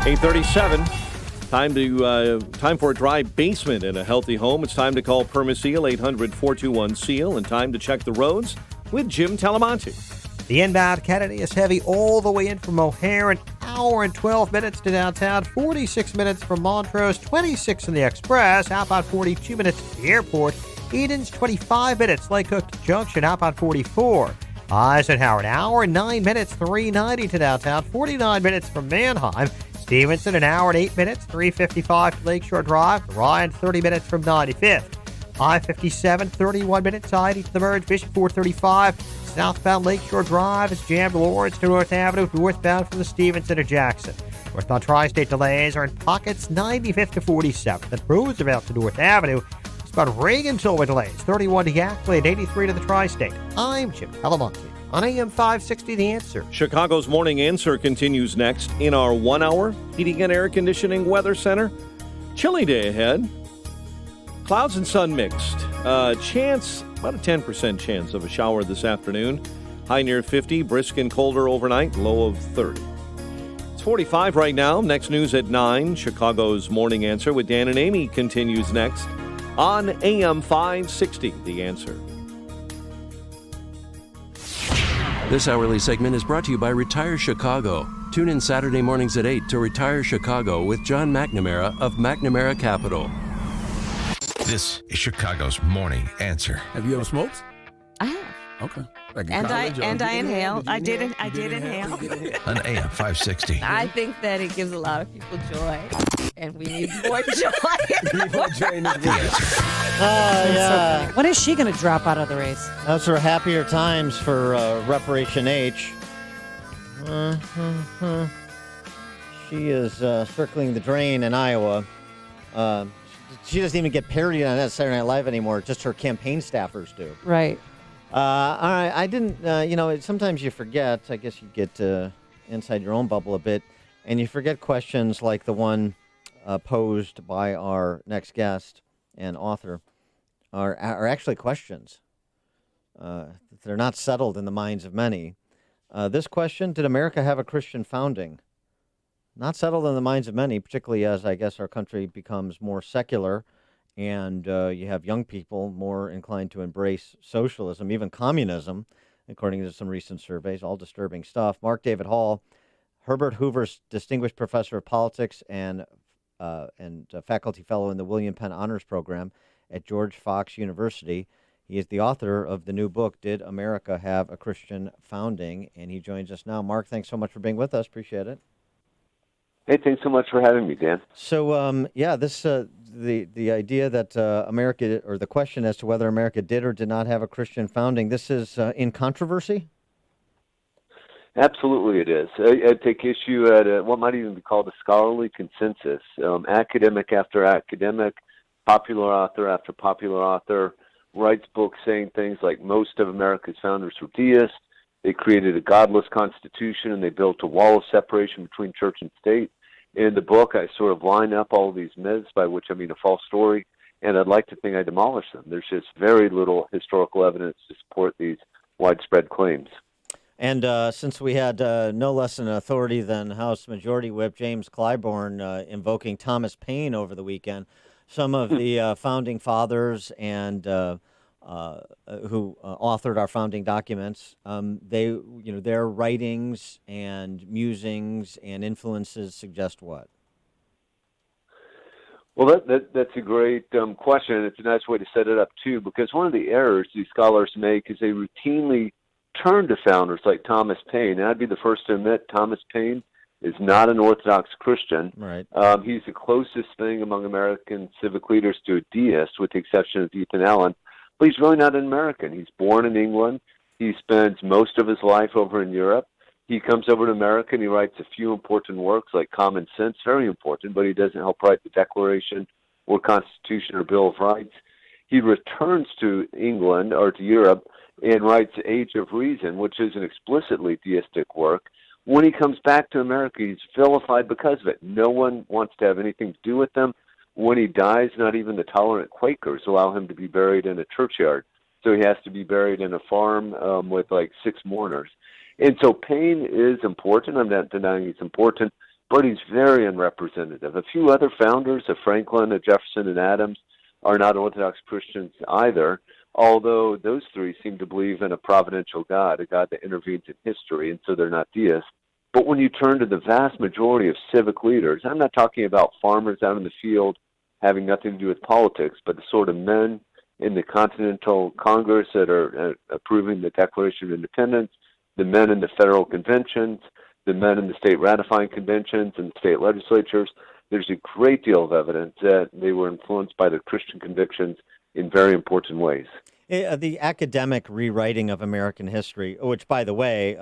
8:37. Time for a dry basement in a healthy home. It's time to call Permaseal 800-421-SEAL, and time to check the roads with Jim Talamonte. The inbound Kennedy is heavy all the way in from O'Hare, an hour and 12 minutes to downtown, 46 minutes from Montrose, 26 in the Express, outbound 42 minutes to the airport, Eden's 25 minutes, Lake Cook Junction, outbound 44. Eisenhower, an hour and 9 minutes, 390 to downtown, 49 minutes from Manheim. Stevenson, an hour and 8 minutes, 355 to Lakeshore Drive. Ryan, 30 minutes from 95th. I-57, 31 minutes, I-80 to the merge. Bishop, 435. Southbound Lakeshore Drive is jammed Lawrence to North Avenue, northbound from the Stevenson to Jackson. Northbound Tri-State delays are in pockets, 95th to 47th. At Roosevelt to North Avenue, it's about Reagan tollway delays, 31 to Yackley and 83 to the Tri-State. I'm Jim Talamonte on AM 560, The Answer. Chicago's Morning Answer continues next in our 1 hour heating and air conditioning weather center. Chilly day ahead. Clouds and sun mixed. Chance, about a 10% chance of a shower this afternoon. High near 50, brisk and colder overnight, low of 30. It's 45 right now. Next news at 9. Chicago's Morning Answer with Dan and Amy continues next on AM 560, The Answer. This hourly segment is brought to you by Retire Chicago. Tune in Saturday mornings at 8 to Retire Chicago with John McNamara of McNamara Capital. This is Chicago's Morning Answer. Have you ever smoked? I have. Okay. Like And I inhale. I did inhale. On AM 560. I think that it gives a lot of people joy, and we need more joy. Yeah. When is she going to drop out of the race? Those are happier times for Reparation H. She is circling the drain in Iowa. She doesn't even get parodied on that Saturday Night Live anymore. Just her campaign staffers do. Right. All right. I didn't, sometimes you forget. I guess you get inside your own bubble a bit, and you forget questions like the one posed by our next guest and author are actually questions. They're not settled in the minds of many. This question, did America have a Christian founding? Not settled in the minds of many, particularly as I guess our country becomes more secular and you have young people more inclined to embrace socialism, even communism, according to some recent surveys, all disturbing stuff. Mark David Hall, Herbert Hoover's Distinguished Professor of Politics and Faculty Fellow in the William Penn Honors Program at George Fox University. He is the author of the new book, Did America Have a Christian Founding? And he joins us now. Mark, thanks so much for being with us. Appreciate it. Hey, thanks so much for having me, Dan. So, this the idea that America, or the question as to whether America did or did not have a Christian founding, this is in controversy? Absolutely it is. I take issue at what might even be called a scholarly consensus. Academic after academic, popular author after popular author writes books saying things like most of America's founders were deists, they created a godless constitution, and they built a wall of separation between church and state. In the book, I sort of line up all of these myths, by which I mean a false story, and I'd like to think I demolish them. There's just very little historical evidence to support these widespread claims. And since we had no less an authority than House Majority Whip James Clyburn invoking Thomas Paine over the weekend, some of the founding fathers and who authored our founding documents, their writings and musings and influences suggest what? Well, that's a great question, and it's a nice way to set it up, too, because one of the errors these scholars make is they routinely turn to founders like Thomas Paine. And I'd be the first to admit Thomas Paine is not an Orthodox Christian. Right. He's the closest thing among American civic leaders to a deist, with the exception of Ethan Allen. But he's really not an American. He's born in England. He spends most of his life over in Europe. He comes over to America and he writes a few important works like Common Sense, very important, but he doesn't help write the Declaration or Constitution or Bill of Rights. He returns to England or to Europe and writes Age of Reason, which is an explicitly deistic work. When he comes back to America, he's vilified because of it. No one wants to have anything to do with them. When he dies, not even the tolerant Quakers allow him to be buried in a churchyard. So he has to be buried in a farm with like 6 mourners. And so Paine is important. I'm not denying he's important, but he's very unrepresentative. A few other founders, Franklin, Jefferson, and Adams, are not Orthodox Christians either, although those three seem to believe in a providential God, a God that intervenes in history, and so they're not deists. But when you turn to the vast majority of civic leaders, I'm not talking about farmers out in the field having nothing to do with politics, but the sort of men in the Continental Congress that are approving the Declaration of Independence, the men in the federal conventions, the men in the state ratifying conventions and state legislatures, there's a great deal of evidence that they were influenced by their Christian convictions in very important ways. The academic rewriting of American history, which, by the way,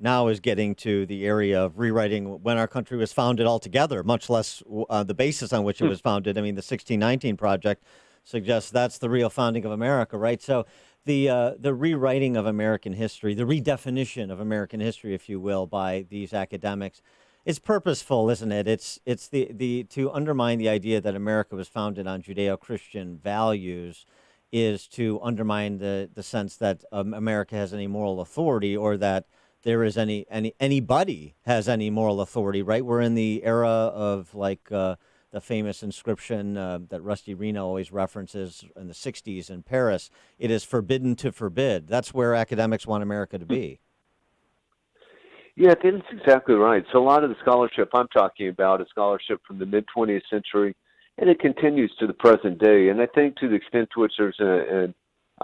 now is getting to the area of rewriting when our country was founded altogether, much less the basis on which it was founded. I mean, the 1619 Project suggests that's the real founding of America, right? So the rewriting of American history, the redefinition of American history, if you will, by these academics, is purposeful, isn't it? It's the to undermine the idea that America was founded on Judeo-Christian values is to undermine the sense that America has any moral authority, or that there is anybody has any moral authority, right? We're in the era of like the famous inscription that Rusty Reno always references in the 60s in Paris. It is forbidden to forbid. That's where academics want America to be. Yeah, that's exactly right. So a lot of the scholarship I'm talking about is scholarship from the mid-20th century, and it continues to the present day. And I think to the extent to which there's an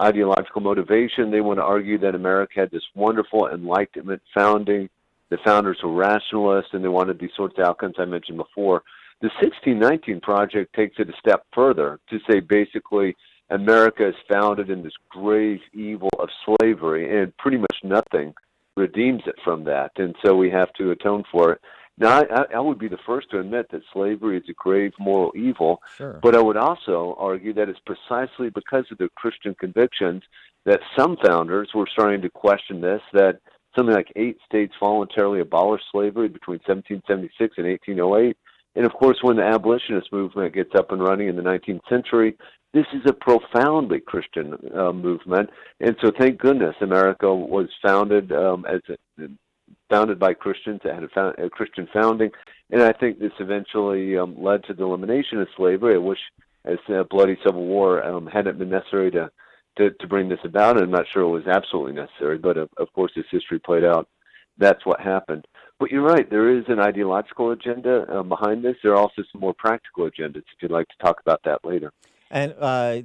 ideological motivation, they want to argue that America had this wonderful Enlightenment founding. The founders were rationalists, and they wanted these sorts of outcomes I mentioned before. The 1619 Project takes it a step further to say basically America is founded in this grave evil of slavery, and pretty much nothing redeems it from that, and so we have to atone for it. Now, I would be the first to admit that slavery is a grave moral evil, Sure. but I would also argue that it's precisely because of their Christian convictions that some founders were starting to question this, that something like 8 states voluntarily abolished slavery between 1776 and 1808. And of course, when the abolitionist movement gets up and running in the 19th century, this is a profoundly Christian movement, and so thank goodness America was founded founded by Christians. It had a Christian founding, and I think this eventually led to the elimination of slavery. I wish, as a bloody Civil War hadn't been necessary to bring this about, and I'm not sure it was absolutely necessary, but of course, as history played out, that's what happened. But you're right, there is an ideological agenda behind this. There are also some more practical agendas, if you'd like to talk about that later. And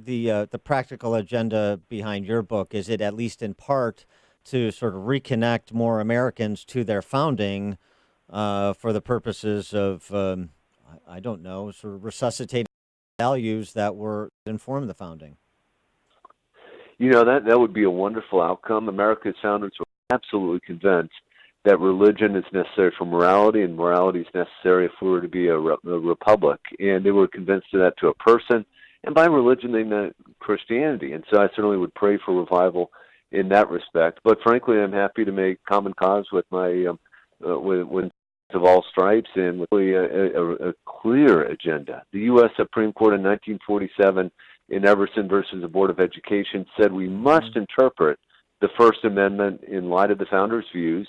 the practical agenda behind your book, is it at least in part to sort of reconnect more Americans to their founding for the purposes of, I don't know, sort of resuscitating values that were informed the founding? You know, that would be a wonderful outcome. America's founders were absolutely convinced that religion is necessary for morality, and morality is necessary if we were to be a republic. And they were convinced of that to a person. And by religion, they meant Christianity. And so I certainly would pray for revival in that respect. But frankly, I'm happy to make common cause with my with of all stripes and with a clear agenda. The U.S. Supreme Court in 1947 in Everson versus the Board of Education said we must interpret the First Amendment in light of the founders' views.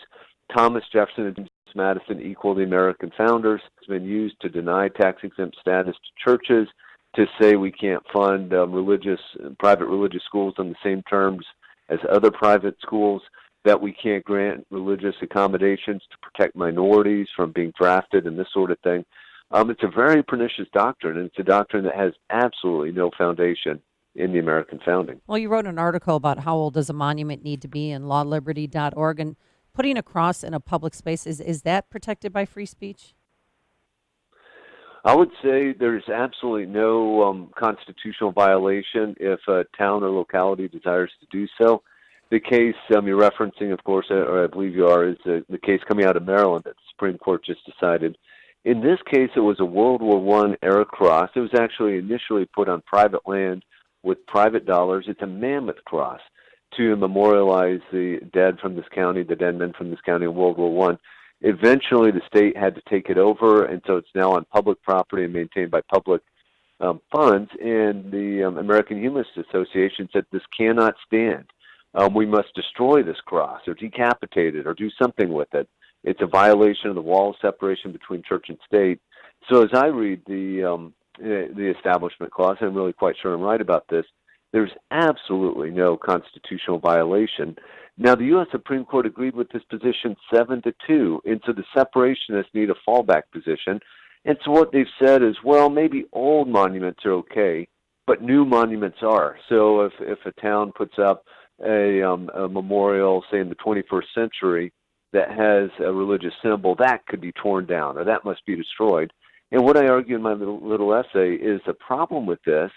Thomas Jefferson and James Madison equal the American founders. It's been used to deny tax-exempt status to churches, to say we can't fund private religious schools on the same terms as other private schools, that we can't grant religious accommodations to protect minorities from being drafted and this sort of thing. It's a very pernicious doctrine, and it's a doctrine that has absolutely no foundation in the American founding. Well, you wrote an article about how old does a monument need to be in lawliberty.org, and putting a cross in a public space, is that protected by free speech? I would say there's absolutely no constitutional violation if a town or locality desires to do so. The case you're referencing, of course, or I believe you are, is the case coming out of Maryland that the Supreme Court just decided. In this case, it was a World War I era cross. It was actually initially put on private land with private dollars. It's a mammoth cross to memorialize the dead from this county, the dead men from this county in World War I. Eventually, the state had to take it over, and so it's now on public property and maintained by public funds. And the American Humanist Association said this cannot stand. We must destroy this cross or decapitate it or do something with it. It's a violation of the wall of separation between church and state. So as I read the Establishment Clause, and I'm really quite sure I'm right about this, there's absolutely no constitutional violation. Now, the U.S. Supreme Court agreed with this position 7-2, and so the separationists need a fallback position. And so what they've said is, well, maybe old monuments are okay, but new monuments are. So if a town puts up a memorial, say in the 21st century, that has a religious symbol, that could be torn down, or that must be destroyed. And what I argue in my little essay is the problem with this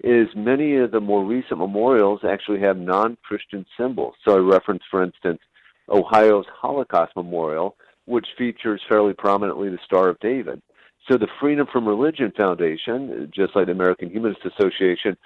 is many of the more recent memorials actually have non-Christian symbols. So I reference, for instance, Ohio's Holocaust Memorial, which features fairly prominently the Star of David. So the Freedom from Religion Foundation, just like the American Humanist Association,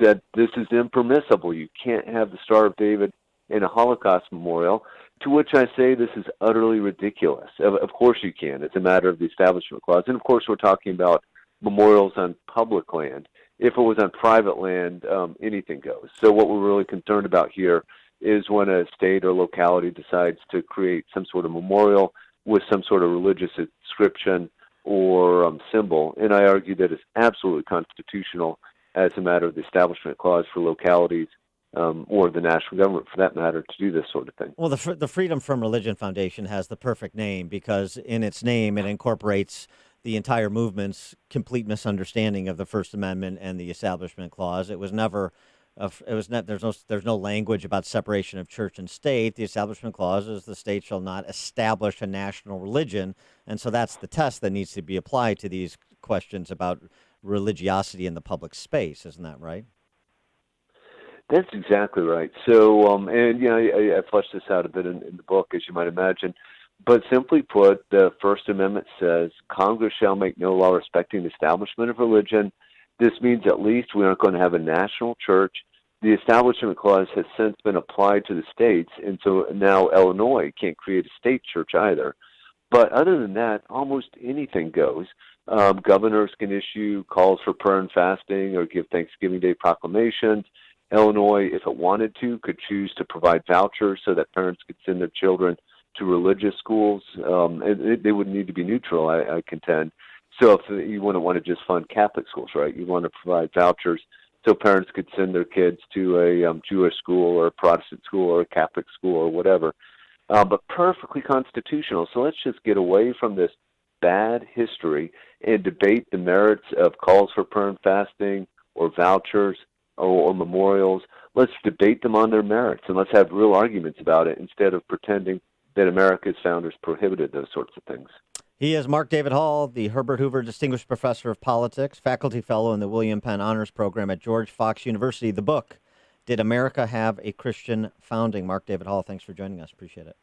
said this is impermissible. You can't have the Star of David in a Holocaust memorial, to which I say this is utterly ridiculous. Of course you can. It's a matter of the Establishment Clause. And of course we're talking about memorials on public land. If it was on private land, anything goes. So what we're really concerned about here is when a state or locality decides to create some sort of memorial with some sort of religious inscription or symbol. And I argue that it's absolutely constitutional as a matter of the Establishment Clause for localities or the national government, for that matter, to do this sort of thing. Well, the Freedom from Religion Foundation has the perfect name because in its name it incorporates the entire movement's complete misunderstanding of the First Amendment and the Establishment Clause. It was never, there's no language about separation of church and state. The Establishment Clause is the state shall not establish a national religion, and so that's the test that needs to be applied to these questions about religiosity in the public space. Isn't that right? That's exactly right. So, I fleshed this out a bit in the book, as you might imagine. But simply put, the First Amendment says Congress shall make no law respecting the establishment of religion. This means at least we aren't going to have a national church. The Establishment Clause has since been applied to the states, and so now Illinois can't create a state church either. But other than that, almost anything goes. Governors can issue calls for prayer and fasting or give Thanksgiving Day proclamations. Illinois, if it wanted to, could choose to provide vouchers so that parents could send their children to religious schools. They would need to be neutral, I contend. So if you wouldn't want to just fund Catholic schools, right? You want to provide vouchers so parents could send their kids to a Jewish school or a Protestant school or a Catholic school or whatever. But perfectly constitutional. So let's just get away from this bad history and debate the merits of calls for prayer and fasting or vouchers or memorials. Let's debate them on their merits, and let's have real arguments about it instead of pretending that America's founders prohibited those sorts of things. He is Mark David Hall, the Herbert Hoover Distinguished Professor of Politics, faculty fellow in the William Penn Honors Program at George Fox University. The book, Did America Have a Christian Founding? Mark David Hall, thanks for joining us. Appreciate it.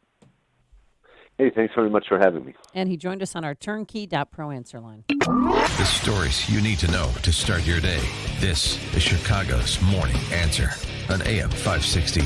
Hey, thanks very much for having me. And he joined us on our turnkey.pro answer line. The stories you need to know to start your day. This is Chicago's Morning Answer on AM 560.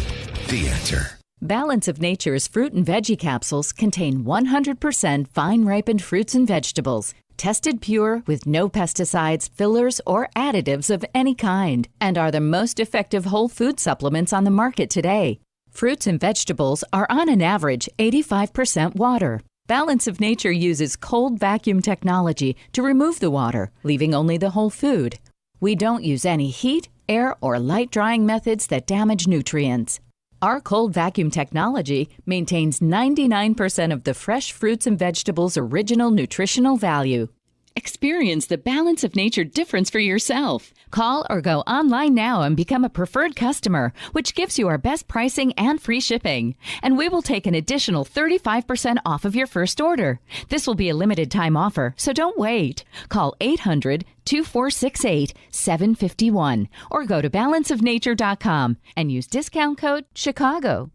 The Answer. Balance of Nature's fruit and veggie capsules contain 100% fine-ripened fruits and vegetables, tested pure with no pesticides, fillers, or additives of any kind, and are the most effective whole food supplements on the market today. Fruits and vegetables are on an average 85% water. Balance of Nature uses cold vacuum technology to remove the water, leaving only the whole food. We don't use any heat, air, or light drying methods that damage nutrients. Our cold vacuum technology maintains 99% of the fresh fruits and vegetables' original nutritional value. Experience the Balance of Nature difference for yourself. Call or go online now and become a preferred customer, which gives you our best pricing and free shipping. And we will take an additional 35% off of your first order. This will be a limited time offer, so don't wait. Call 800-2468-751 or go to balanceofnature.com and use discount code Chicago.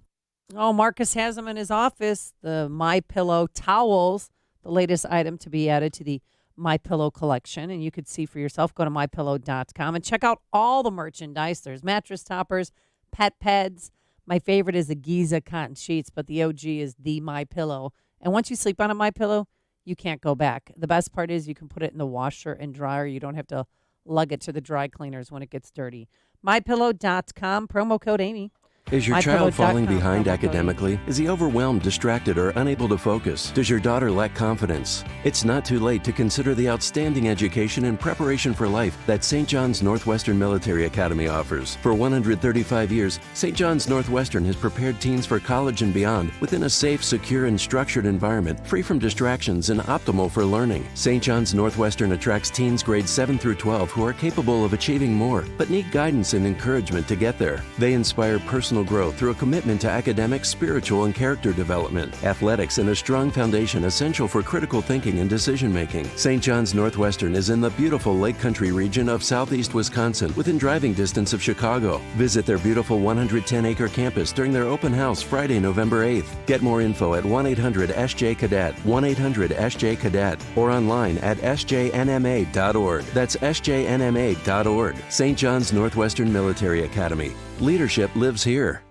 Oh, Marcus has them in his office, the MyPillow towels, the latest item to be added to the MyPillow collection, and you could see for yourself. Go to mypillow.com and check out all the merchandise. There's mattress toppers, pet pads. My favorite is the Giza cotton sheets, but the OG is the MyPillow. And once you sleep on a MyPillow, you can't go back. The best part is you can put it in the washer and dryer. You don't have to lug it to the dry cleaners when it gets dirty. MyPillow.com, promo code Amy. Is your child falling behind academically? Is he overwhelmed, distracted, or unable to focus? Does your daughter lack confidence? It's not too late to consider the outstanding education and preparation for life that St. John's Northwestern Military Academy offers. For 135 years, St. John's Northwestern has prepared teens for college and beyond within a safe, secure, and structured environment, free from distractions and optimal for learning. St. John's Northwestern attracts teens grades 7 through 12 who are capable of achieving more, but need guidance and encouragement to get there. They inspire personal growth through a commitment to academic, spiritual, and character development, athletics, and a strong foundation essential for critical thinking and decision-making. St. John's Northwestern is in the beautiful Lake Country region of southeast Wisconsin, within driving distance of Chicago. Visit their beautiful 110-acre campus during their open house Friday, November 8th. Get more info at 1-800-SJ-CADET, 1-800-SJ-CADET, or online at sjnma.org. That's sjnma.org. St. John's Northwestern Military Academy. Leadership lives here.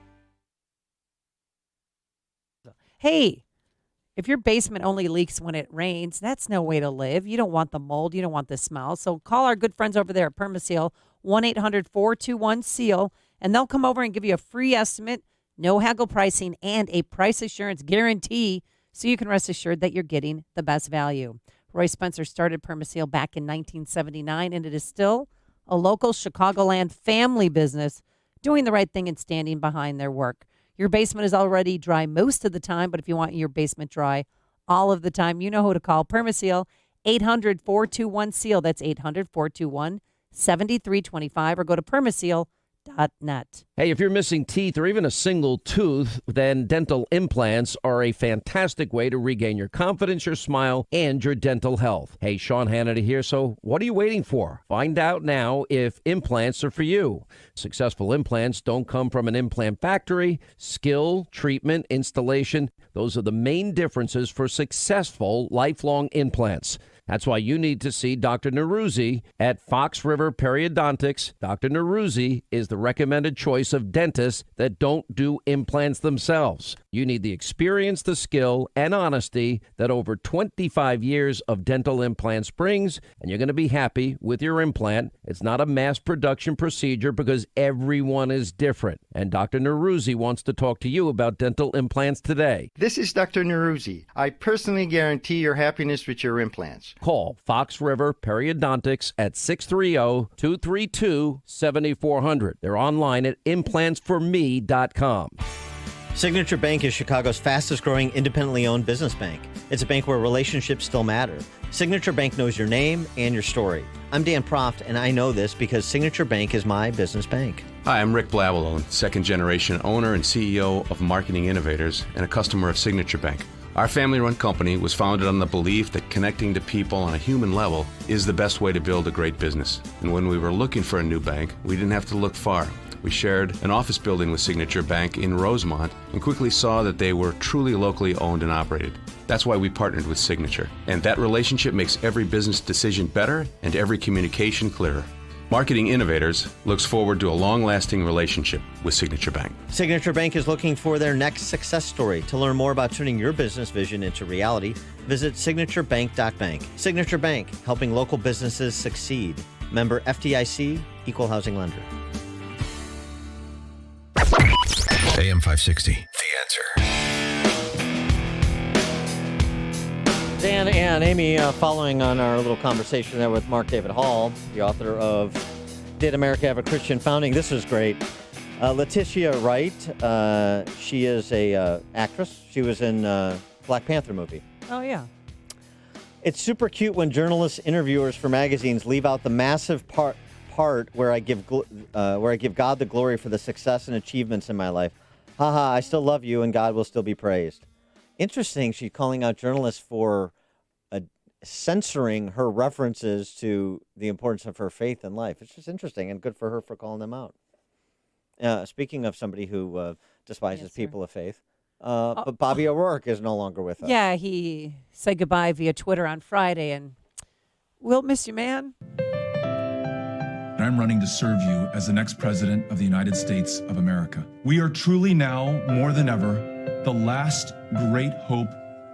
Hey, if your basement only leaks when it rains, that's no way to live. You don't want the mold. You don't want the smell. So call our good friends over there at Permaseal, 1-800-421-SEAL, and they'll come over and give you a free estimate, no haggle pricing, and a price assurance guarantee so you can rest assured that you're getting the best value. Roy Spencer started Permaseal back in 1979, and it is still a local Chicagoland family business doing the right thing and standing behind their work. Your basement is already dry most of the time, but if you want your basement dry all of the time, you know who to call. Permaseal, 800-421-SEAL. That's 800-421-7325, or go to permaseal.net. Hey, if you're missing teeth or even a single tooth, then dental implants are a fantastic way to regain your confidence, your smile, and your dental health. Hey, Sean Hannity here. So what are you waiting for? Find out now if implants are for you. Successful implants don't come from an implant factory. Skill, treatment, installation, those are the main differences for successful lifelong implants. That's why you need to see Dr. Neruzzi at Fox River Periodontics. Dr. Neruzzi is the recommended choice of dentists that don't do implants themselves. You need the experience, the skill, and honesty that over 25 years of dental implants brings, and you're going to be happy with your implant. It's not a mass production procedure because everyone is different. And Dr. Neruzzi wants to talk to you about dental implants today. This is Dr. Neruzzi. I personally guarantee your happiness with your implants. Call Fox River Periodontics at 630-232-7400. They're online at implantsforme.com. Signature Bank is Chicago's fastest growing independently owned business bank. It's a bank where relationships still matter. Signature Bank knows your name and your story. I'm Dan Proft, and I know this because Signature Bank is my business bank. Hi, I'm Rick Blavelone, second-generation owner and CEO of Marketing Innovators and a customer of Signature Bank. Our family-run company was founded on the belief that connecting to people on a human level is the best way to build a great business. And when we were looking for a new bank, we didn't have to look far. We shared an office building with Signature Bank in Rosemont and quickly saw that they were truly locally owned and operated. That's why we partnered with Signature. And that relationship makes every business decision better and every communication clearer. Marketing Innovators looks forward to a long-lasting relationship with Signature Bank. Signature Bank is looking for their next success story. To learn more about turning your business vision into reality, visit signaturebank.bank. Signature Bank, helping local businesses succeed. Member FDIC, Equal Housing Lender. AM 560, The Answer. Dan and Amy, following on our little conversation there with Mark David Hall, the author of Did America Have a Christian Founding? This is great. Letitia Wright, she is a actress. She was in Black Panther movie. Oh, yeah. It's super cute when journalists, interviewers for magazines leave out the massive part where I give God the glory for the success and achievements in my life. Haha, I still love you and God will still be praised. Interesting, she's calling out journalists for censoring her references to the importance of her faith in life. It's just interesting and good for her for calling them out. Speaking of somebody who despises people of faith, but Bobby O'Rourke is no longer with us. Yeah, he said goodbye via Twitter on Friday, and we'll miss you, man. I'm running to serve you as the next president of the United States of America. We are truly now, more than ever, the last great hope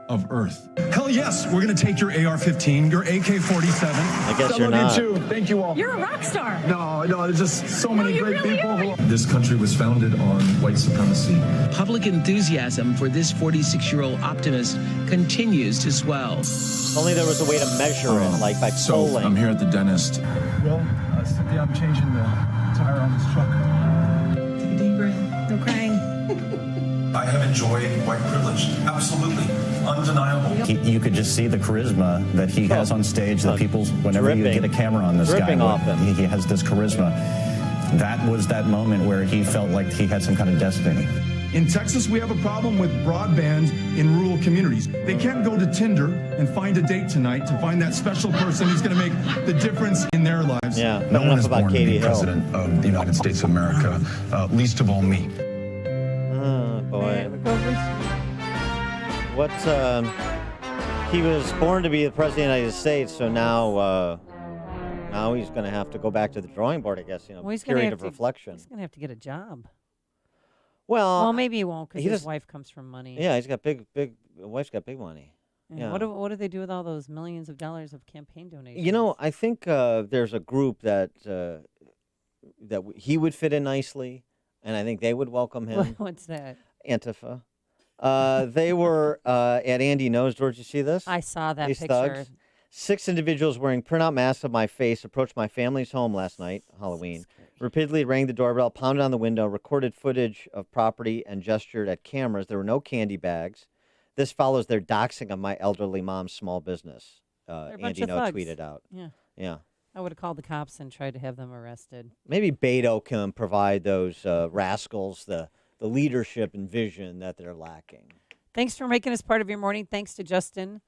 of Earth. Hell yes, we're going to take your AR-15, your AK-47. I guess you're not. You too. Thank you all. You're a rock star. No, there's just so many great really people. This country was founded on white supremacy. Public enthusiasm for this 46-year-old optimist continues to swell. Only there was a way to measure it, like by polling. So I'm here at the dentist. Well, I'm changing the tire on this truck. Take a deep breath. No crying. I have enjoyed white privilege. Absolutely. Undeniable. You could just see the charisma that he has on stage, that people, whenever you get a camera on this guy, he has this charisma. That was that moment where he felt like he had some kind of destiny. In Texas, we have a problem with broadband in rural communities. They can't go to Tinder and find a date tonight to find that special person who's going to make the difference in their lives. Yeah, no one is born to be president of the United States of America, least of all me. Oh, boy. He was born to be the president of the United States, so now he's going to have to go back to the drawing board, I guess, period of reflection. He's going to have to get a job. Well, maybe he won't because his wife comes from money. Yeah, he's got wife's got big money. Yeah. What do they do with all those millions of dollars of campaign donations? I think there's a group that he would fit in nicely, and I think they would welcome him. What's that? Antifa. They were at Andy Knows. Did you see this? I saw that picture. Thugs. 6 individuals wearing printout masks of my face approached my family's home last night, Halloween. repeatedly rang the doorbell, pounded on the window, recorded footage of property, and gestured at cameras. There were no candy bags. This follows their doxing of my elderly mom's small business. Andy No tweeted out. Yeah. I would have called the cops and tried to have them arrested. Maybe Beto can provide those rascals the leadership and vision that they're lacking. Thanks for making us part of your morning. Thanks to Justin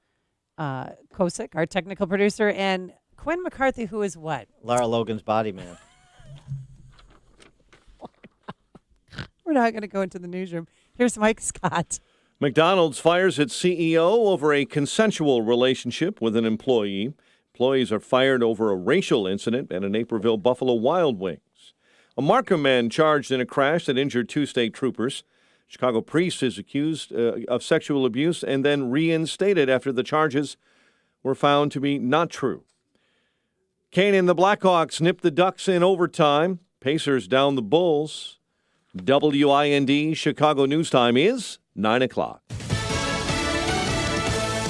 Kosick, our technical producer, and Quinn McCarthy, who is what? Lara Logan's body man. We're not going to go into the newsroom. Here's Mike Scott. McDonald's fires its CEO over a consensual relationship with an employee. Employees are fired over a racial incident at a Naperville Buffalo Wild Wings. A Markham man charged in a crash that injured 2 state troopers. Chicago priest is accused of sexual abuse and then reinstated after the charges were found to be not true. Kane and the Blackhawks nipped the Ducks in overtime. Pacers down the Bulls. WIND Chicago News Time is 9 o'clock.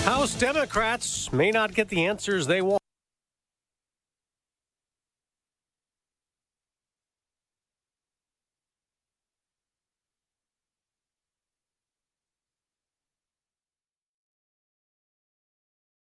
House Democrats may not get the answers they want.